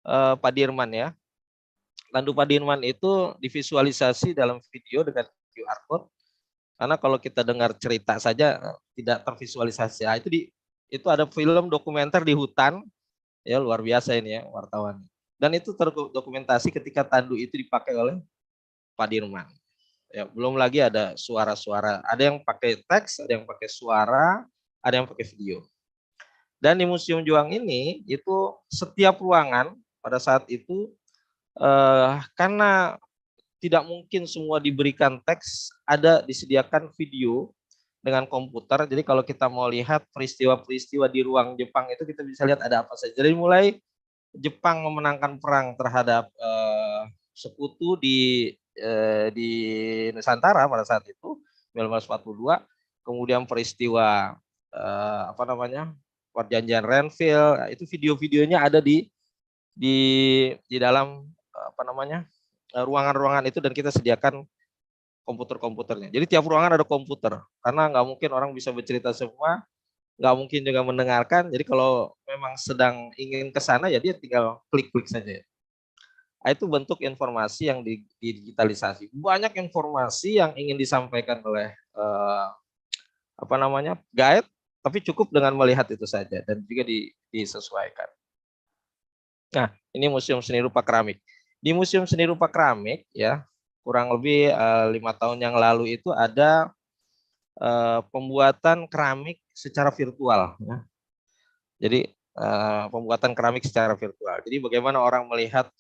Pak Dirman ya. Tandu Pak Dirman itu divisualisasi dalam video dengan QR code, karena kalau kita dengar cerita saja tidak tervisualisasi. Nah, itu ada film dokumenter di hutan, ya luar biasa ini ya wartawan. Dan itu terdokumentasi ketika tandu itu dipakai oleh Pak Dirman. Ya, belum lagi ada suara-suara, ada yang pakai teks, ada yang pakai suara, ada yang pakai video. Dan di Museum Juang ini itu setiap ruangan pada saat itu karena tidak mungkin semua diberikan teks, ada disediakan video dengan komputer. Jadi kalau kita mau lihat peristiwa-peristiwa di ruang Jepang itu kita bisa lihat ada apa saja. Jadi mulai Jepang memenangkan perang terhadap sekutu di Nusantara pada saat itu 1942, kemudian peristiwa perjanjian Renville, itu video-videonya ada di dalam ruangan-ruangan itu, dan kita sediakan komputer-komputernya. Jadi tiap ruangan ada komputer, karena nggak mungkin orang bisa bercerita semua, nggak mungkin juga mendengarkan. Jadi kalau memang sedang ingin ke sana ya dia tinggal klik-klik saja. Nah, itu bentuk informasi yang digitalisasi. Banyak informasi yang ingin disampaikan oleh guide, tapi cukup dengan melihat itu saja dan juga disesuaikan. Nah, ini Museum Seni Rupa Keramik. Di Museum Seni Rupa Keramik ya, kurang lebih 5 tahun yang lalu itu ada pembuatan keramik secara virtual. Ya. Jadi pembuatan keramik secara virtual. Jadi bagaimana orang melihat,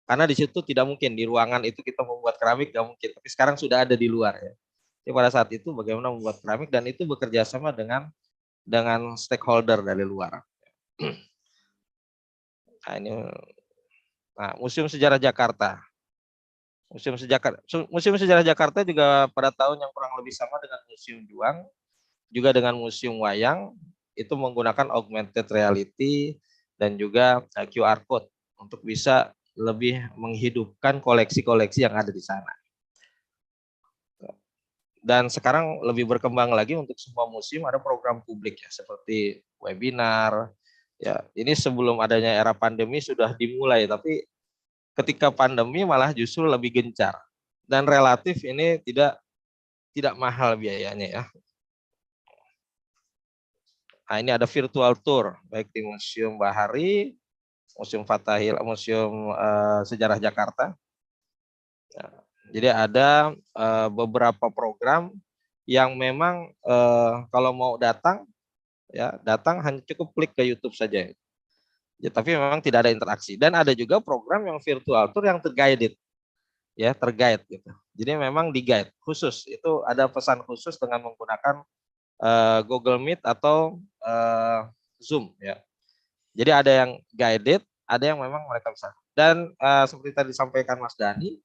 karena di situ tidak mungkin, di ruangan itu kita membuat keramik nggak mungkin, tapi sekarang sudah ada di luar ya. Jadi pada saat itu bagaimana membuat keramik, dan itu bekerja sama dengan stakeholder dari luar. Nah, ini Museum Sejarah Jakarta. Museum Sejarah Jakarta juga pada tahun yang kurang lebih sama dengan Museum Juang, juga dengan Museum Wayang, itu menggunakan augmented reality dan juga QR code untuk bisa lebih menghidupkan koleksi-koleksi yang ada di sana. Dan sekarang lebih berkembang lagi untuk semua museum, ada program publik ya, seperti webinar. Ya, ini sebelum adanya era pandemi sudah dimulai, tapi ketika pandemi malah justru lebih gencar. Dan relatif ini tidak mahal biayanya ya. Nah, ini ada virtual tour baik di Museum Bahari, Museum Fathahil, Museum Sejarah Jakarta. Nah, jadi ada beberapa program yang memang kalau mau datang hanya cukup klik ke YouTube saja. Ya, tapi memang tidak ada interaksi. Dan ada juga program yang virtual tour yang terguided. Ya, terguide gitu. Jadi memang di-guide khusus. Itu ada pesan khusus dengan menggunakan Google Meet atau Zoom ya. Jadi ada yang guided, ada yang memang mereka bisa. Dan seperti tadi disampaikan Mas Dani,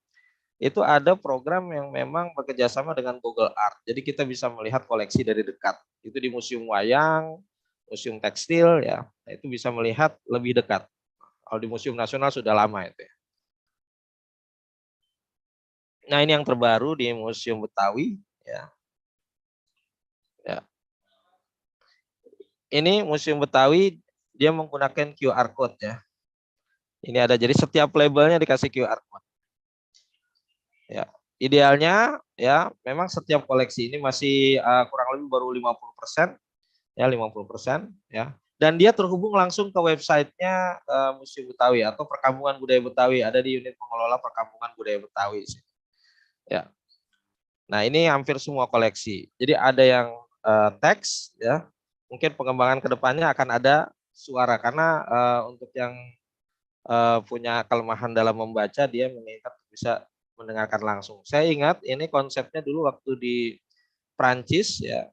itu ada program yang memang bekerjasama dengan Google Art. Jadi kita bisa melihat koleksi dari dekat. Itu di Museum Wayang, Museum Tekstil ya. Nah, itu bisa melihat lebih dekat. Kalau di Museum Nasional sudah lama itu ya. Nah, ini yang terbaru di Museum Betawi ya. Ya. Ini Museum Betawi, dia menggunakan QR code ya. Ini ada, jadi setiap labelnya dikasih QR code. Ya, Idealnya ya memang setiap koleksi ini masih kurang lebih baru 50%, ya 50%, ya. Dan dia terhubung langsung ke websitenya Museum Betawi atau Perkampungan Budaya Betawi, ada di unit pengelola Perkampungan Budaya Betawi. Ya. Nah, ini hampir semua koleksi. Jadi ada yang teks, ya. Mungkin pengembangan kedepannya akan ada suara karena untuk yang punya kelemahan dalam membaca, dia mengingat bisa mendengarkan langsung. Saya ingat ini konsepnya dulu waktu di Prancis, ya.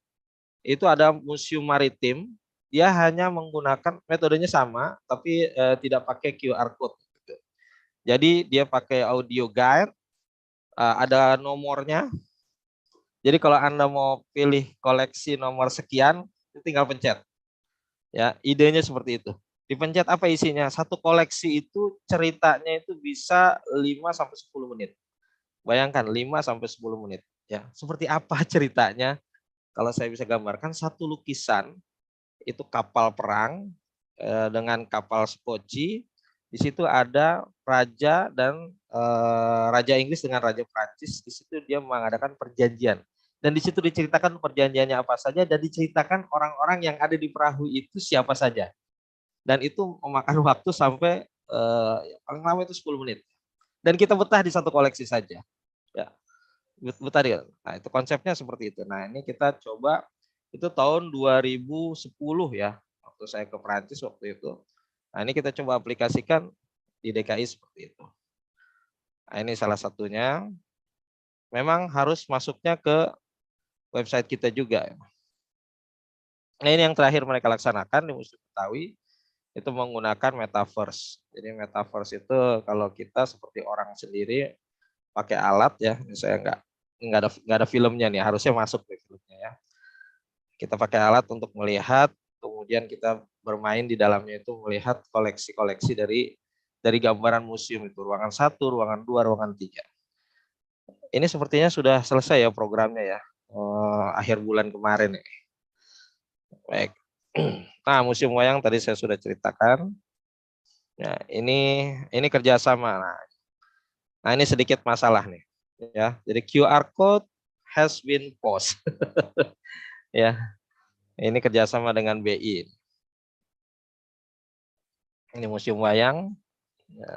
Itu ada museum maritim, dia hanya menggunakan metodenya sama, tapi tidak pakai QR code. Gitu. Jadi dia pakai audio guide, ada nomornya. Jadi kalau Anda mau pilih koleksi nomor sekian, tinggal pencet. Ya, idenya seperti itu. Dipencet apa isinya? Satu koleksi itu ceritanya itu bisa 5-10 menit. Bayangkan 5-10 menit. Ya, seperti apa ceritanya? Kalau saya bisa gambarkan, satu lukisan itu kapal perang dengan kapal skoci. Di situ ada raja dan raja Inggris dengan raja Prancis. Di situ dia mengadakan perjanjian. Dan di situ diceritakan perjanjiannya apa saja dan diceritakan orang-orang yang ada di perahu itu siapa saja. Dan itu memakan waktu sampai paling lama itu 10 menit. Dan kita betah di satu koleksi saja. Ya. Betah dia. Nah, itu konsepnya seperti itu. Nah, ini kita coba itu tahun 2010 ya. Waktu saya ke Perancis waktu itu. Nah, ini kita coba aplikasikan di DKI seperti itu. Nah, ini salah satunya. Memang harus masuknya ke website kita juga. Nah, ini yang terakhir mereka laksanakan di Museum Betawi itu menggunakan metaverse. Jadi metaverse itu kalau kita seperti orang sendiri pakai alat ya, misalnya nggak ada filmnya nih, harusnya masuk ke filmnya ya. Kita pakai alat untuk melihat, kemudian kita bermain di dalamnya itu melihat koleksi-koleksi dari gambaran museum itu, ruangan 1, ruangan 2, ruangan 3. Ini sepertinya sudah selesai ya programnya ya, akhir bulan kemarin ya. Baik. Nah, Museum Wayang tadi saya sudah ceritakan. Ya, ini kerjasama. Nah, ini sedikit masalah nih. Ya, jadi QR code has been paused. Ya, ini kerjasama dengan BI. Ini Museum Wayang, ya.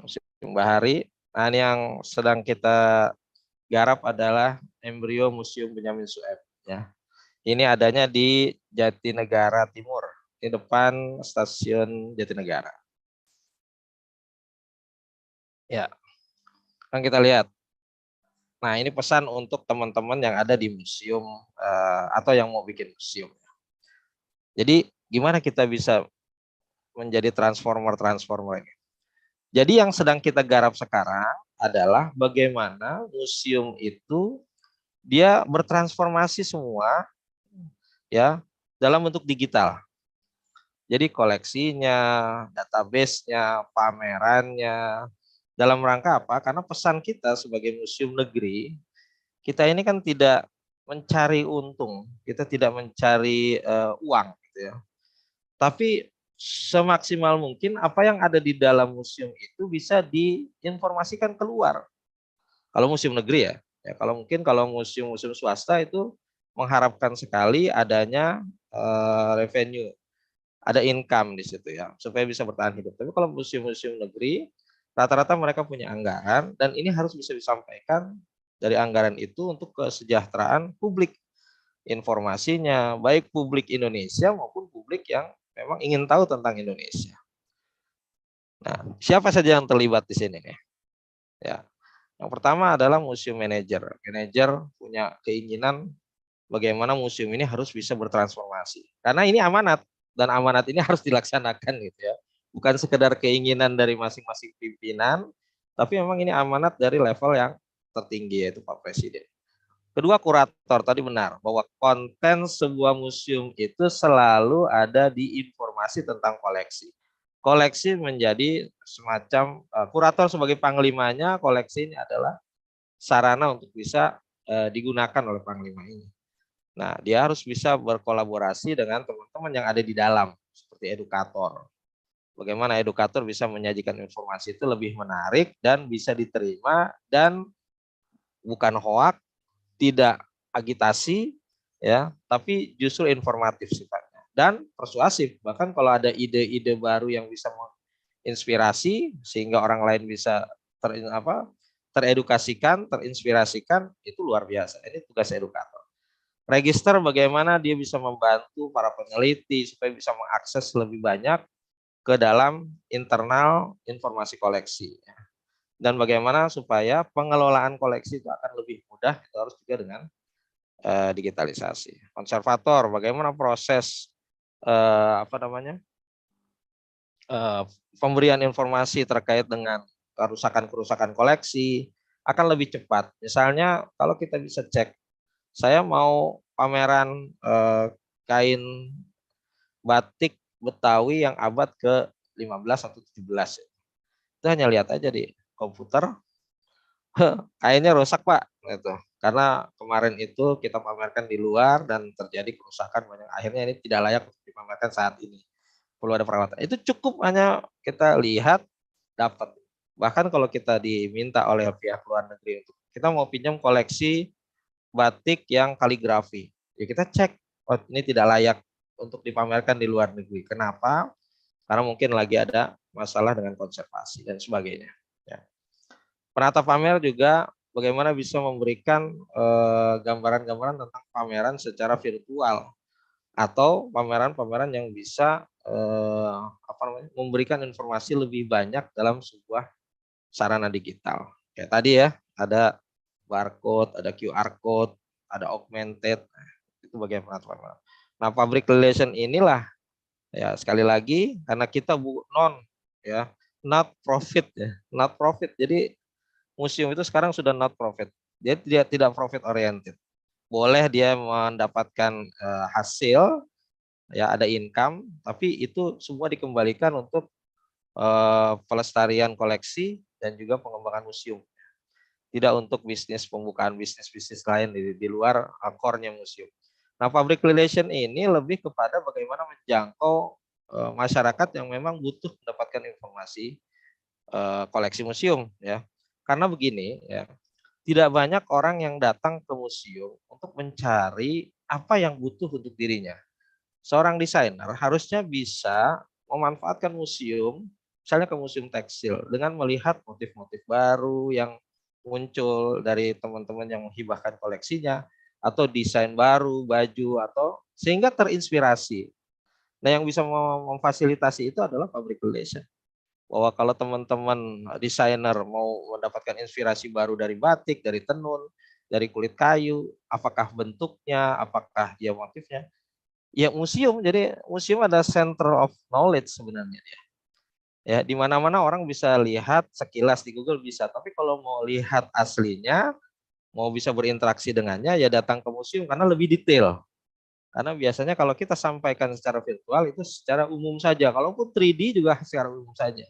Museum Bahari. Nah, ini yang sedang kita garap adalah embrio Museum Benyamin Sueb. Ya, ini adanya di Jatinegara Timur, di depan stasiun Jatinegara. Ya, kan kita lihat. Nah, ini pesan untuk teman-teman yang ada di museum atau yang mau bikin museum. Jadi, gimana kita bisa menjadi transformer ini? Jadi, yang sedang kita garap sekarang adalah bagaimana museum itu dia bertransformasi semua ya dalam bentuk digital. Jadi koleksinya, database-nya, pamerannya, dalam rangka apa? Karena pesan kita sebagai museum negeri, kita ini kan tidak mencari untung, kita tidak mencari uang, gitu ya. Tapi semaksimal mungkin apa yang ada di dalam museum itu bisa diinformasikan keluar. Kalau museum negeri ya kalau mungkin kalau museum-museum swasta itu mengharapkan sekali adanya revenue, ada income di situ ya, supaya bisa bertahan hidup. Tapi kalau museum-museum negeri, rata-rata mereka punya anggaran dan ini harus bisa disampaikan dari anggaran itu untuk kesejahteraan publik. Informasinya baik publik Indonesia maupun publik yang memang ingin tahu tentang Indonesia. Nah, siapa saja yang terlibat di sini nih? Ya. Yang pertama adalah museum manager. Manajer punya keinginan bagaimana museum ini harus bisa bertransformasi. Karena ini amanat. Dan amanat ini harus dilaksanakan gitu ya. Bukan sekedar keinginan dari masing-masing pimpinan, tapi memang ini amanat dari level yang tertinggi yaitu Pak Presiden. Kedua, kurator tadi benar bahwa konten sebuah museum itu selalu ada di informasi tentang koleksi. Koleksi menjadi semacam kurator sebagai panglimanya, koleksi ini adalah sarana untuk bisa digunakan oleh panglima ini. Nah, dia harus bisa berkolaborasi dengan teman-teman yang ada di dalam, seperti edukator. Bagaimana edukator bisa menyajikan informasi itu lebih menarik dan bisa diterima dan bukan hoak, tidak agitasi, ya, tapi justru informatif sifatnya dan persuasif. Bahkan kalau ada ide-ide baru yang bisa menginspirasi sehingga orang lain bisa teredukasikan, terinspirasikan, itu luar biasa. Ini tugas edukator. Register bagaimana dia bisa membantu para peneliti supaya bisa mengakses lebih banyak ke dalam internal informasi koleksi. Dan bagaimana supaya pengelolaan koleksi itu akan lebih mudah, itu harus juga dengan digitalisasi. Konservator, bagaimana proses pemberian informasi terkait dengan kerusakan-kerusakan koleksi akan lebih cepat. Misalnya kalau kita bisa cek, saya mau pameran kain batik Betawi yang abad ke-15 atau 17. Itu hanya lihat aja di komputer, kainnya rusak Pak, gitu. Karena kemarin itu kita pamerkan di luar dan terjadi kerusakan banyak. Akhirnya ini tidak layak untuk dipamerkan saat ini. Perlu ada perawatan. Itu cukup hanya kita lihat dapat. Bahkan kalau kita diminta oleh pihak luar negeri untuk kita mau pinjam koleksi batik yang kaligrafi, ya kita cek, oh ini tidak layak untuk dipamerkan di luar negeri. Kenapa? Karena mungkin lagi ada masalah dengan konservasi dan sebagainya. Ya. Penata pamer juga bagaimana bisa memberikan gambaran-gambaran tentang pameran secara virtual atau pameran-pameran yang bisa memberikan informasi lebih banyak dalam sebuah sarana digital. Kayak tadi ya, ada barcode, ada QR code, ada augmented, itu bagian penata pameran. Nah, public relation inilah ya sekali lagi karena kita not profit ya, not profit. Jadi museum itu sekarang sudah not profit. Dia tidak profit oriented. Boleh dia mendapatkan hasil, ya ada income, tapi itu semua dikembalikan untuk pelestarian koleksi dan juga pengembangan museum. Tidak untuk bisnis pembukaan bisnis lain di luar core-nya museum. Nah, public relation ini lebih kepada bagaimana menjangkau masyarakat yang memang butuh mendapatkan informasi koleksi museum, ya. Karena begini, ya, tidak banyak orang yang datang ke museum untuk mencari apa yang butuh untuk dirinya. Seorang desainer harusnya bisa memanfaatkan museum, misalnya ke museum tekstil, dengan melihat motif-motif baru yang muncul dari teman-teman yang menghibahkan koleksinya, atau desain baru, baju, atau sehingga terinspirasi. Nah, yang bisa memfasilitasi itu adalah public relation. Bahwa kalau teman-teman desainer mau mendapatkan inspirasi baru dari batik, dari tenun, dari kulit kayu, apakah bentuknya, apakah dia motifnya, ya museum. Jadi museum ada center of knowledge sebenarnya dia. Ya, di mana-mana orang bisa lihat sekilas di Google bisa, tapi kalau mau lihat aslinya, mau bisa berinteraksi dengannya, ya datang ke museum karena lebih detail. Karena biasanya kalau kita sampaikan secara virtual itu secara umum saja, kalaupun 3D juga secara umum saja.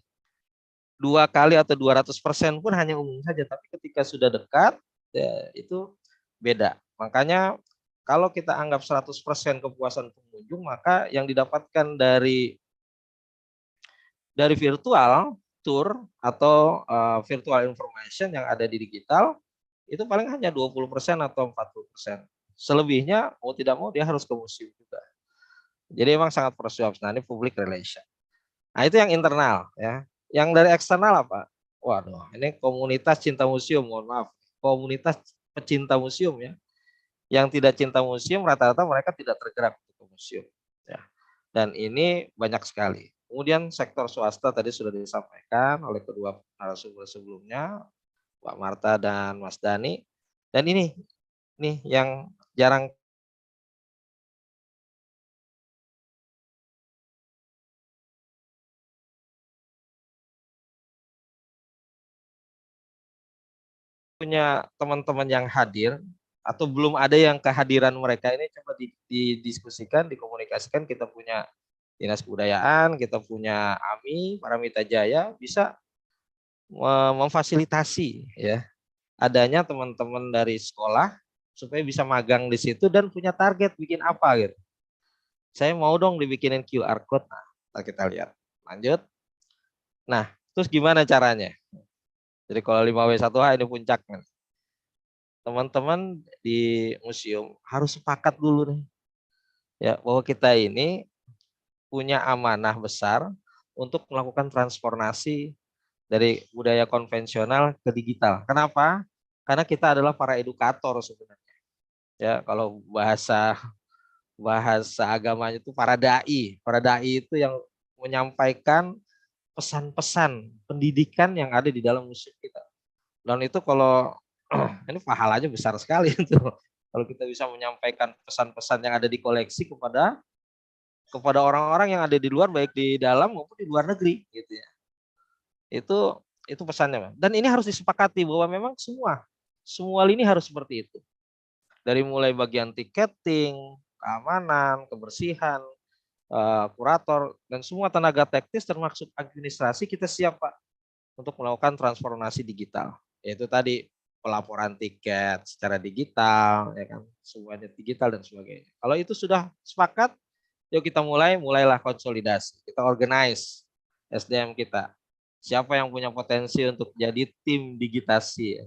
2 kali atau 200% pun hanya umum saja, tapi ketika sudah dekat, ya itu beda. Makanya kalau kita anggap 100% kepuasan pengunjung, maka yang didapatkan dari virtual tour atau virtual information yang ada di digital, itu paling hanya 20% atau 40%. Selebihnya mau tidak mau dia harus ke museum juga. Jadi memang sangat persuasif. Nah, ini public relation. Nah, itu yang internal ya. Yang dari eksternal apa? Waduh, ini komunitas cinta museum, mohon maaf. Komunitas pecinta museum ya. Yang tidak cinta museum rata-rata mereka tidak tergerak ke museum ya. Dan ini banyak sekali. Kemudian sektor swasta tadi sudah disampaikan oleh kedua narasumber sebelumnya, Pak Marta dan Mas Dani. Dan ini nih yang jarang punya teman-teman yang hadir atau belum ada yang kehadiran mereka ini coba didiskusikan, dikomunikasikan. Kita punya Dinas Kebudayaan, kita punya AMI, Paramita Jaya bisa memfasilitasi ya adanya teman-teman dari sekolah supaya bisa magang di situ dan punya target bikin apa gitu. Saya mau dong dibikinin QR code. Nah, kita lihat. Lanjut. Nah, terus gimana caranya? Jadi kalau 5W1H ini puncaknya. teman-teman di museum harus sepakat dulu nih, ya, bahwa kita ini punya amanah besar untuk melakukan transformasi dari budaya konvensional ke digital. Kenapa? Karena kita adalah para edukator sebenarnya. Ya, kalau bahasa agamanya itu para dai. Para dai itu yang menyampaikan pesan-pesan pendidikan yang ada di dalam museum kita. Dan itu kalau ini pahalanya besar sekali itu. Kalau kita bisa menyampaikan pesan-pesan yang ada di koleksi kepada orang-orang yang ada di luar, baik di dalam maupun di luar negeri, gitu ya. Itu pesannya, Bang. Dan ini harus disepakati bahwa memang semua lini harus seperti itu. Dari mulai bagian tiketing, keamanan, kebersihan, kurator, dan semua tenaga teknis termasuk administrasi kita siap, Pak, untuk melakukan transformasi digital. Yaitu tadi pelaporan tiket secara digital, ya kan, semuanya digital dan sebagainya. Kalau itu sudah sepakat, yuk kita mulailah konsolidasi. Kita organize SDM kita. Siapa yang punya potensi untuk jadi tim digitalisasi?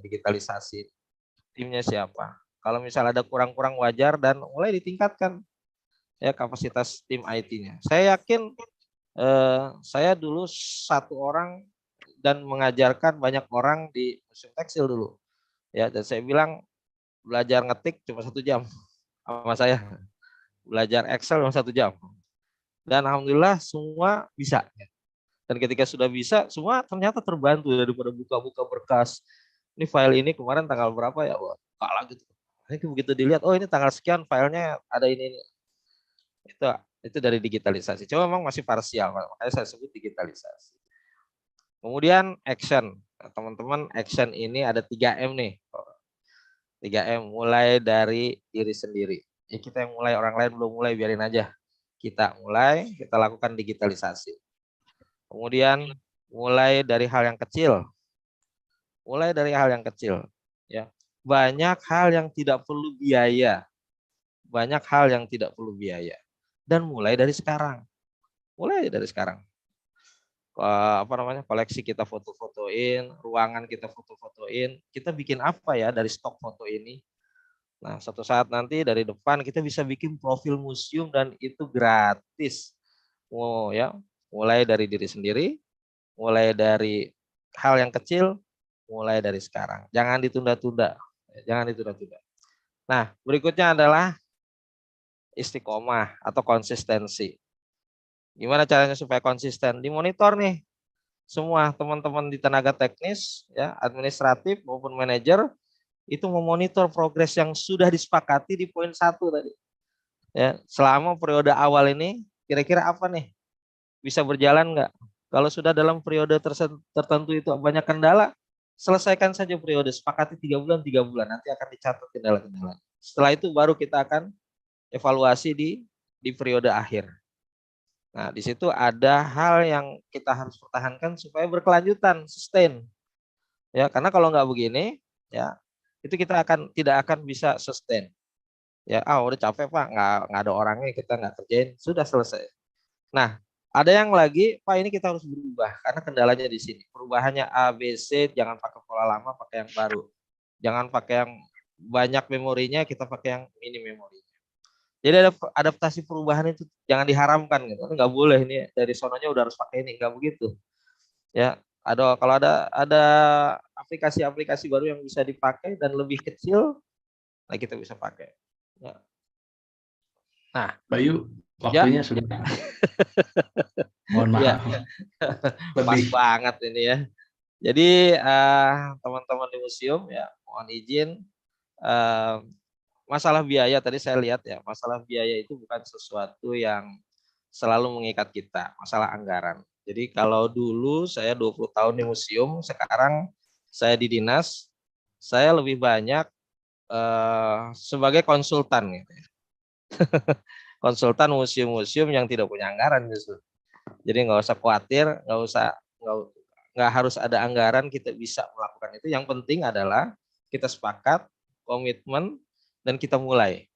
Timnya siapa? Kalau misalnya ada kurang-kurang wajar dan mulai ditingkatkan ya kapasitas tim IT-nya. Saya yakin saya dulu satu orang dan mengajarkan banyak orang di museum tekstil dulu. Ya, dan saya bilang belajar ngetik cuma 1 jam sama saya. Belajar Excel cuma 1 jam. Dan alhamdulillah semua bisa. Dan ketika sudah bisa, semua ternyata terbantu daripada buka-buka berkas. Ini file ini kemarin tanggal berapa ya? Wah, kalah gitu. Ini begitu dilihat, oh ini tanggal sekian filenya ada ini. Itu dari digitalisasi. Cuma memang masih parsial, makanya saya sebut digitalisasi. Kemudian action. Nah, teman-teman, action ini ada 3M nih. 3M, mulai dari diri sendiri. Ya, kita yang mulai, orang lain belum mulai, biarin aja. Kita mulai, kita lakukan digitalisasi. Kemudian mulai dari hal yang kecil. Mulai dari hal yang kecil. Ya. Banyak hal yang tidak perlu biaya. Banyak hal yang tidak perlu biaya. Dan mulai dari sekarang. Mulai dari sekarang. Koleksi kita foto-fotoin, ruangan kita foto-fotoin, kita bikin apa ya dari stok foto ini. Nah, suatu saat nanti dari depan kita bisa bikin profil museum dan itu gratis. Oh ya, mulai dari diri sendiri, mulai dari hal yang kecil, mulai dari sekarang. Jangan ditunda-tunda. Jangan ditunda-tunda. Nah, berikutnya adalah istiqomah atau konsistensi. Gimana caranya supaya konsisten? Dimonitor nih. Semua teman-teman di tenaga teknis, ya, administratif maupun manajer itu memonitor progres yang sudah disepakati di poin 1 tadi. Ya, selama periode awal ini kira-kira apa nih? Bisa berjalan nggak? Kalau sudah dalam periode tertentu itu banyak kendala, selesaikan saja periode, sepakati 3 bulan, nanti akan dicatat kendala-kendala. Setelah itu baru kita akan evaluasi di periode akhir. Nah, di situ ada hal yang kita harus pertahankan supaya berkelanjutan, sustain. Ya, karena kalau nggak begini, ya itu kita tidak akan bisa sustain. Ya, udah capek Pak, nggak ada orangnya, kita nggak kerjain, sudah selesai. Nah, ada yang lagi, Pak ini kita harus berubah karena kendalanya di sini. Perubahannya A, B, C, jangan pakai pola lama, pakai yang baru. Jangan pakai yang banyak memorinya, kita pakai yang minim memorinya. Jadi ada adaptasi perubahan itu jangan diharamkan gitu. Nggak boleh ini dari sononya udah harus pakai ini, nggak begitu. Ya, kalau ada aplikasi-aplikasi baru yang bisa dipakai dan lebih kecil, nah kita bisa pakai. Ya. Nah, Bayu, waktunya sudah. Mohon maaf. Ya. Pas banget ini ya. Jadi teman-teman di museum ya mohon izin. Masalah biaya tadi saya lihat ya, masalah biaya itu bukan sesuatu yang selalu mengikat kita, masalah anggaran. Jadi kalau dulu saya 20 tahun di museum, sekarang saya di dinas, saya lebih banyak sebagai konsultan gitu ya. Konsultan museum-museum yang tidak punya anggaran justru. Jadi nggak usah khawatir, nggak harus ada anggaran, kita bisa melakukan itu. Yang penting adalah kita sepakat, komitmen, dan kita mulai.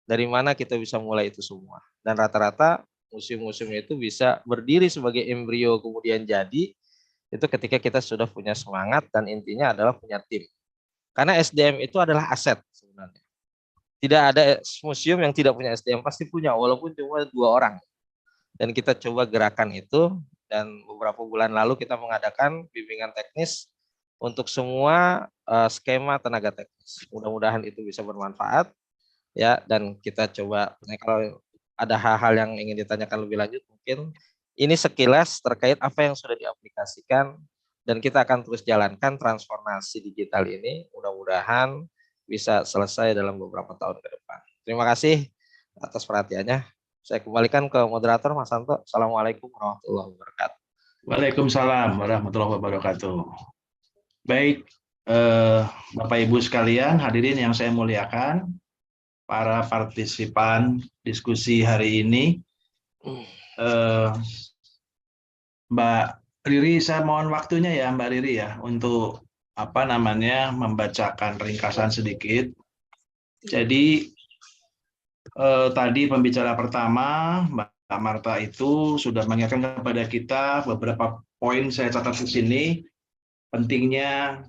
Dari mana kita bisa mulai itu semua. Dan rata-rata museum-museum itu bisa berdiri sebagai embrio kemudian jadi, itu ketika kita sudah punya semangat dan intinya adalah punya tim. Karena SDM itu adalah aset sebenarnya. Tidak ada museum yang tidak punya SDM, pasti punya, walaupun cuma 2 orang. Dan kita coba gerakan itu, dan beberapa bulan lalu kita mengadakan bimbingan teknis untuk semua skema tenaga teknis. Mudah-mudahan itu bisa bermanfaat ya, dan kita coba kalau ada hal-hal yang ingin ditanyakan lebih lanjut, mungkin ini sekilas terkait apa yang sudah diaplikasikan, dan kita akan terus jalankan transformasi digital ini, mudah-mudahan bisa selesai dalam beberapa tahun ke depan. Terima kasih atas perhatiannya. Saya kembalikan ke moderator Mas Santo. Assalamualaikum warahmatullahi wabarakatuh. Waalaikumsalam warahmatullahi wabarakatuh. Baik, Bapak Ibu sekalian, hadirin yang saya muliakan, para partisipan diskusi hari ini, Mbak Riri, saya mohon waktunya ya Mbak Riri ya, untuk membacakan ringkasan sedikit. Jadi tadi pembicara pertama, Mbak Marta itu sudah mengingatkan kepada kita beberapa poin, saya catat di sini, pentingnya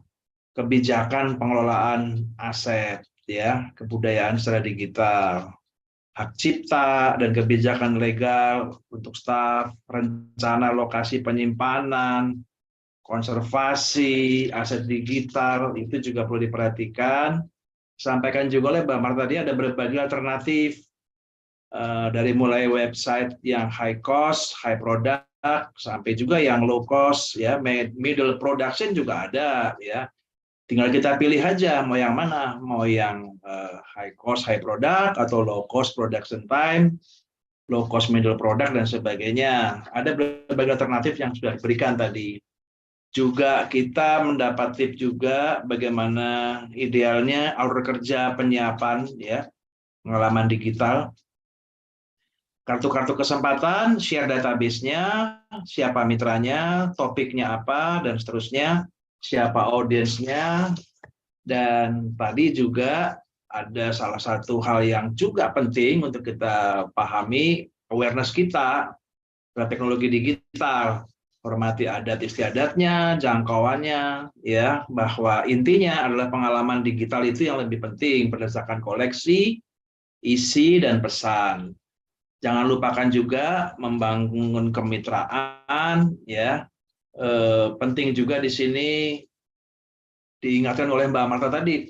kebijakan pengelolaan aset, ya, kebudayaan secara digital, hak cipta dan kebijakan legal untuk staf, rencana lokasi penyimpanan, konservasi aset digital itu juga perlu diperhatikan. Sampaikan juga oleh Mbak Marta tadi ada berbagai alternatif, dari mulai website yang high cost, high product, sampai juga yang low cost, ya, middle production juga ada, ya. Tinggal kita pilih aja mau yang mana, mau yang high cost, high product, atau low cost production time, low cost middle product, dan sebagainya. Ada berbagai alternatif yang sudah diberikan tadi. Juga kita mendapat tips juga bagaimana idealnya alur kerja penyiapan, ya, pengalaman digital, kartu-kartu kesempatan, share database-nya, siapa mitranya, topiknya apa, dan seterusnya, siapa audiensnya, dan tadi juga ada salah satu hal yang juga penting untuk kita pahami, awareness kita terhadap teknologi digital, hormati adat istiadatnya, jangkauannya, ya, bahwa intinya adalah pengalaman digital itu yang lebih penting berdasarkan koleksi, isi, dan pesan. Jangan lupakan juga membangun kemitraan, ya. Penting juga di sini diingatkan oleh Mbak Marta tadi,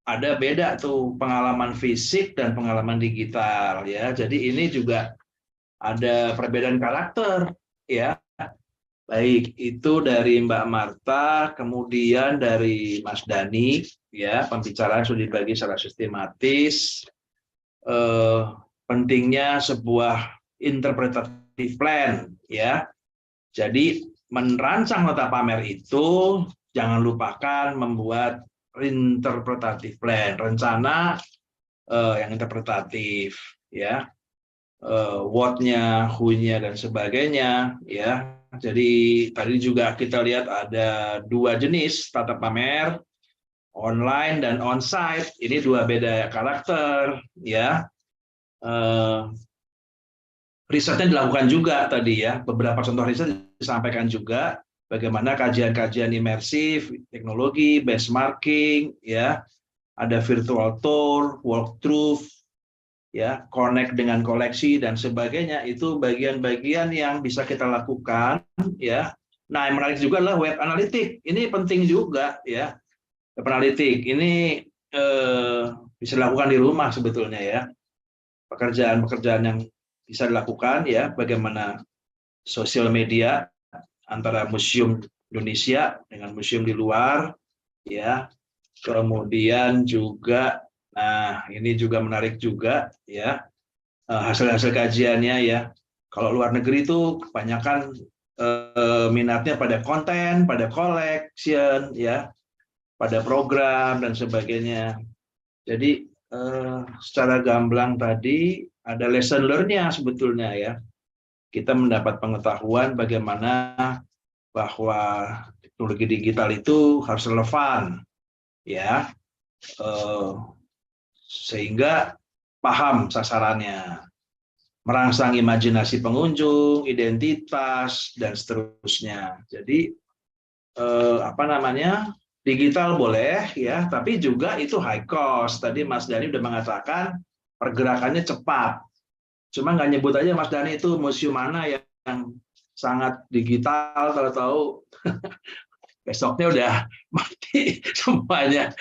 ada beda tuh pengalaman fisik dan pengalaman digital, ya. Jadi ini juga ada perbedaan karakter, ya. Baik, itu dari Mbak Marta, kemudian dari Mas Dani, ya, pembicaraan sudah dibagi secara sistematis. Pentingnya sebuah interpretative plan, ya. Jadi merancang nota pamer itu jangan lupakan membuat interpretative plan, rencana yang interpretatif, ya. What-nya, who-nya, dan sebagainya, ya. Jadi tadi juga kita lihat ada 2 jenis tata pamer, online dan onsite. Ini 2 beda karakter, ya. Risetnya dilakukan juga tadi, ya. Beberapa contoh riset disampaikan juga bagaimana kajian-kajian imersif, teknologi, benchmarking, ya. Ada virtual tour, walkthrough, ya, connect dengan koleksi dan sebagainya. Itu bagian-bagian yang bisa kita lakukan, ya. Nah, yang menarik juga adalah web analitik. Ini penting juga, ya. Web analitik ini bisa dilakukan di rumah sebetulnya, ya. Pekerjaan-pekerjaan yang bisa dilakukan, ya, bagaimana sosial media antara museum Indonesia dengan museum di luar, ya. Kemudian juga, nah, ini juga menarik juga, ya, hasil-hasil kajiannya, ya. Kalau luar negeri itu kebanyakan minatnya pada konten, pada collection, ya, pada program dan sebagainya. Jadi secara gamblang tadi ada lesson learn-nya sebetulnya, ya. Kita mendapat pengetahuan bagaimana bahwa teknologi digital itu harus relevan, ya, sehingga paham sasarannya, merangsang imajinasi pengunjung, identitas, dan seterusnya. Jadi Digital boleh ya, tapi juga itu high cost. Tadi Mas Dhani udah mengatakan pergerakannya cepat. Cuma nggak nyebut aja Mas Dhani itu museum mana yang sangat digital, tahu-tahu besoknya udah mati semuanya.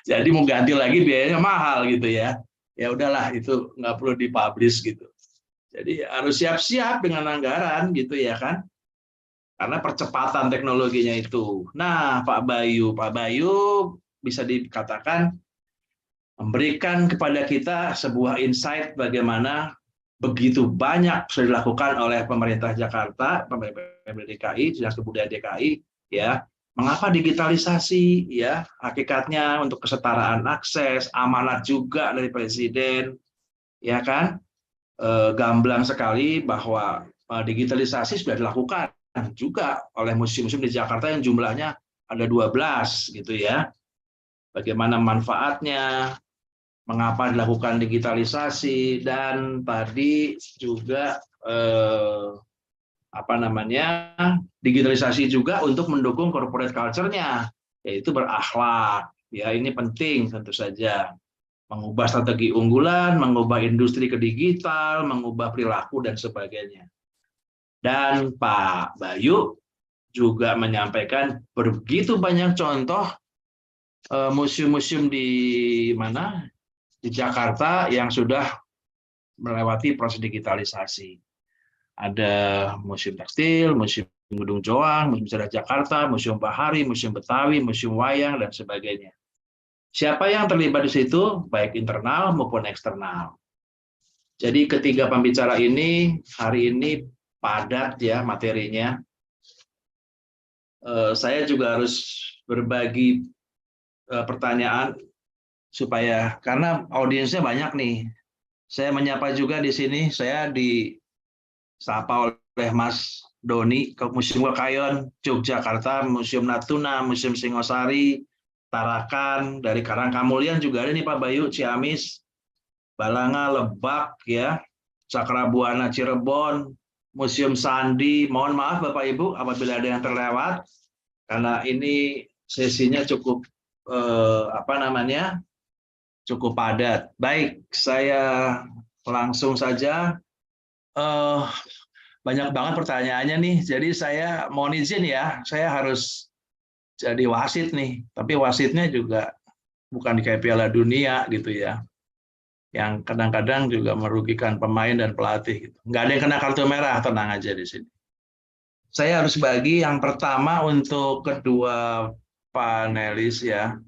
Jadi mau ganti lagi biayanya mahal gitu ya. Ya udahlah, itu nggak perlu dipublish gitu. Jadi harus siap-siap dengan anggaran gitu ya kan. Karena percepatan teknologinya itu. Nah, Pak Bayu bisa dikatakan memberikan kepada kita sebuah insight bagaimana begitu banyak sudah dilakukan oleh pemerintah Jakarta, pemerintah DKI, Dinas Kebudayaan DKI, ya. Mengapa digitalisasi? Ya, hakikatnya untuk kesetaraan akses, amanat juga dari Presiden, ya kan? Gamblang sekali bahwa digitalisasi sudah dilakukan juga oleh museum-museum di Jakarta yang jumlahnya ada 12 gitu ya. Bagaimana manfaatnya, mengapa dilakukan digitalisasi, dan tadi juga digitalisasi juga untuk mendukung corporate culture-nya, yaitu berakhlak. Ya, ini penting tentu saja. Mengubah strategi unggulan, mengubah industri ke digital, mengubah perilaku dan sebagainya. Dan Pak Bayu juga menyampaikan begitu banyak contoh museum-museum di Jakarta yang sudah melewati proses digitalisasi. Ada Museum Tekstil, Museum Gedung Joang, Museum Sejarah Jakarta, Museum Bahari, Museum Betawi, Museum Wayang, dan sebagainya. Siapa yang terlibat di situ, baik internal maupun eksternal. Jadi ketiga pembicara ini hari ini padat ya materinya. Saya juga harus berbagi pertanyaan supaya, karena audiensnya banyak nih. Saya menyapa juga di sini, saya disapa oleh Mas Doni ke Museum Kekayon Yogyakarta, Museum Natuna, Museum Singosari, Tarakan, dari Karangkamulian juga ada nih Pak Bayu, Ciamis, Balanga, Lebak ya, Cakrabuana Cirebon, Museum Sandi. Mohon maaf Bapak Ibu apabila ada yang terlewat, karena ini sesinya cukup cukup padat. Baik, saya langsung saja. Banyak banget pertanyaannya nih, jadi saya mohon izin ya, saya harus jadi wasit nih, tapi wasitnya juga bukan kayak Piala Dunia gitu ya, yang kadang-kadang juga merugikan pemain dan pelatih. Gitu. Nggak ada yang kena kartu merah, tenang aja di sini. Saya harus bagi yang pertama untuk kedua panelis ya.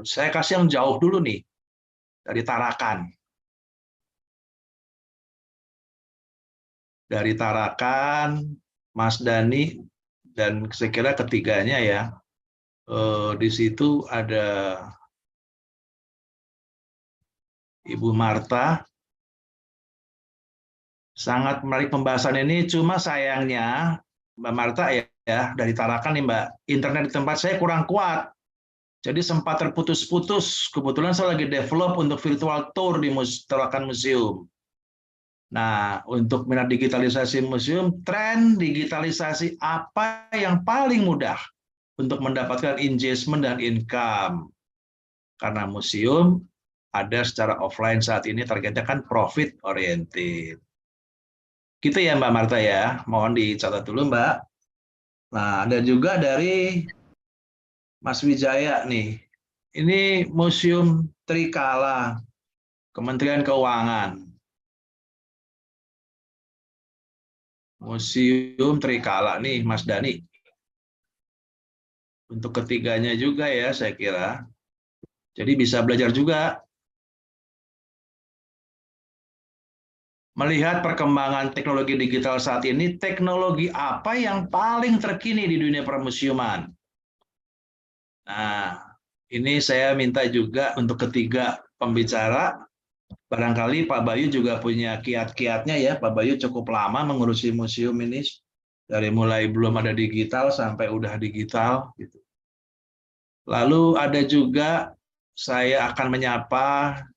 Saya kasih yang jauh dulu nih, dari Tarakan. Dari Tarakan, Mas Dhani, dan saya kira ketiganya ya. Di situ ada Ibu Marta. Sangat menarik pembahasan ini, cuma sayangnya Mbak Marta ya dari Tarakan nih Mbak, internet di tempat saya kurang kuat. Jadi sempat terputus-putus. Kebetulan saya lagi develop untuk virtual tour di Tarakan Museum. Nah, untuk minat digitalisasi museum, tren digitalisasi apa yang paling mudah untuk mendapatkan engagement dan income? Karena museum ada secara offline saat ini targetnya kan profit oriented. Gitu ya Mbak Marta ya, mohon dicatat dulu Mbak. Nah, ada juga dari Mas Wijaya nih. Ini Museum Trikala, Kementerian Keuangan. Museum Trikala nih Mas Dhani. Untuk ketiganya juga ya saya kira. Jadi bisa belajar juga. Melihat perkembangan teknologi digital saat ini, teknologi apa yang paling terkini di dunia permusiuman? Nah, ini saya minta juga untuk ketiga pembicara, barangkali Pak Bayu juga punya kiat-kiatnya ya. Pak Bayu cukup lama mengurusi museum ini, dari mulai belum ada digital sampai udah digital. Gitu. Lalu ada juga saya akan menyapa,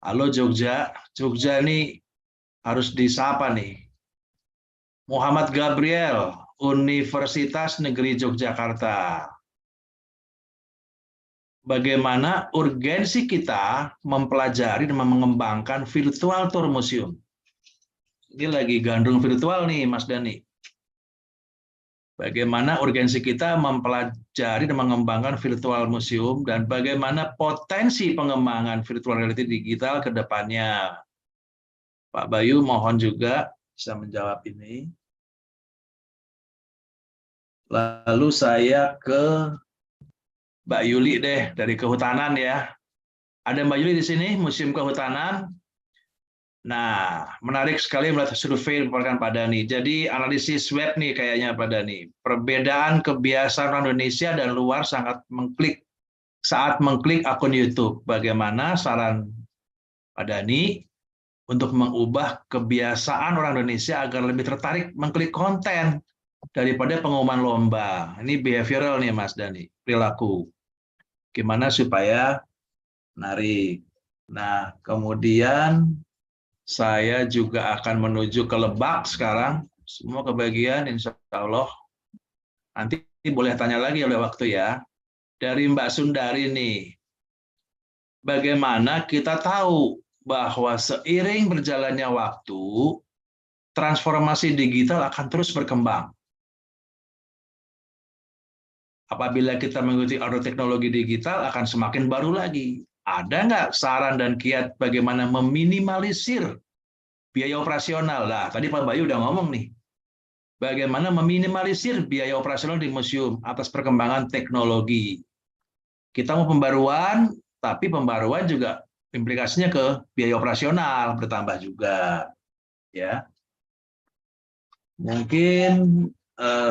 halo Jogja, Jogja ini harus disapa nih. Muhammad Gabriel, Universitas Negeri Yogyakarta. bagaimana urgensi kita mempelajari dan mengembangkan virtual tour museum. Ini lagi gandrung virtual nih, Mas Dani. Bagaimana urgensi kita mempelajari dan mengembangkan virtual museum dan bagaimana potensi pengembangan virtual reality digital ke depannya. Pak Bayu mohon juga bisa menjawab ini. Lalu saya ke Mbak Yuli deh dari Kehutanan ya. Ada Mbak Yuli di sini, Museum Kehutanan. Nah, menarik sekali melihat survei yang dilakukan Pak Dani. Jadi analisis web nih kayaknya Pak Dani. Perbedaan kebiasaan orang Indonesia dan luar sangat saat mengklik akun YouTube. Bagaimana saran Pak Dani untuk mengubah kebiasaan orang Indonesia agar lebih tertarik mengklik konten daripada pengumuman lomba. Ini behavioral nih Mas Dani, perilaku. Gimana supaya menarik. Nah, kemudian saya juga akan menuju ke Lebak sekarang. Semua kebagian, insya Allah. Nanti boleh tanya lagi oleh waktu ya. Dari Mbak Sundari nih. Bagaimana kita tahu bahwa seiring berjalannya waktu, transformasi digital akan terus berkembang. Apabila kita mengikuti arus teknologi digital, akan semakin baru lagi. Ada nggak saran dan kiat bagaimana meminimalisir biaya operasional? Nah, tadi Pak Bayu udah ngomong nih. Bagaimana meminimalisir biaya operasional di museum atas perkembangan teknologi. Kita mau pembaruan, tapi pembaruan juga implikasinya ke biaya operasional bertambah juga. Ya. Mungkin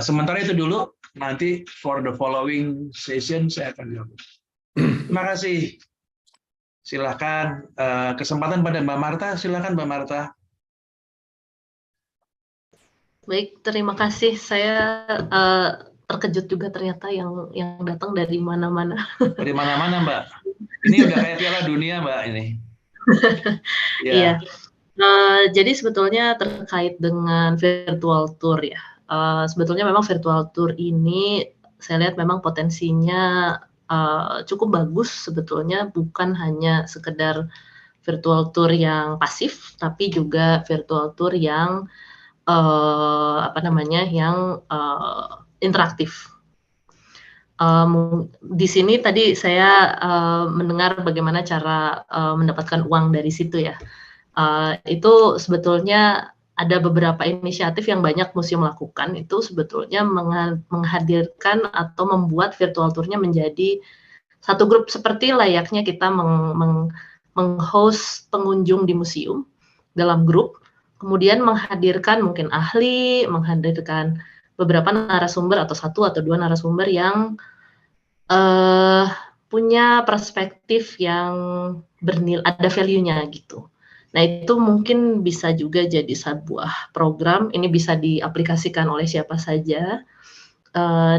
sementara itu dulu. Nanti for the following session saya akan jawab. Terima kasih. Silakan kesempatan pada Mbak Marta. Silakan Mbak Marta. Baik, terima kasih. Saya terkejut juga ternyata yang datang dari mana-mana. Dari mana-mana Mbak. Ini udah kayak Piala Dunia Mbak ini. Ya. Iya. Jadi sebetulnya terkait dengan virtual tour ya. Sebetulnya memang virtual tour ini saya lihat memang potensinya cukup bagus sebetulnya, bukan hanya sekedar virtual tour yang pasif, tapi juga virtual tour yang interaktif. Di sini tadi saya mendengar bagaimana cara mendapatkan uang dari situ ya. Itu sebetulnya ada beberapa inisiatif yang banyak museum lakukan, itu sebetulnya menghadirkan atau membuat virtual tour-nya menjadi satu grup seperti layaknya kita meng-host pengunjung di museum dalam grup, kemudian menghadirkan mungkin ahli, menghadirkan beberapa narasumber atau satu atau dua narasumber yang punya perspektif yang bernilai, ada value-nya gitu. Nah, itu mungkin bisa juga jadi sebuah program, ini bisa diaplikasikan oleh siapa saja,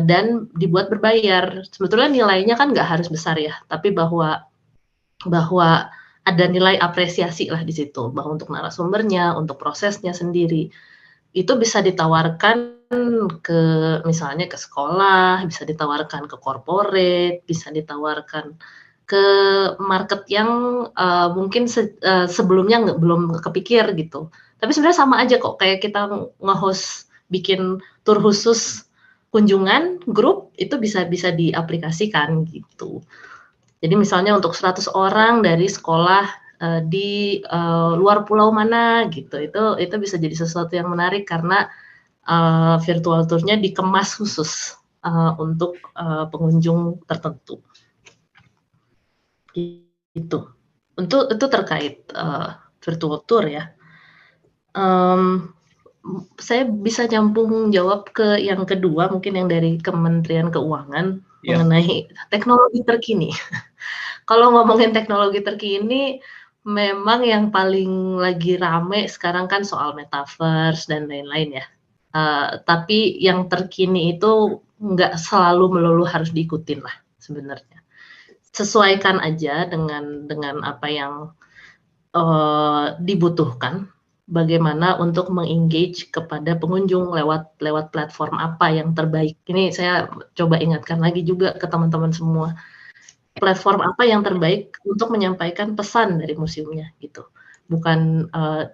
dan dibuat berbayar. Sebetulnya nilainya kan nggak harus besar ya, tapi bahwa ada nilai apresiasi lah di situ, bahwa untuk narasumbernya, untuk prosesnya sendiri, itu bisa ditawarkan ke misalnya ke sekolah, bisa ditawarkan ke corporate, bisa ditawarkan ke market yang mungkin sebelumnya belum kepikir gitu. Tapi sebenarnya sama aja kok, kayak kita nge-host bikin tour khusus kunjungan grup, itu bisa diaplikasikan gitu. Jadi misalnya untuk 100 orang dari sekolah di luar pulau mana gitu, itu bisa jadi sesuatu yang menarik karena virtual tour-nya dikemas khusus untuk pengunjung tertentu. Itu terkait virtual tour ya. Saya bisa nyambung jawab ke yang kedua, mungkin yang dari Kementerian Keuangan mengenai teknologi terkini. Kalau ngomongin teknologi terkini, memang yang paling lagi rame sekarang kan soal metaverse dan lain-lain ya. Tapi yang terkini itu nggak selalu melulu harus diikutin lah sebenarnya. Sesuaikan aja dengan apa yang dibutuhkan, bagaimana untuk mengengage kepada pengunjung lewat platform apa yang terbaik. Ini saya coba ingatkan lagi juga ke teman-teman semua. platform apa yang terbaik untuk menyampaikan pesan dari museumnya gitu. Bukan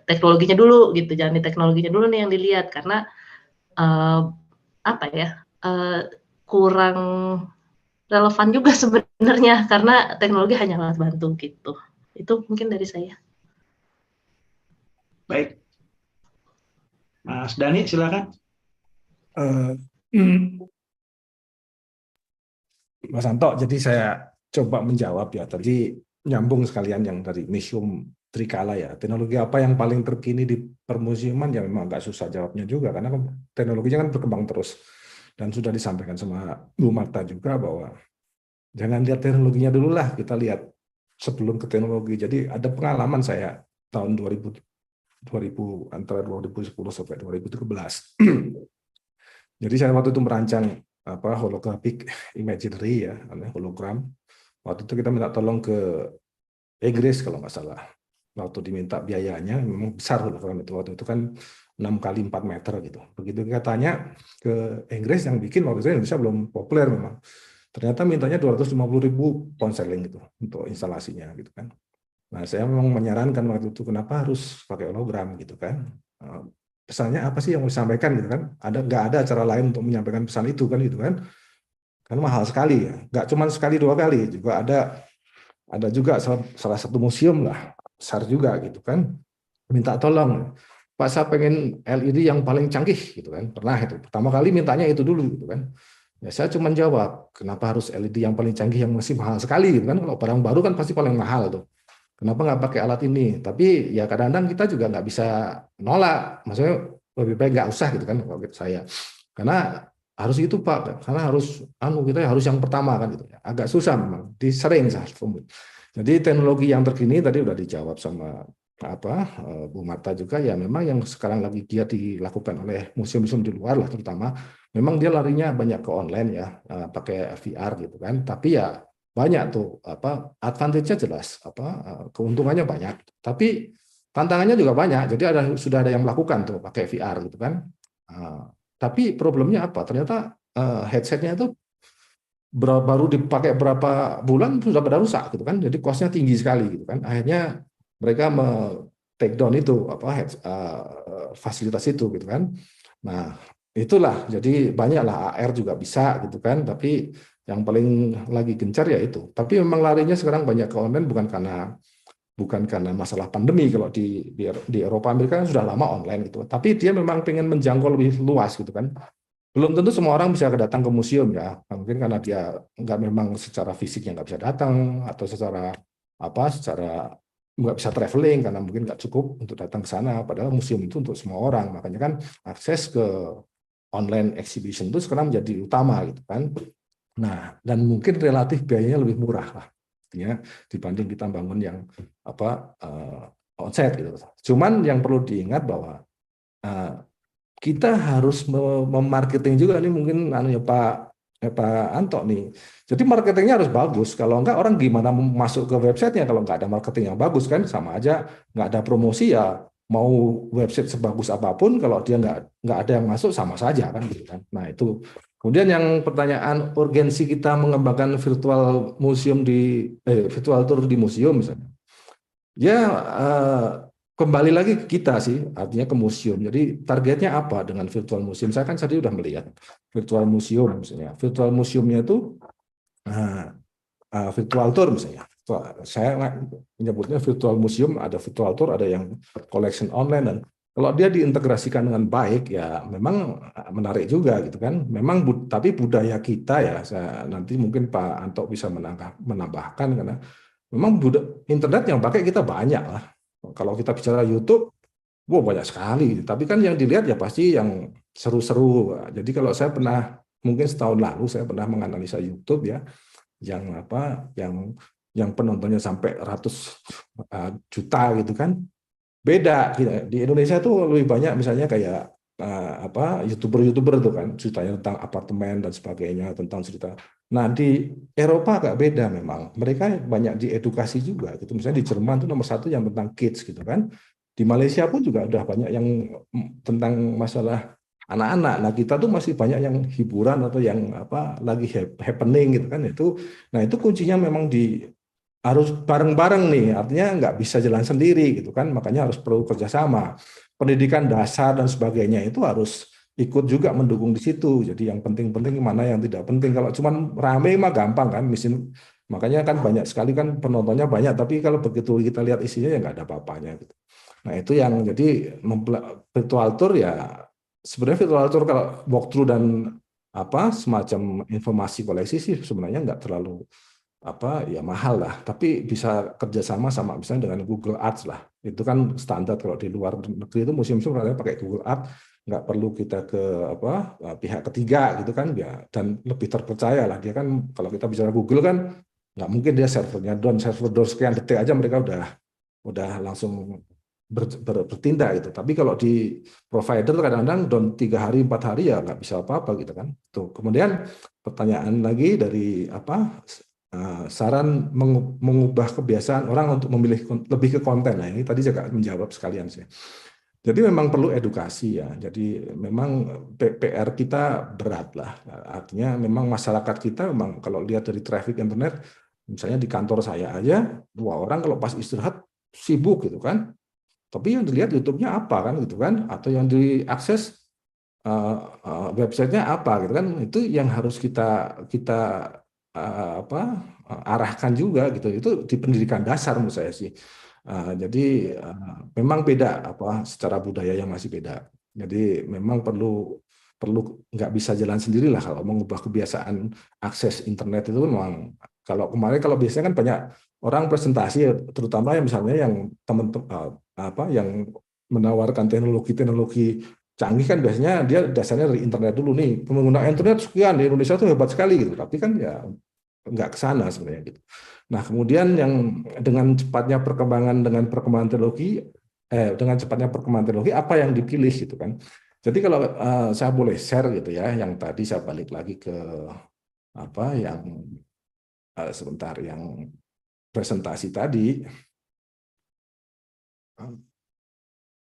teknologinya dulu gitu, jangan di teknologinya dulu nih yang dilihat karena apa ya, kurang relevan juga sebenarnya karena teknologi hanya alat bantu gitu. Itu mungkin dari saya. Baik. Mas Dani, silakan. Mas Anto, jadi saya coba menjawab ya. Tadi nyambung sekalian yang dari Museum Trikala ya. Teknologi apa yang paling terkini di permusiuman ya memang agak susah jawabnya juga karena teknologinya kan berkembang terus. Dan sudah disampaikan sama Bu Marta juga bahwa jangan lihat teknologinya dulu lah, kita lihat sebelum ke teknologi. Jadi ada pengalaman saya tahun 2000 antara 2010 sampai 2013. Jadi saya waktu itu merancang holographic imagery ya, hologram. Waktu itu kita minta tolong ke Inggris kalau nggak salah. Waktu diminta biayanya memang besar hologram itu, waktu itu kan 6 kali 4 meter gitu. Begitu kita tanya ke Inggris yang bikin, waktu itu Indonesia belum populer memang. Ternyata mintanya 250.000 pound sterling gitu untuk instalasinya gitu kan. Nah, saya memang menyarankan waktu itu kenapa harus pakai hologram gitu kan. Pesannya apa sih yang mau disampaikan gitu kan? Nggak ada cara lain untuk menyampaikan pesan itu kan gitu kan? Karena mahal sekali ya. Nggak cuma sekali dua kali, juga ada juga salah satu museum lah besar juga gitu kan. Minta tolong, Pak saya pengen LED yang paling canggih gitu kan. Pernah itu pertama kali mintanya itu dulu gitu kan. Ya saya cuma jawab, kenapa harus LED yang paling canggih yang masih mahal sekali gitu kan? Kalau barang baru kan pasti paling mahal tuh. Kenapa nggak pakai alat ini? Tapi ya kadang-kadang kita juga nggak bisa nolak. Maksudnya lebih baik nggak usah gitu kan kalau saya. Karena harus itu Pak, karena harus kita harus yang pertama kan gitu. Agak susah memang, disering saya. Jadi teknologi yang terkini tadi udah dijawab sama Bu Marta juga ya, memang yang sekarang lagi giat dilakukan oleh museum-museum di luar lah terutama, memang dia larinya banyak ke online ya, pakai VR gitu kan. Tapi ya banyak tuh advantage-nya jelas, keuntungannya banyak. Tapi tantangannya juga banyak. Jadi sudah ada yang melakukan tuh pakai VR gitu kan. Tapi problemnya apa? Ternyata headset-nya itu baru dipakai berapa bulan sudah pada rusak gitu kan. Jadi cost-nya tinggi sekali gitu kan. Akhirnya mereka take down itu fasilitas itu gitu kan. Nah, itulah jadi banyaklah AR juga bisa gitu kan, tapi yang paling lagi gencar ya itu. Tapi memang larinya sekarang banyak ke online bukan karena masalah pandemi. Kalau di Eropa Amerika kan sudah lama online gitu. Tapi dia memang pengen menjangkau lebih luas gitu kan. Belum tentu semua orang bisa datang ke museum ya. Mungkin karena dia memang secara fisiknya nggak bisa datang, atau secara nggak bisa traveling karena mungkin nggak cukup untuk datang ke sana. Padahal museum itu untuk semua orang. Makanya kan akses ke online exhibition itu sekarang menjadi utama gitu kan. Nah, dan mungkin relatif biayanya lebih murah lah ya dibanding kita bangun yang onsite gitu. Cuman yang perlu diingat bahwa kita harus memarketing juga nih, mungkin Pak Anto nih. Jadi marketingnya harus bagus. Kalau enggak, orang gimana masuk ke websitenya kalau nggak ada marketing yang bagus kan? Sama aja nggak ada promosi ya. Mau website sebagus apapun, kalau dia nggak ada yang masuk sama saja kan gitu kan. Nah itu. Kemudian yang pertanyaan urgensi kita mengembangkan virtual tour di museum misalnya. Ya kembali lagi ke kita sih, artinya ke museum. Jadi targetnya apa dengan virtual museum? Saya kan tadi udah melihat virtual museum misalnya. Virtual museumnya itu virtual tour misalnya. Saya menyebutnya virtual museum, ada virtual tour, ada yang collection online, dan kalau dia diintegrasikan dengan baik ya memang menarik juga gitu kan. Memang tapi budaya kita ya, nanti mungkin Pak Anto bisa menambahkan, karena memang internet yang pakai kita banyak lah. Kalau kita bicara YouTube, banyak sekali. Tapi kan yang dilihat ya pasti yang seru-seru. Jadi kalau saya mungkin setahun lalu saya pernah menganalisa YouTube ya, yang penontonnya sampai ratus juta gitu kan. Beda di Indonesia tuh lebih banyak misalnya kayak YouTuber tuh kan ceritanya tentang apartemen dan sebagainya, tentang cerita. Nah di Eropa agak beda memang, mereka banyak diedukasi juga gitu. Misalnya di Jerman tuh nomor 1 yang tentang kids gitu kan. Di Malaysia pun juga udah banyak yang tentang masalah anak-anak. Nah, kita tuh masih banyak yang hiburan atau yang apa lagi happening gitu kan itu. Nah, itu kuncinya memang harus bareng-bareng nih, artinya nggak bisa jalan sendiri gitu kan, makanya harus perlu kerjasama. Pendidikan dasar dan sebagainya itu harus ikut juga mendukung di situ. Jadi yang penting-penting mana yang tidak penting. Kalau cuma rame mah gampang kan, makanya kan banyak sekali kan penontonnya banyak, tapi kalau begitu kita lihat isinya ya nggak ada apa-apanya gitu. Nah itu yang jadi virtual tour ya sebenarnya virtual tour kalau walkthrough dan apa semacam informasi koleksi sih sebenarnya nggak terlalu apa ya mahal lah, tapi bisa kerjasama sama misalnya dengan Google Arts lah. Itu kan standar kalau di luar negeri itu museum-museum rata pakai Google Arts, nggak perlu kita ke apa pihak ketiga gitu kan ya, dan lebih terpercaya lah. Dia kan kalau kita bicara Google kan nggak mungkin dia server sekian detik aja mereka udah langsung bertindak gitu. Tapi kalau di provider kadang-kadang down 3 hari 4 hari ya nggak bisa apa-apa gitu kan. Tuh. Kemudian pertanyaan lagi dari apa saran mengubah kebiasaan orang untuk memilih lebih ke konten. Nah ini tadi juga menjawab sekalian sih. Jadi memang perlu edukasi ya. Jadi memang PR kita berat lah. Artinya memang masyarakat kita memang kalau lihat dari traffic internet, misalnya di kantor saya aja, 2 orang kalau pas istirahat sibuk gitu kan. Tapi yang dilihat YouTube-nya apa kan gitu kan, atau yang diakses websitenya apa gitu kan, itu yang harus kita arahkan juga gitu. Itu di pendidikan dasar menurut saya sih. Jadi memang beda apa secara budaya yang masih beda. Jadi memang perlu nggak bisa jalan sendiri lah kalau mengubah kebiasaan akses internet itu memang kalau kemarin kalau biasanya kan banyak orang presentasi terutama yang misalnya yang teman-teman yang menawarkan teknologi canggih kan biasanya dia dasarnya dari internet dulu nih, pengguna internet sekian di Indonesia itu hebat sekali gitu, tapi kan ya nggak ke sana sebenarnya gitu. Nah kemudian yang dengan cepatnya perkembangan teknologi apa yang dipilih gitu kan. Jadi kalau saya boleh share gitu ya, yang tadi saya balik lagi ke apa yang sebentar yang presentasi tadi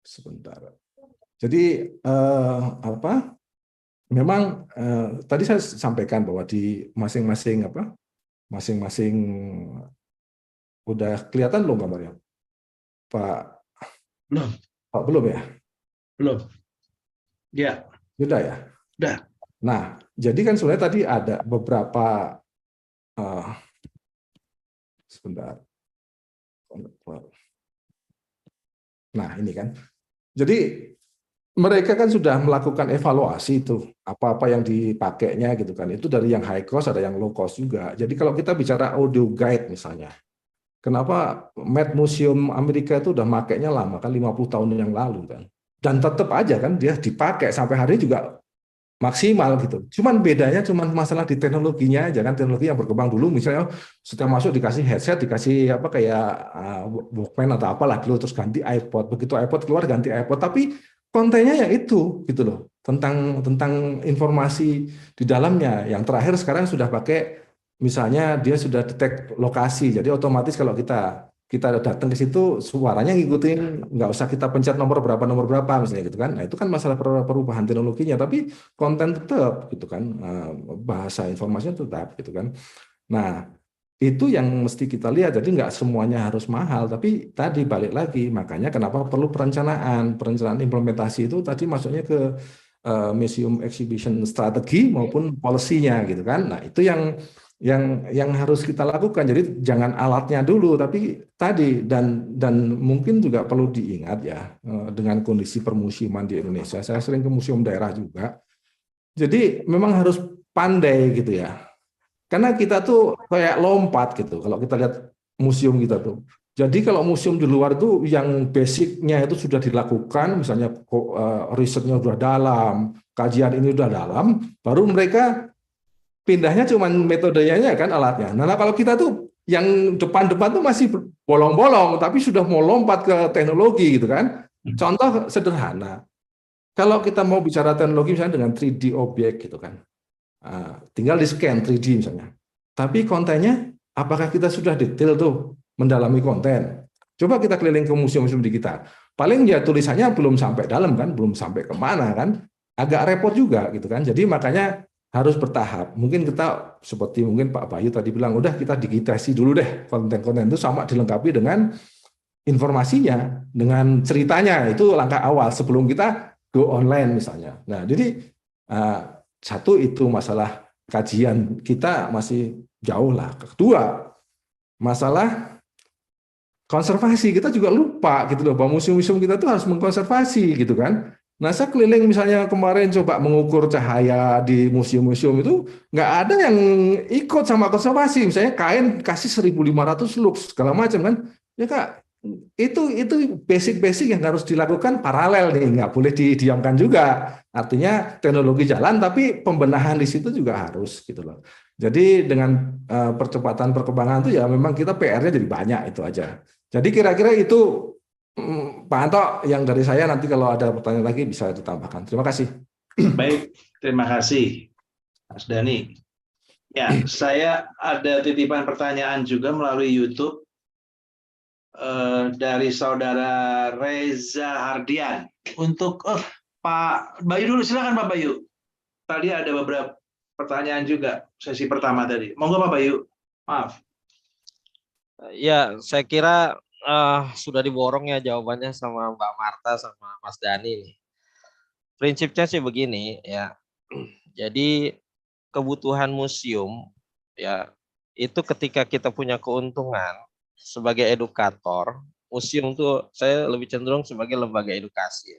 sebentar. Jadi memang tadi saya sampaikan bahwa di masing-masing udah kelihatan belum gambarnya, Pak? Belum. Pak belum ya? Belum. Ya. Sudah ya. Sudah. Nah, jadi kan sebenarnya tadi ada beberapa sebentar. Nah ini kan. Jadi mereka kan sudah melakukan evaluasi itu apa-apa yang dipakainya gitu kan. Itu dari yang high cost ada yang low cost juga. Jadi kalau kita bicara audio guide misalnya, kenapa Met Museum Amerika itu udah makainya lama kan 50 tahun yang lalu kan. Dan tetap aja kan dia dipakai sampai hari ini juga maksimal gitu. Cuman bedanya cuman masalah di teknologinya aja kan, teknologi yang berkembang dulu misalnya setelah masuk dikasih headset, dikasih apa kayak Walkman atau apalah dulu terus ganti iPod. Begitu iPod keluar ganti iPod, tapi kontennya ya itu gitu loh, tentang informasi di dalamnya. Yang terakhir sekarang sudah pakai misalnya dia sudah detect lokasi, jadi otomatis kalau kita datang ke situ suaranya ngikutin, nggak usah kita pencet nomor berapa misalnya gitu kan. Nah itu kan masalah perubahan teknologinya, tapi konten tetap gitu kan, bahasa informasinya tetap gitu kan. Nah itu yang mesti kita lihat. Jadi nggak semuanya harus mahal, tapi tadi balik lagi, makanya kenapa perlu perencanaan implementasi itu tadi masuknya ke museum exhibition strategi maupun policy-nya gitu kan. Nah itu yang harus kita lakukan. Jadi jangan alatnya dulu, tapi tadi dan mungkin juga perlu diingat ya dengan kondisi permusiuman di Indonesia. Saya sering ke museum daerah juga. Jadi memang harus pandai gitu ya. Karena kita tuh kayak lompat gitu kalau kita lihat museum kita tuh. Jadi kalau museum di luar itu yang basicnya itu sudah dilakukan, misalnya risetnya sudah dalam, kajian ini sudah dalam, baru mereka pindahnya cuma metodenya kan alatnya. Nah kalau kita tuh yang depan-depan tuh masih bolong-bolong, tapi sudah mau lompat ke teknologi gitu kan. Contoh sederhana, kalau kita mau bicara teknologi misalnya dengan 3D objek gitu kan. Tinggal di scan 3D misalnya. Tapi kontennya, apakah kita sudah detail tuh mendalami konten? Coba kita keliling ke museum-museum di kita. Paling ya tulisannya belum sampai dalam kan, belum sampai kemana kan. agak repot juga gitu kan. Jadi makanya harus bertahap. Mungkin kita seperti mungkin Pak Bayu tadi bilang, udah kita digitasi dulu deh konten-konten itu, sama dilengkapi dengan informasinya, dengan ceritanya. Itu langkah awal sebelum kita go online misalnya. Nah, jadi satu itu masalah kajian kita masih jauh lah. Kedua, masalah konservasi, kita juga lupa gitu loh, bahwa museum-museum kita tuh harus mengkonservasi gitu kan. Nah, saya keliling misalnya kemarin coba mengukur cahaya di museum-museum itu, nggak ada yang ikut sama konservasi. Misalnya kain kasih 1.500 lux segala macam kan. Ya Kak, itu basic-basic yang harus dilakukan paralel nih, nggak boleh didiamkan juga. Artinya teknologi jalan, tapi pembenahan di situ juga harus gitu loh. Jadi dengan percepatan perkembangan itu ya memang kita PR-nya jadi banyak, itu aja. Jadi kira-kira itu Pak Anto yang dari saya, nanti kalau ada pertanyaan lagi bisa ditambahkan. Terima kasih. Baik, terima kasih Mas Dani. Ya, saya ada titipan pertanyaan juga melalui YouTube dari saudara Reza Hardian. Untuk Pak Bayu dulu, silakan Pak Bayu. Tadi ada beberapa pertanyaan juga sesi pertama tadi. Monggo Pak Bayu. Maaf. Ya, saya kira sudah diborong ya jawabannya sama Mbak Marta sama Mas Dani nih. Prinsipnya sih begini ya. Jadi kebutuhan museum ya itu ketika kita punya keuntungan sebagai edukator, museum tuh saya lebih cenderung sebagai lembaga edukasi.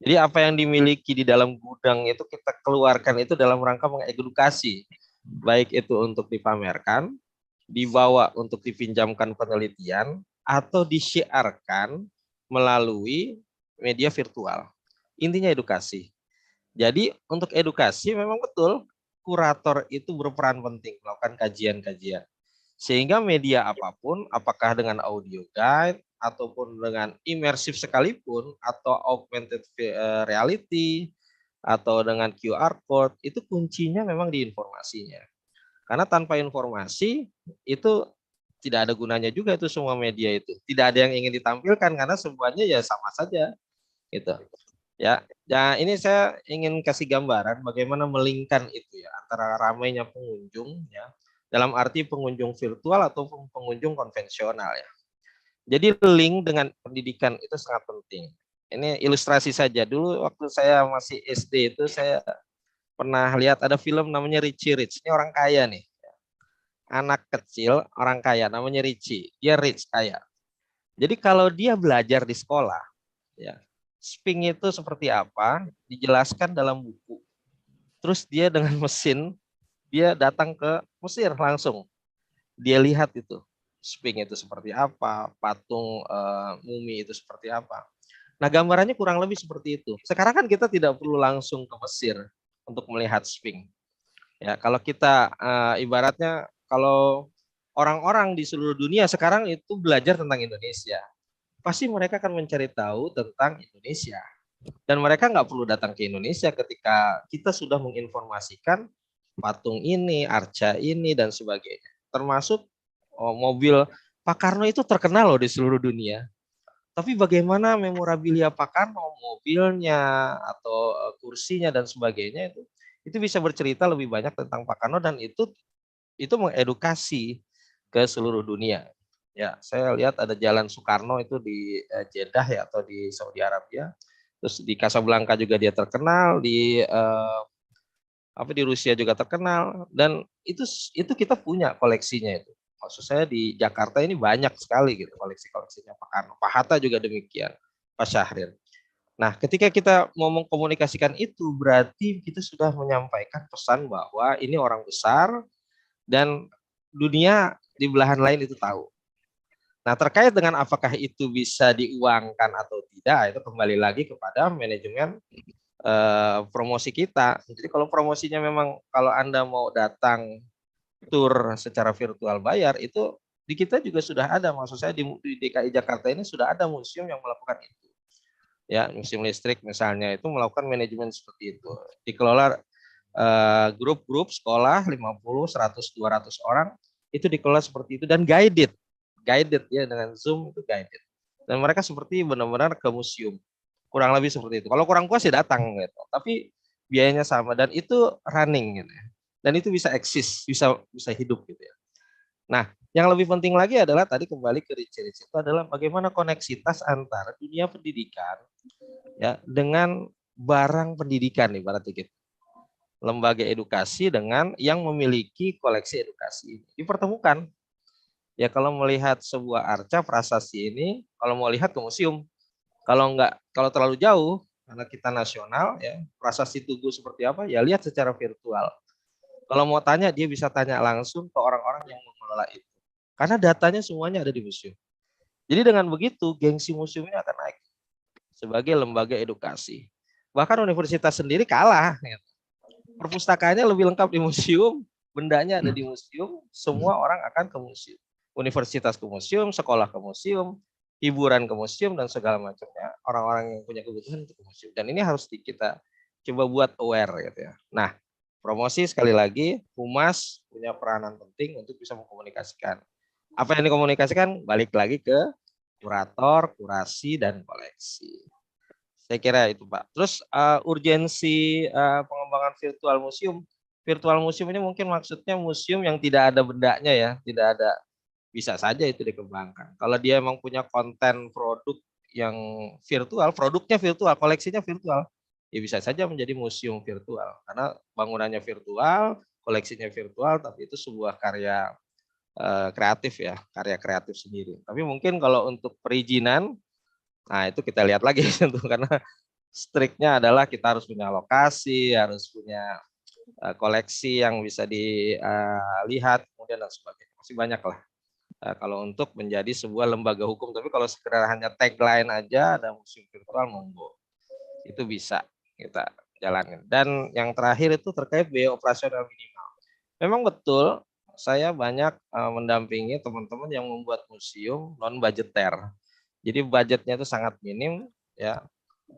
Jadi apa yang dimiliki di dalam gudang itu kita keluarkan itu dalam rangka mengedukasi, baik itu untuk dipamerkan, dibawa untuk dipinjamkan penelitian, atau disiarkan melalui media virtual. Intinya edukasi. Jadi untuk edukasi memang betul kurator itu berperan penting melakukan kajian-kajian. Sehingga media apapun, apakah dengan audio guide, ataupun dengan imersif sekalipun, atau augmented reality, atau dengan QR code, itu kuncinya memang di informasinya. Karena tanpa informasi, itu tidak ada gunanya juga itu semua media itu. Tidak ada yang ingin ditampilkan karena semuanya ya sama saja. Gitu. Ya, ini saya ingin kasih gambaran bagaimana melingkan itu ya antara ramainya pengunjung ya, dalam arti pengunjung virtual ataupun pengunjung konvensional ya. Jadi link dengan pendidikan itu sangat penting. Ini ilustrasi saja. Dulu waktu saya masih SD itu saya pernah lihat ada film namanya Richie Rich. Ini orang kaya nih. Anak kecil orang kaya namanya Richie. Dia rich kaya. Jadi kalau dia belajar di sekolah, ya, Sphinx itu seperti apa dijelaskan dalam buku. Terus dia dengan mesin, dia datang ke Mesir langsung. Dia lihat itu Sphinx itu seperti apa, patung mumi itu seperti apa. Nah gambarannya kurang lebih seperti itu. Sekarang kan kita tidak perlu langsung ke Mesir untuk melihat Sphinx. Ya kalau kita ibaratnya kalau orang-orang di seluruh dunia sekarang itu belajar tentang Indonesia, pasti mereka akan mencari tahu tentang Indonesia. Dan mereka nggak perlu datang ke Indonesia ketika kita sudah menginformasikan patung ini, arca ini, dan sebagainya. Termasuk mobil Pak Karno itu terkenal loh di seluruh dunia. Tapi bagaimana memorabilia Pak Karno, mobilnya, atau kursinya, dan sebagainya, itu bisa bercerita lebih banyak tentang Pak Karno, dan itu mengedukasi ke seluruh dunia. Ya, saya lihat ada Jalan Soekarno itu di Jeddah ya atau di Saudi Arabia. Terus di Casablanca juga dia terkenal, di Rusia juga terkenal, dan itu kita punya koleksinya itu. Maksud saya di Jakarta ini banyak sekali gitu koleksi-koleksinya Pak Karno. Pak Hatta juga demikian, Pak Syahrir. Nah, ketika kita mau mengkomunikasikan itu berarti kita sudah menyampaikan pesan bahwa ini orang besar dan dunia di belahan lain itu tahu. Nah, terkait dengan apakah itu bisa diuangkan atau tidak, itu kembali lagi kepada manajemen promosi kita. Jadi kalau promosinya memang kalau Anda mau datang tur secara virtual bayar, itu di kita juga sudah ada. Maksud saya di DKI Jakarta ini sudah ada museum yang melakukan itu. Ya, museum listrik misalnya itu melakukan manajemen seperti itu. Dikelola grup-grup sekolah 50, 100, 200 orang itu dikelola seperti itu dan guided ya dengan Zoom itu guided. Dan mereka seperti benar-benar ke museum. Kurang lebih seperti itu. Kalau kurang puas ya datang gitu. Tapi biayanya sama dan itu running gitu ya. Dan itu bisa eksis, bisa hidup gitu ya. Nah, yang lebih penting lagi adalah tadi kembali ke Rich itu adalah bagaimana koneksitas antara dunia pendidikan ya dengan barang pendidikan nih berarti gitu. Lembaga edukasi dengan yang memiliki koleksi edukasi dipertemukan. Ya kalau melihat sebuah arca prasasti ini, kalau mau lihat ke museum, kalau terlalu jauh karena kita nasional ya, prasasti Tugu seperti apa ya lihat secara virtual. Kalau mau tanya dia bisa tanya langsung ke orang-orang yang mengelola itu. Karena datanya semuanya ada di museum. Jadi dengan begitu gengsi museum ini akan naik sebagai lembaga edukasi. Bahkan universitas sendiri kalah. Perpustakaannya lebih lengkap di museum, bendanya ada di museum, semua orang akan ke museum. Universitas ke museum, sekolah ke museum, hiburan ke museum, dan segala macamnya. Orang-orang yang punya kebutuhan itu ke museum. Dan ini harus kita coba buat aware gitu ya. Nah, promosi sekali lagi, Humas punya peranan penting untuk bisa mengkomunikasikan. Apa yang dikomunikasikan balik lagi ke kurator, kurasi, dan koleksi. Saya kira itu Pak. Terus urgensi pengembangan virtual museum. Virtual museum ini mungkin maksudnya museum yang tidak ada bendanya ya, tidak ada, bisa saja itu dikembangkan. Kalau dia emang punya konten produk yang virtual, produknya virtual, koleksinya virtual, ya bisa saja menjadi museum virtual. Karena bangunannya virtual, koleksinya virtual, tapi itu sebuah karya kreatif ya, karya kreatif sendiri. Tapi mungkin kalau untuk perizinan, nah itu kita lihat lagi tentu karena striknya adalah kita harus punya lokasi, harus punya koleksi yang bisa dilihat, kemudian dan sebagainya. Masih banyak lah kalau untuk menjadi sebuah lembaga hukum. Tapi kalau sekedar hanya tagline aja ada museum virtual, monggo. Itu bisa kita jalanin. Dan yang terakhir itu terkait biaya operasional minimal. Memang betul, saya banyak mendampingi teman-teman yang membuat museum non-budgeter. Jadi budgetnya itu sangat minim, ya.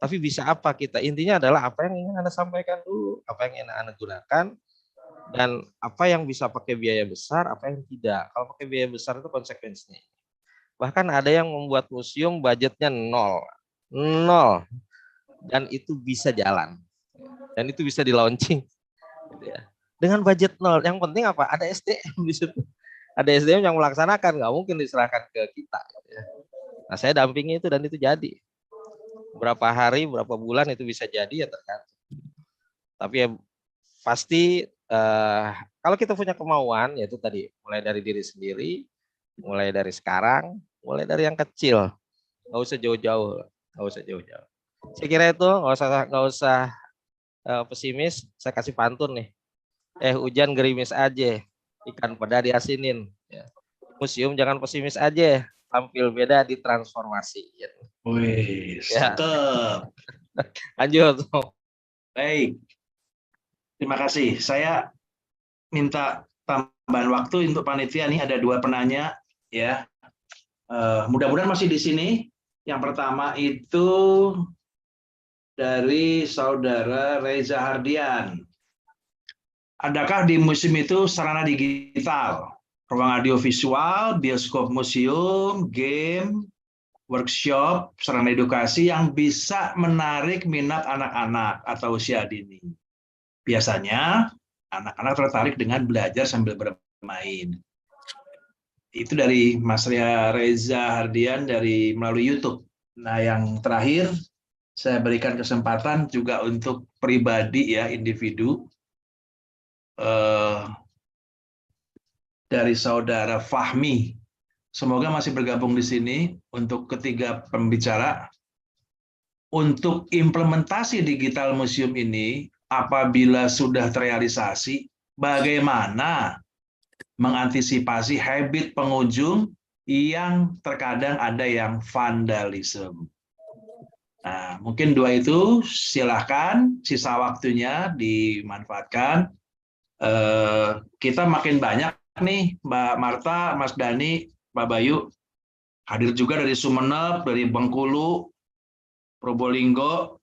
Tapi bisa apa kita? Intinya adalah apa yang ingin Anda sampaikan dulu, apa yang ingin Anda gunakan, dan apa yang bisa pakai biaya besar, apa yang tidak. Kalau pakai biaya besar itu konsekuensinya. Bahkan ada yang membuat museum budgetnya nol, dan itu bisa jalan, dan itu bisa di launching. Dengan budget nol, yang penting apa? Ada SDM di situ. Ada SDM yang melaksanakan, nggak mungkin diserahkan ke kita. Nah, saya dampingi itu dan itu jadi. Berapa hari, berapa bulan itu bisa jadi ya tergantung. Tapi ya pasti kalau kita punya kemauan, yaitu tadi mulai dari diri sendiri, mulai dari sekarang, mulai dari yang kecil, nggak usah jauh-jauh, Saya kira itu nggak usah pesimis. Saya kasih pantun nih. Hujan gerimis aja, ikan peda diasinin. Ya. Museum jangan pesimis aja, tampil beda di transformasi. Gitu. Wih, ya. Lanjut. Baik. Terima kasih. Saya minta tambahan waktu untuk panitia nih, ada 2 penanya ya. Mudah-mudahan masih di sini. Yang pertama itu dari Saudara Reza Hardian. Adakah di museum itu sarana digital, ruang audiovisual, bioskop museum, game, workshop, sarana edukasi yang bisa menarik minat anak-anak atau usia dini? Biasanya anak-anak tertarik dengan belajar sambil bermain. Itu dari Mas Reza Hardian melalui YouTube. Nah, yang terakhir saya berikan kesempatan juga untuk pribadi ya, individu, dari Saudara Fahmi. Semoga masih bergabung di sini. Untuk ketiga pembicara, untuk implementasi digital museum ini, apabila sudah terrealisasi, bagaimana mengantisipasi habit pengunjung yang terkadang ada yang vandalisme? Nah, mungkin 2 itu silahkan, sisa waktunya dimanfaatkan. Kita makin banyak nih, Mbak Marta, Mas Dani, Pak Bayu, hadir juga dari Sumeneb, dari Bengkulu, Probolinggo,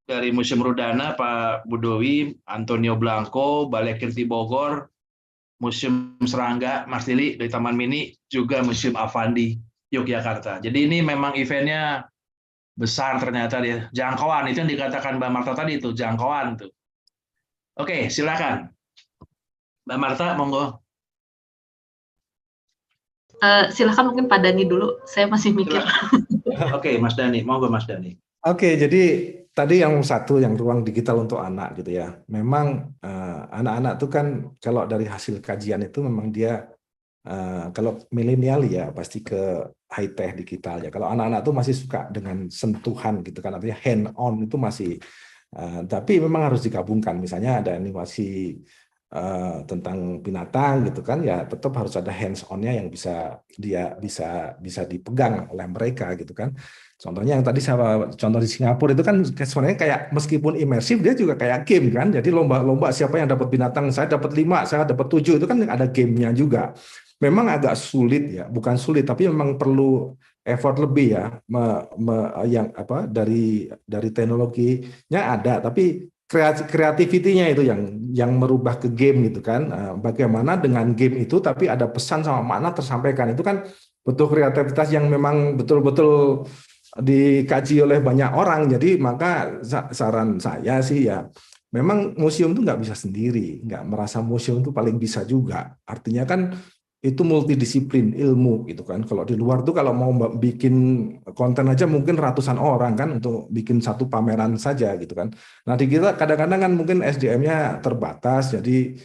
dari Museum Rudana, Pak Budowi, Antonio Blanco, Balai Kirti Bogor, Museum Serangga, Mas Lili, dari Taman Mini, juga Museum Avandi, Yogyakarta. Jadi ini memang eventnya Besar ternyata dia. Jangkauan, itu yang dikatakan Mbak Marta tadi itu, jangkauan tuh. Oke, silakan. Mbak Marta, monggo. Silakan mungkin Pak Dani dulu, saya masih mikir. Oke, Mas Dani, monggo Mas Dani. Oke, jadi tadi yang satu, yang ruang digital untuk anak gitu ya. Memang anak-anak tuh kan kalau dari hasil kajian itu memang dia kalau milenial ya pasti ke high tech digital ya. Kalau anak-anak tuh masih suka dengan sentuhan gitu kan, artinya hand on itu masih. Tapi memang harus digabungkan. Misalnya ada animasi tentang binatang gitu kan, ya tetap harus ada hands on-nya yang bisa dipegang oleh mereka gitu kan. Contohnya yang tadi saya contoh di Singapura itu kan sebenarnya kayak meskipun imersif dia juga kayak game kan. Jadi lomba-lomba siapa yang dapat binatang, saya dapat 5, saya dapat 7, itu kan ada gamenya juga. Memang agak sulit ya, bukan sulit tapi memang perlu effort lebih ya, yang apa dari teknologinya ada, tapi kreativitinya itu yang merubah ke game gitu kan. Bagaimana dengan game itu tapi ada pesan sama makna tersampaikan, itu kan butuh kreativitas yang memang betul-betul dikaji oleh banyak orang. Jadi maka saran saya sih ya, memang museum itu nggak bisa sendiri, nggak merasa museum itu paling bisa juga. Artinya kan itu multidisiplin ilmu gitu kan. Kalau di luar tuh kalau mau bikin konten aja mungkin ratusan orang kan untuk bikin satu pameran saja gitu kan. Nah di kita kadang-kadang kan mungkin SDM-nya terbatas, jadi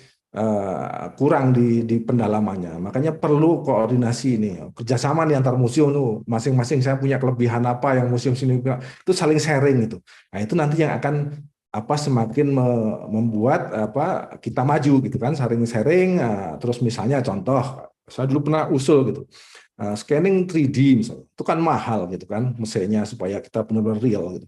kurang di pendalamannya. Makanya perlu koordinasi ini, kerjasama nih antar museum tuh, masing-masing saya punya kelebihan apa yang museum sini itu saling sharing gitu. Nah itu nanti yang akan semakin membuat kita maju gitu kan, sharing. Terus misalnya contoh saya dulu pernah usul gitu, scanning 3D misalnya itu kan mahal gitu kan mesinnya supaya kita benar-benar real gitu.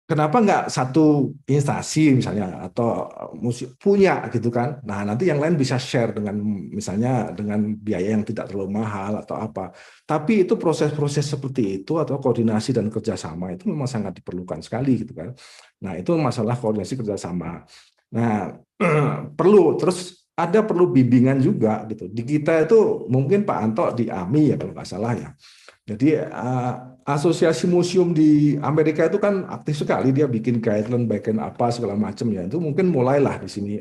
Kenapa nggak satu instansi misalnya atau museum punya gitu kan? Nah nanti yang lain bisa share dengan misalnya dengan biaya yang tidak terlalu mahal atau apa. Tapi itu proses-proses seperti itu atau koordinasi dan kerjasama itu memang sangat diperlukan sekali gitu kan. Nah itu masalah koordinasi kerjasama. Nah perlu bimbingan juga gitu. Di kita itu mungkin Pak Anto di AMI ya kalau nggak salah ya. Jadi asosiasi museum di Amerika itu kan aktif sekali, dia bikin guideline, bikin apa segala macam ya. Itu mungkin mulailah di sini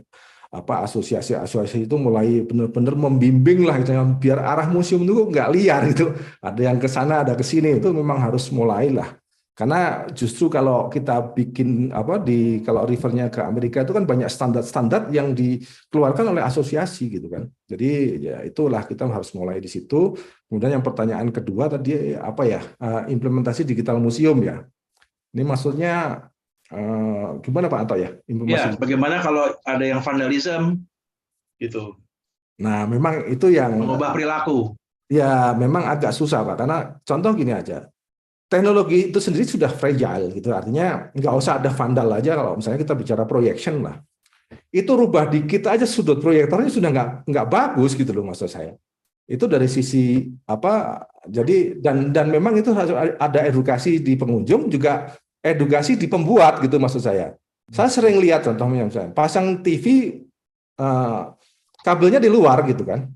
asosiasi itu mulai benar-benar membimbing lah gitu, biar arah museum itu nggak liar gitu. Ada yang ke sana, ada ke sini, itu memang harus mulailah. Karena justru kalau kita bikin kalau refernya ke Amerika itu kan banyak standar-standar yang dikeluarkan oleh asosiasi gitu kan. Jadi ya itulah kita harus mulai di situ. Kemudian yang pertanyaan kedua tadi implementasi digital museum ya. Ini maksudnya gimana Pak Anto ya? Ya, bagaimana kalau ada yang vandalisme gitu. Nah, memang itu yang mengubah perilaku. Ya, memang agak susah Pak, karena contoh gini aja. Teknologi itu sendiri sudah fragile gitu, artinya nggak usah ada vandal aja. Kalau misalnya kita bicara projection lah, itu rubah dikit aja sudut proyektornya sudah nggak bagus gitu loh maksud saya. Itu dari sisi jadi dan memang itu harus ada edukasi di pengunjung, juga edukasi di pembuat gitu maksud saya. Saya sering lihat contohnya misalnya pasang TV kabelnya di luar gitu kan.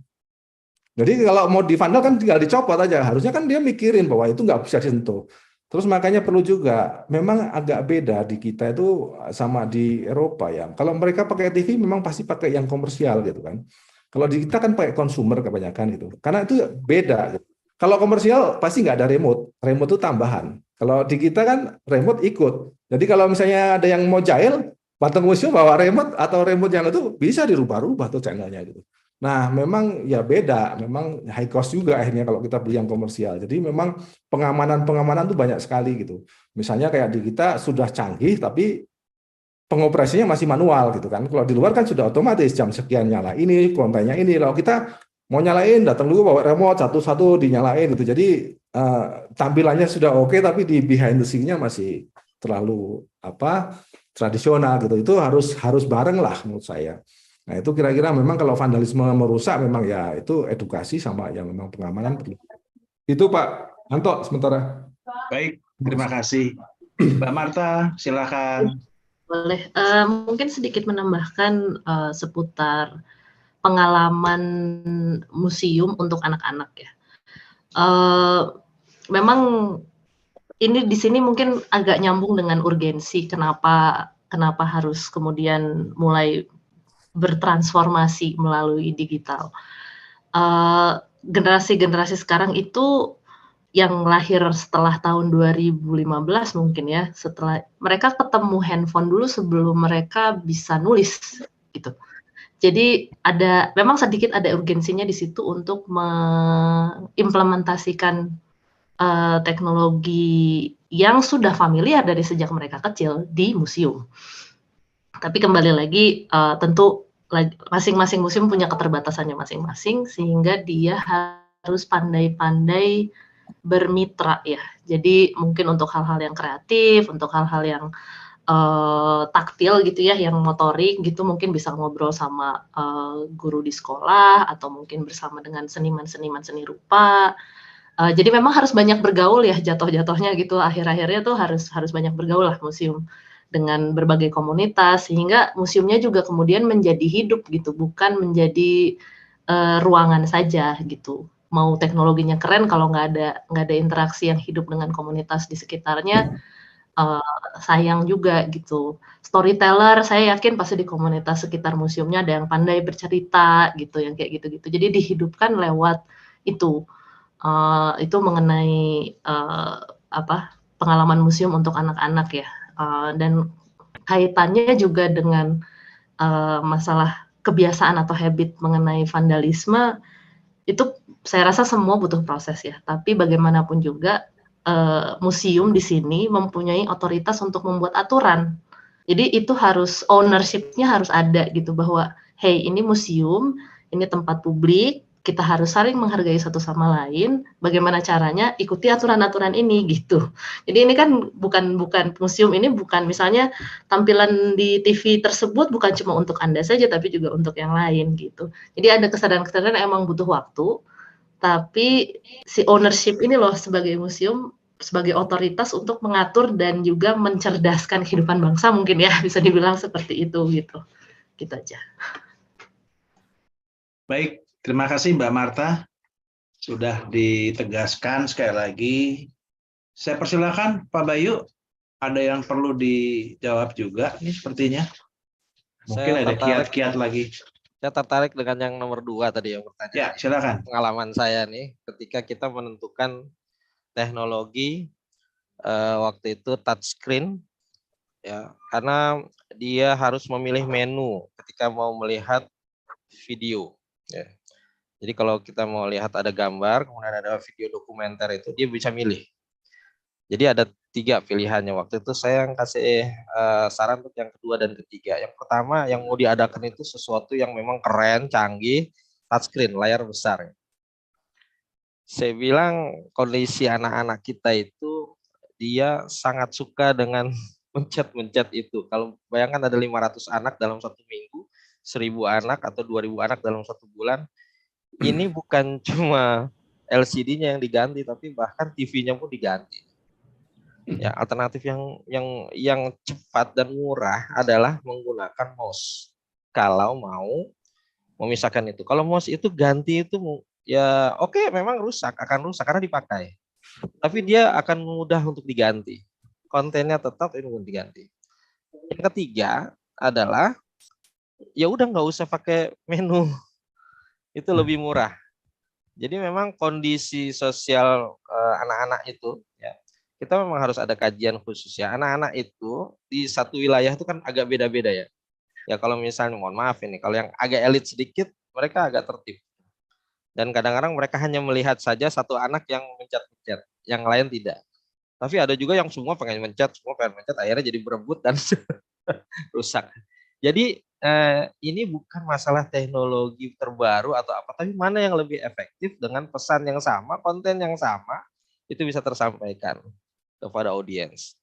Jadi kalau mau divandal kan tinggal dicopot aja. Harusnya kan dia mikirin bahwa itu nggak bisa disentuh. Terus makanya perlu juga, memang agak beda di kita itu sama di Eropa ya. Kalau mereka pakai TV memang pasti pakai yang komersial gitu kan. Kalau di kita kan pakai consumer kebanyakan gitu. Karena itu beda. Gitu. Kalau komersial pasti nggak ada remote. Remote itu tambahan. Kalau di kita kan remote ikut. Jadi kalau misalnya ada yang mau jahil, Batang Museum bawa remote atau remote yang itu bisa dirubah-rubah tuh channelnya gitu. Nah, memang ya beda, memang high cost juga akhirnya kalau kita beli yang komersial. Jadi memang pengamanan tuh banyak sekali gitu. Misalnya kayak di kita sudah canggih, tapi pengoperasinya masih manual gitu kan. Kalau di luar kan sudah otomatis jam sekian nyala ini, kontennya ini. Kalau kita mau nyalain, datang dulu bawa remote satu-satu dinyalain gitu. Jadi tampilannya sudah oke, tapi di behind the scene-nya masih terlalu tradisional gitu. Itu harus bareng lah menurut saya. Nah itu kira-kira memang kalau vandalisme merusak memang ya itu edukasi sama yang memang pengamanan perlu. Itu Pak Anto sementara. Baik, terima kasih. Mbak Marta, silakan. Boleh, mungkin sedikit menambahkan seputar pengalaman museum untuk anak-anak ya. Memang ini di sini mungkin agak nyambung dengan urgensi kenapa harus kemudian mulai bertransformasi melalui digital. Generasi-generasi sekarang itu yang lahir setelah tahun 2015 mungkin ya, setelah mereka ketemu handphone dulu sebelum mereka bisa nulis gitu. Jadi memang sedikit ada urgensinya di situ untuk mengimplementasikan teknologi yang sudah familiar dari sejak mereka kecil di museum. Tapi kembali lagi tentu masing-masing museum punya keterbatasannya masing-masing, sehingga dia harus pandai-pandai bermitra ya. Jadi mungkin untuk hal-hal yang kreatif, untuk hal-hal yang taktil gitu ya, yang motorik gitu, mungkin bisa ngobrol sama guru di sekolah atau mungkin bersama dengan seniman-seniman seni rupa. Jadi memang harus banyak bergaul ya, jatuh-jatuhnya gitu. Akhir-akhirnya tuh harus banyak bergaul lah museum dengan berbagai komunitas, sehingga museumnya juga kemudian menjadi hidup gitu, bukan menjadi ruangan saja gitu. Mau teknologinya keren kalau nggak ada interaksi yang hidup dengan komunitas di sekitarnya, sayang juga gitu. Storyteller, saya yakin pasti di komunitas sekitar museumnya ada yang pandai bercerita gitu, yang kayak gitu-gitu. Jadi dihidupkan lewat itu. Itu mengenai pengalaman museum untuk anak-anak ya. Dan kaitannya juga dengan masalah kebiasaan atau habit mengenai vandalisme, itu saya rasa semua butuh proses ya. Tapi bagaimanapun juga museum di sini mempunyai otoritas untuk membuat aturan. Jadi itu harus ownership-nya harus ada gitu, bahwa hey, ini museum, ini tempat publik, kita harus saling menghargai satu sama lain. Bagaimana caranya? Ikuti aturan-aturan ini gitu. Jadi ini kan bukan museum ini bukan misalnya tampilan di TV tersebut bukan cuma untuk Anda saja, tapi juga untuk yang lain gitu. Jadi ada kesadaran-kesadaran yang emang butuh waktu, tapi si ownership ini loh sebagai museum, sebagai otoritas untuk mengatur dan juga mencerdaskan kehidupan bangsa mungkin ya, bisa dibilang seperti itu gitu. Gitu aja. Baik, terima kasih Mbak Marta. Sudah ditegaskan sekali lagi. Saya persilakan Pak Bayu, ada yang perlu dijawab juga nih sepertinya. Mungkin ada kiat-kiat lagi. Saya tertarik dengan yang nomor 2 tadi yang bertanya. Ya, silakan. Pengalaman saya nih, ketika kita menentukan teknologi waktu itu touchscreen, ya, karena dia harus memilih menu ketika mau melihat video. Ya. Jadi kalau kita mau lihat ada gambar, kemudian ada video dokumenter itu dia bisa milih. Jadi ada 3 pilihannya. Waktu itu saya yang kasih saran untuk yang kedua dan ketiga. Yang pertama yang mau diadakan itu sesuatu yang memang keren, canggih, touchscreen, layar besar. Saya bilang kondisi anak-anak kita itu dia sangat suka dengan mencet itu. Kalau bayangkan ada 500 anak dalam 1 minggu, 1000 anak atau 2000 anak dalam 1 bulan. Ini bukan cuma LCD-nya yang diganti, tapi bahkan TV-nya pun diganti. Ya, alternatif yang cepat dan murah adalah menggunakan mouse. Kalau mau memisahkan itu. Kalau mouse itu ganti itu ya oke, memang akan rusak karena dipakai. Tapi dia akan mudah untuk diganti. Kontennya tetap ini pun diganti. Yang ketiga adalah ya udah nggak usah pakai menu. Itu lebih murah. Jadi memang kondisi sosial anak-anak itu ya, kita memang harus ada kajian khusus ya. Anak-anak itu di satu wilayah itu kan agak beda-beda ya. Ya kalau misalnya mohon maaf ini, kalau yang agak elit sedikit mereka agak tertib. Dan kadang-kadang mereka hanya melihat saja satu anak yang mencet-mencet, yang lain tidak. Tapi ada juga yang semua pengen mencet, akhirnya jadi berebut dan rusak. Jadi ini bukan masalah teknologi terbaru atau apa, tapi mana yang lebih efektif dengan pesan yang sama, konten yang sama, itu bisa tersampaikan kepada audiens.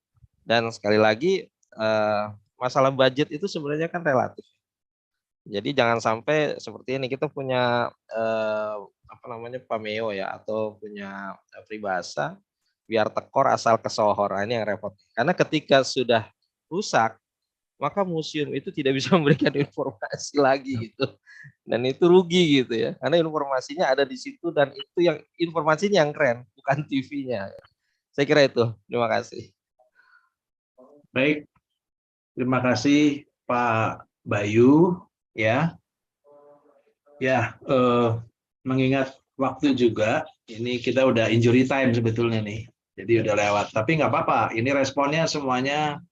Dan sekali lagi masalah budget itu sebenarnya kan relatif. Jadi jangan sampai seperti ini, kita punya pameo ya, atau punya peribahasa biar tekor asal kesohor. Ini yang repot. Karena ketika sudah rusak, maka museum itu tidak bisa memberikan informasi lagi gitu. Dan itu rugi gitu ya. Karena informasinya ada di situ dan itu yang informasinya yang keren, bukan TV-nya. Saya kira itu. Terima kasih. Baik, terima kasih Pak Bayu ya. Ya, mengingat waktu juga, ini kita udah injury time sebetulnya nih. Jadi udah lewat, tapi nggak apa-apa. Ini responnya semuanya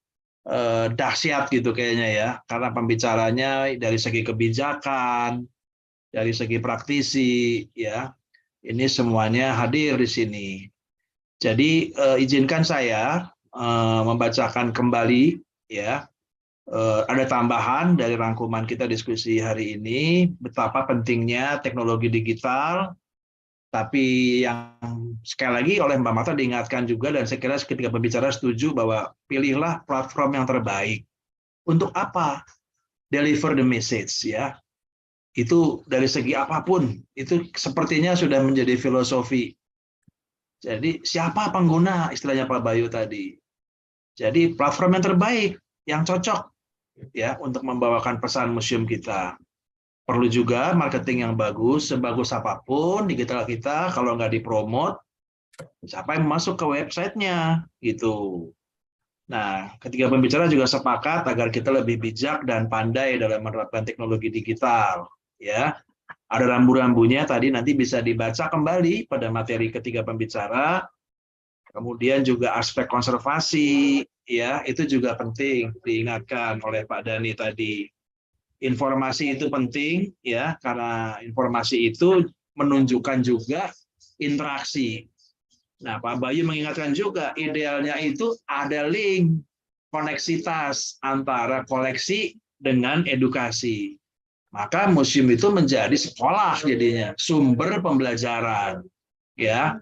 dahsyat gitu kayaknya ya, karena pembicaranya dari segi kebijakan, dari segi praktisi, ya, ini semuanya hadir di sini. Jadi izinkan saya membacakan kembali, ya, ada tambahan dari rangkuman kita diskusi hari ini, betapa pentingnya teknologi digital. Tapi yang sekali lagi oleh Mbak Marta diingatkan juga, dan saya kira ketika berbicara setuju bahwa pilihlah platform yang terbaik. Untuk apa? Deliver the message, ya. Itu dari segi apapun, itu sepertinya sudah menjadi filosofi. Jadi siapa pengguna, istilahnya Pak Bayu tadi. Jadi platform yang terbaik, yang cocok ya untuk membawakan pesan museum kita. Perlu juga marketing yang bagus, sebagus apapun digital kita, kalau nggak dipromot, siapa yang masuk ke websitenya gitu. Nah, ketika pembicara juga sepakat agar kita lebih bijak dan pandai dalam menerapkan teknologi digital. Ya, ada rambu-rambunya tadi, nanti bisa dibaca kembali pada materi ketiga pembicara. Kemudian juga aspek konservasi, ya itu juga penting diingatkan oleh Pak Dhani tadi. Informasi itu penting, ya, karena informasi itu menunjukkan juga interaksi. Nah, Pak Bayu mengingatkan juga, idealnya itu ada link, koneksitas antara koleksi dengan edukasi. Maka museum itu menjadi sekolah jadinya, sumber pembelajaran. Ya,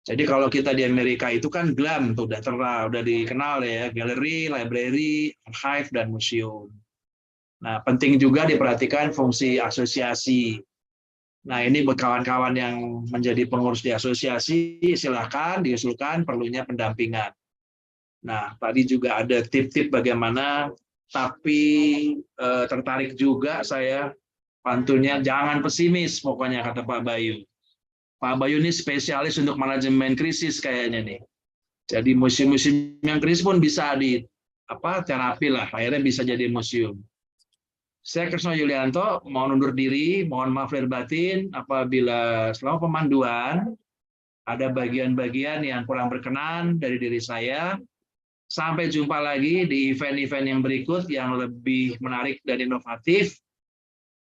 jadi kalau kita di Amerika itu kan GLAM, tuh udah dikenal ya, galeri, library, archive, dan museum. Nah, penting juga diperhatikan fungsi asosiasi. Nah, ini buat kawan-kawan yang menjadi pengurus di asosiasi, silakan diusulkan perlunya pendampingan. Nah, tadi juga ada tip-tip bagaimana, tapi tertarik juga saya pantunnya, jangan pesimis pokoknya kata Pak Bayu. Pak Bayu ini spesialis untuk manajemen krisis kayaknya nih. Jadi museum-museum yang krisis pun bisa terapi lah, akhirnya bisa jadi museum. Saya Kresno Yulianto, mohon undur diri, mohon maaf lahir batin apabila selama pemanduan ada bagian-bagian yang kurang berkenan dari diri saya. Sampai jumpa lagi di event-event yang berikut yang lebih menarik dan inovatif.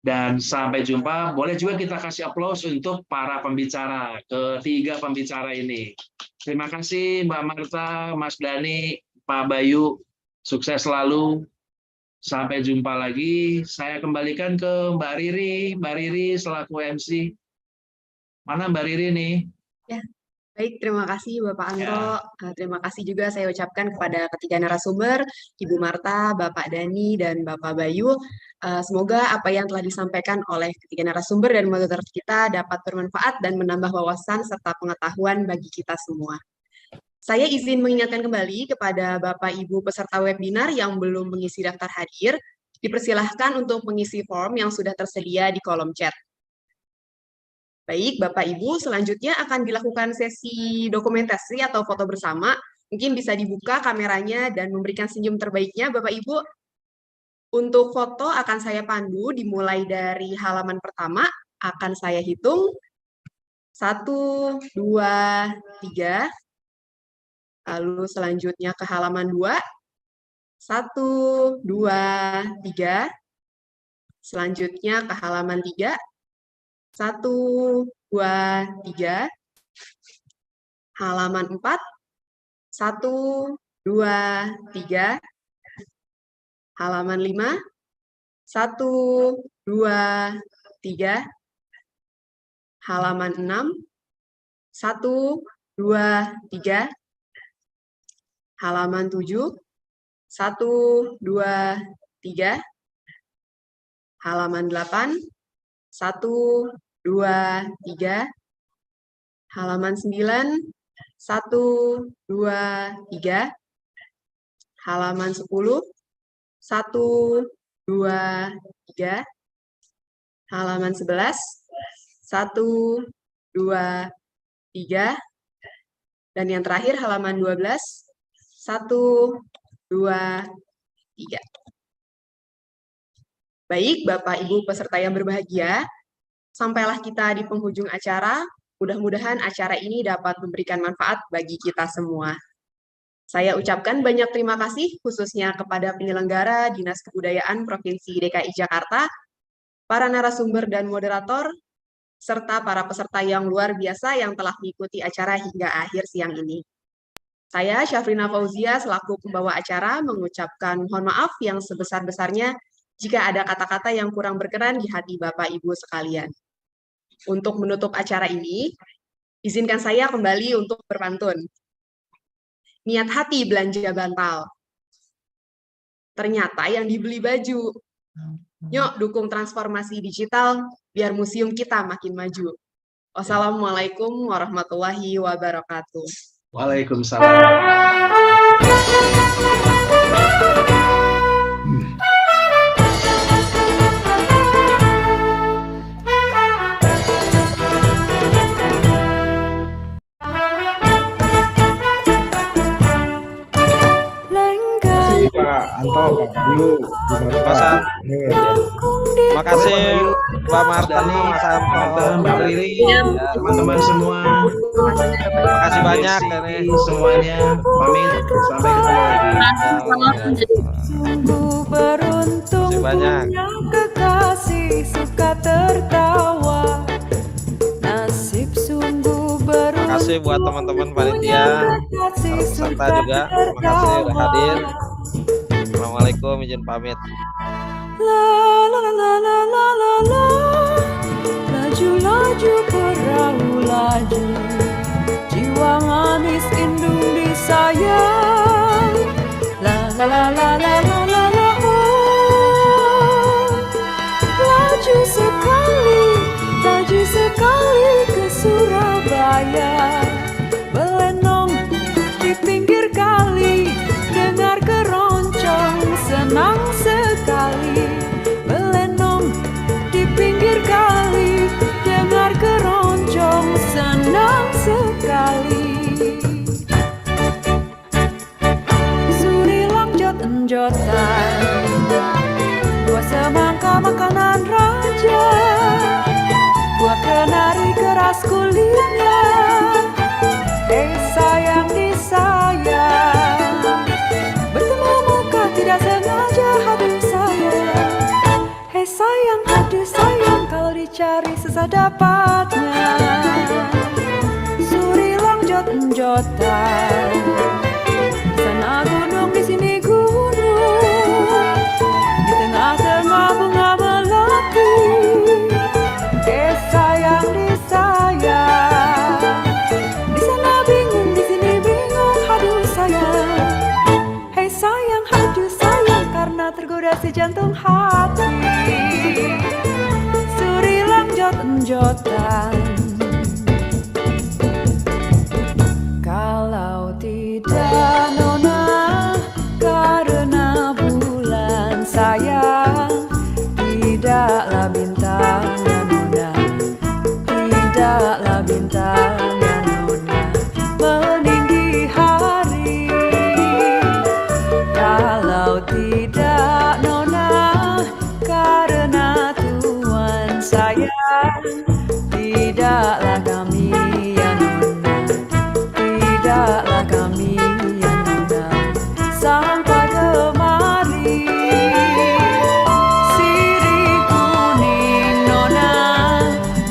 Dan sampai jumpa, boleh juga kita kasih aplaus untuk para pembicara, ketiga pembicara ini. Terima kasih Mbak Marta, Mas Dhani, Pak Bayu, sukses selalu. Sampai jumpa lagi. Saya kembalikan ke Mbak Riri. Mbak Riri selaku MC. Mana Mbak Riri nih? Ya, baik, terima kasih Bapak Anto. Ya. Terima kasih juga saya ucapkan kepada ketiga narasumber, Ibu Marta, Bapak Dhani, dan Bapak Bayu. Semoga apa yang telah disampaikan oleh ketiga narasumber dan moderator kita dapat bermanfaat dan menambah wawasan serta pengetahuan bagi kita semua. Saya izin mengingatkan kembali kepada Bapak Ibu peserta webinar yang belum mengisi daftar hadir, dipersilahkan untuk mengisi form yang sudah tersedia di kolom chat. Baik, Bapak Ibu, selanjutnya akan dilakukan sesi dokumentasi atau foto bersama. Mungkin bisa dibuka kameranya dan memberikan senyum terbaiknya, Bapak Ibu. Untuk foto akan saya pandu dimulai dari halaman pertama, akan saya hitung 1, 2, 3. Lalu selanjutnya ke halaman 2. 1, 2, 3. Selanjutnya ke halaman 3. 1, 2, 3. Halaman 4. 1, 2, 3. Halaman 5. 1, 2, 3. Halaman 6. 1, 2, 3. Halaman 7, 1, 2, 3. Halaman 8, 1, 2, 3. Halaman 9, 1, 2, 3. Halaman 10, 1, 2, 3. Halaman 11, 1, 2, 3. Dan yang terakhir halaman 12. 1, 2, 3. Baik, Bapak Ibu peserta yang berbahagia, sampailah kita di penghujung acara. Mudah-mudahan acara ini dapat memberikan manfaat bagi kita semua. Saya ucapkan banyak terima kasih khususnya kepada penyelenggara Dinas Kebudayaan Provinsi DKI Jakarta, para narasumber dan moderator, serta para peserta yang luar biasa yang telah mengikuti acara hingga akhir siang ini. Saya, Syafrina Fauzia, selaku pembawa acara, mengucapkan mohon maaf yang sebesar-besarnya jika ada kata-kata yang kurang berkenan di hati Bapak Ibu sekalian. Untuk menutup acara ini, izinkan saya kembali untuk berpantun. Niat hati belanja bantal. Ternyata yang dibeli baju. Yuk dukung transformasi digital biar museum kita makin maju. Wassalamualaikum warahmatullahi wabarakatuh. Waalaikumsalam. Pak Anto, Pak Bulu, Mas makasih Mbak Marta nih, Mas Anto, Mbak Riri, teman-teman semua. makasih banyak Terima kasih semuanya. Pamit, sampai ketemu lagi. Makasih banyak. Kekasih suka tertawa. Nasib sungguh beruntung. Makasih buat teman-teman panitia, peserta juga. Makasih udah hadir. Assalamualaikum, izin pamit. La la la la la la la la. Laju laju perahu laju. Jiwa manis indung disayang. La la la la la la la la. Oh. Laju sekali ke Surabaya. Belenong di pinggir kali, dengar keroncong senang sekali. Belenong di pinggir kali, dengar keroncong senang sekali. Surilang jot-jotan, dua semangka makanan raja. Buah kenari keras kulitnya. Sayang disayang, bertemu muka tidak sengaja, aduh sayang. Sayang, aduh sayang, kalau dicari susah dapatnya. Surilang jot-jotan, di sana gunung, di sini gunung, di tengah-tengah bunga melati. Sayang disayang, di sana bingung, di sini bingung, aduh sayang. Sayang, aduh sayang, karena tergoda si jantung hati. Surilang jot-jotan. Kalau tidak nona, karena bulan sayang, tidaklah bintangnya nona, tidaklah bintangnya nona meninggi hari. Kalau tidak nona, karena Tuhan sayang, tidaklah kami ya nona, tidaklah kami ya nona sampai kemari. Sirih kuning nona,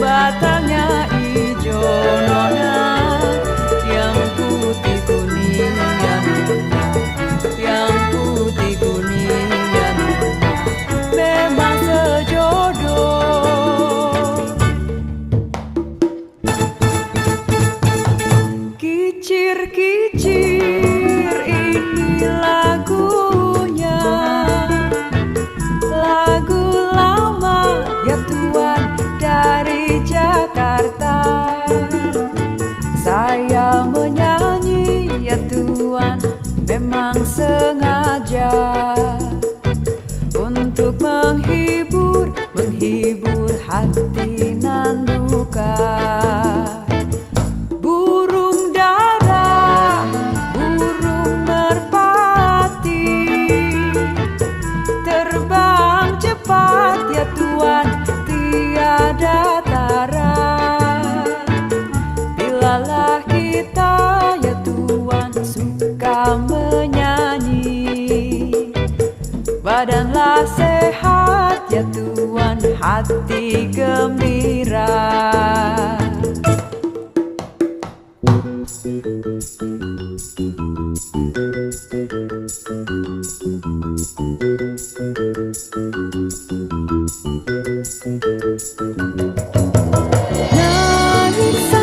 batangnya hijau nona, yang putih kuning ya nona, yang putih kuning ya nona, memang sejodoh. Kicir-kicir ini lagunya, lagu lama ya Tuhan dari Jakarta. Saya menyanyi ya Tuhan memang sengaja untuk menghibur hati nan duka. Burung dara badanlah sehat, ya Tuhan hati gembira. Nangis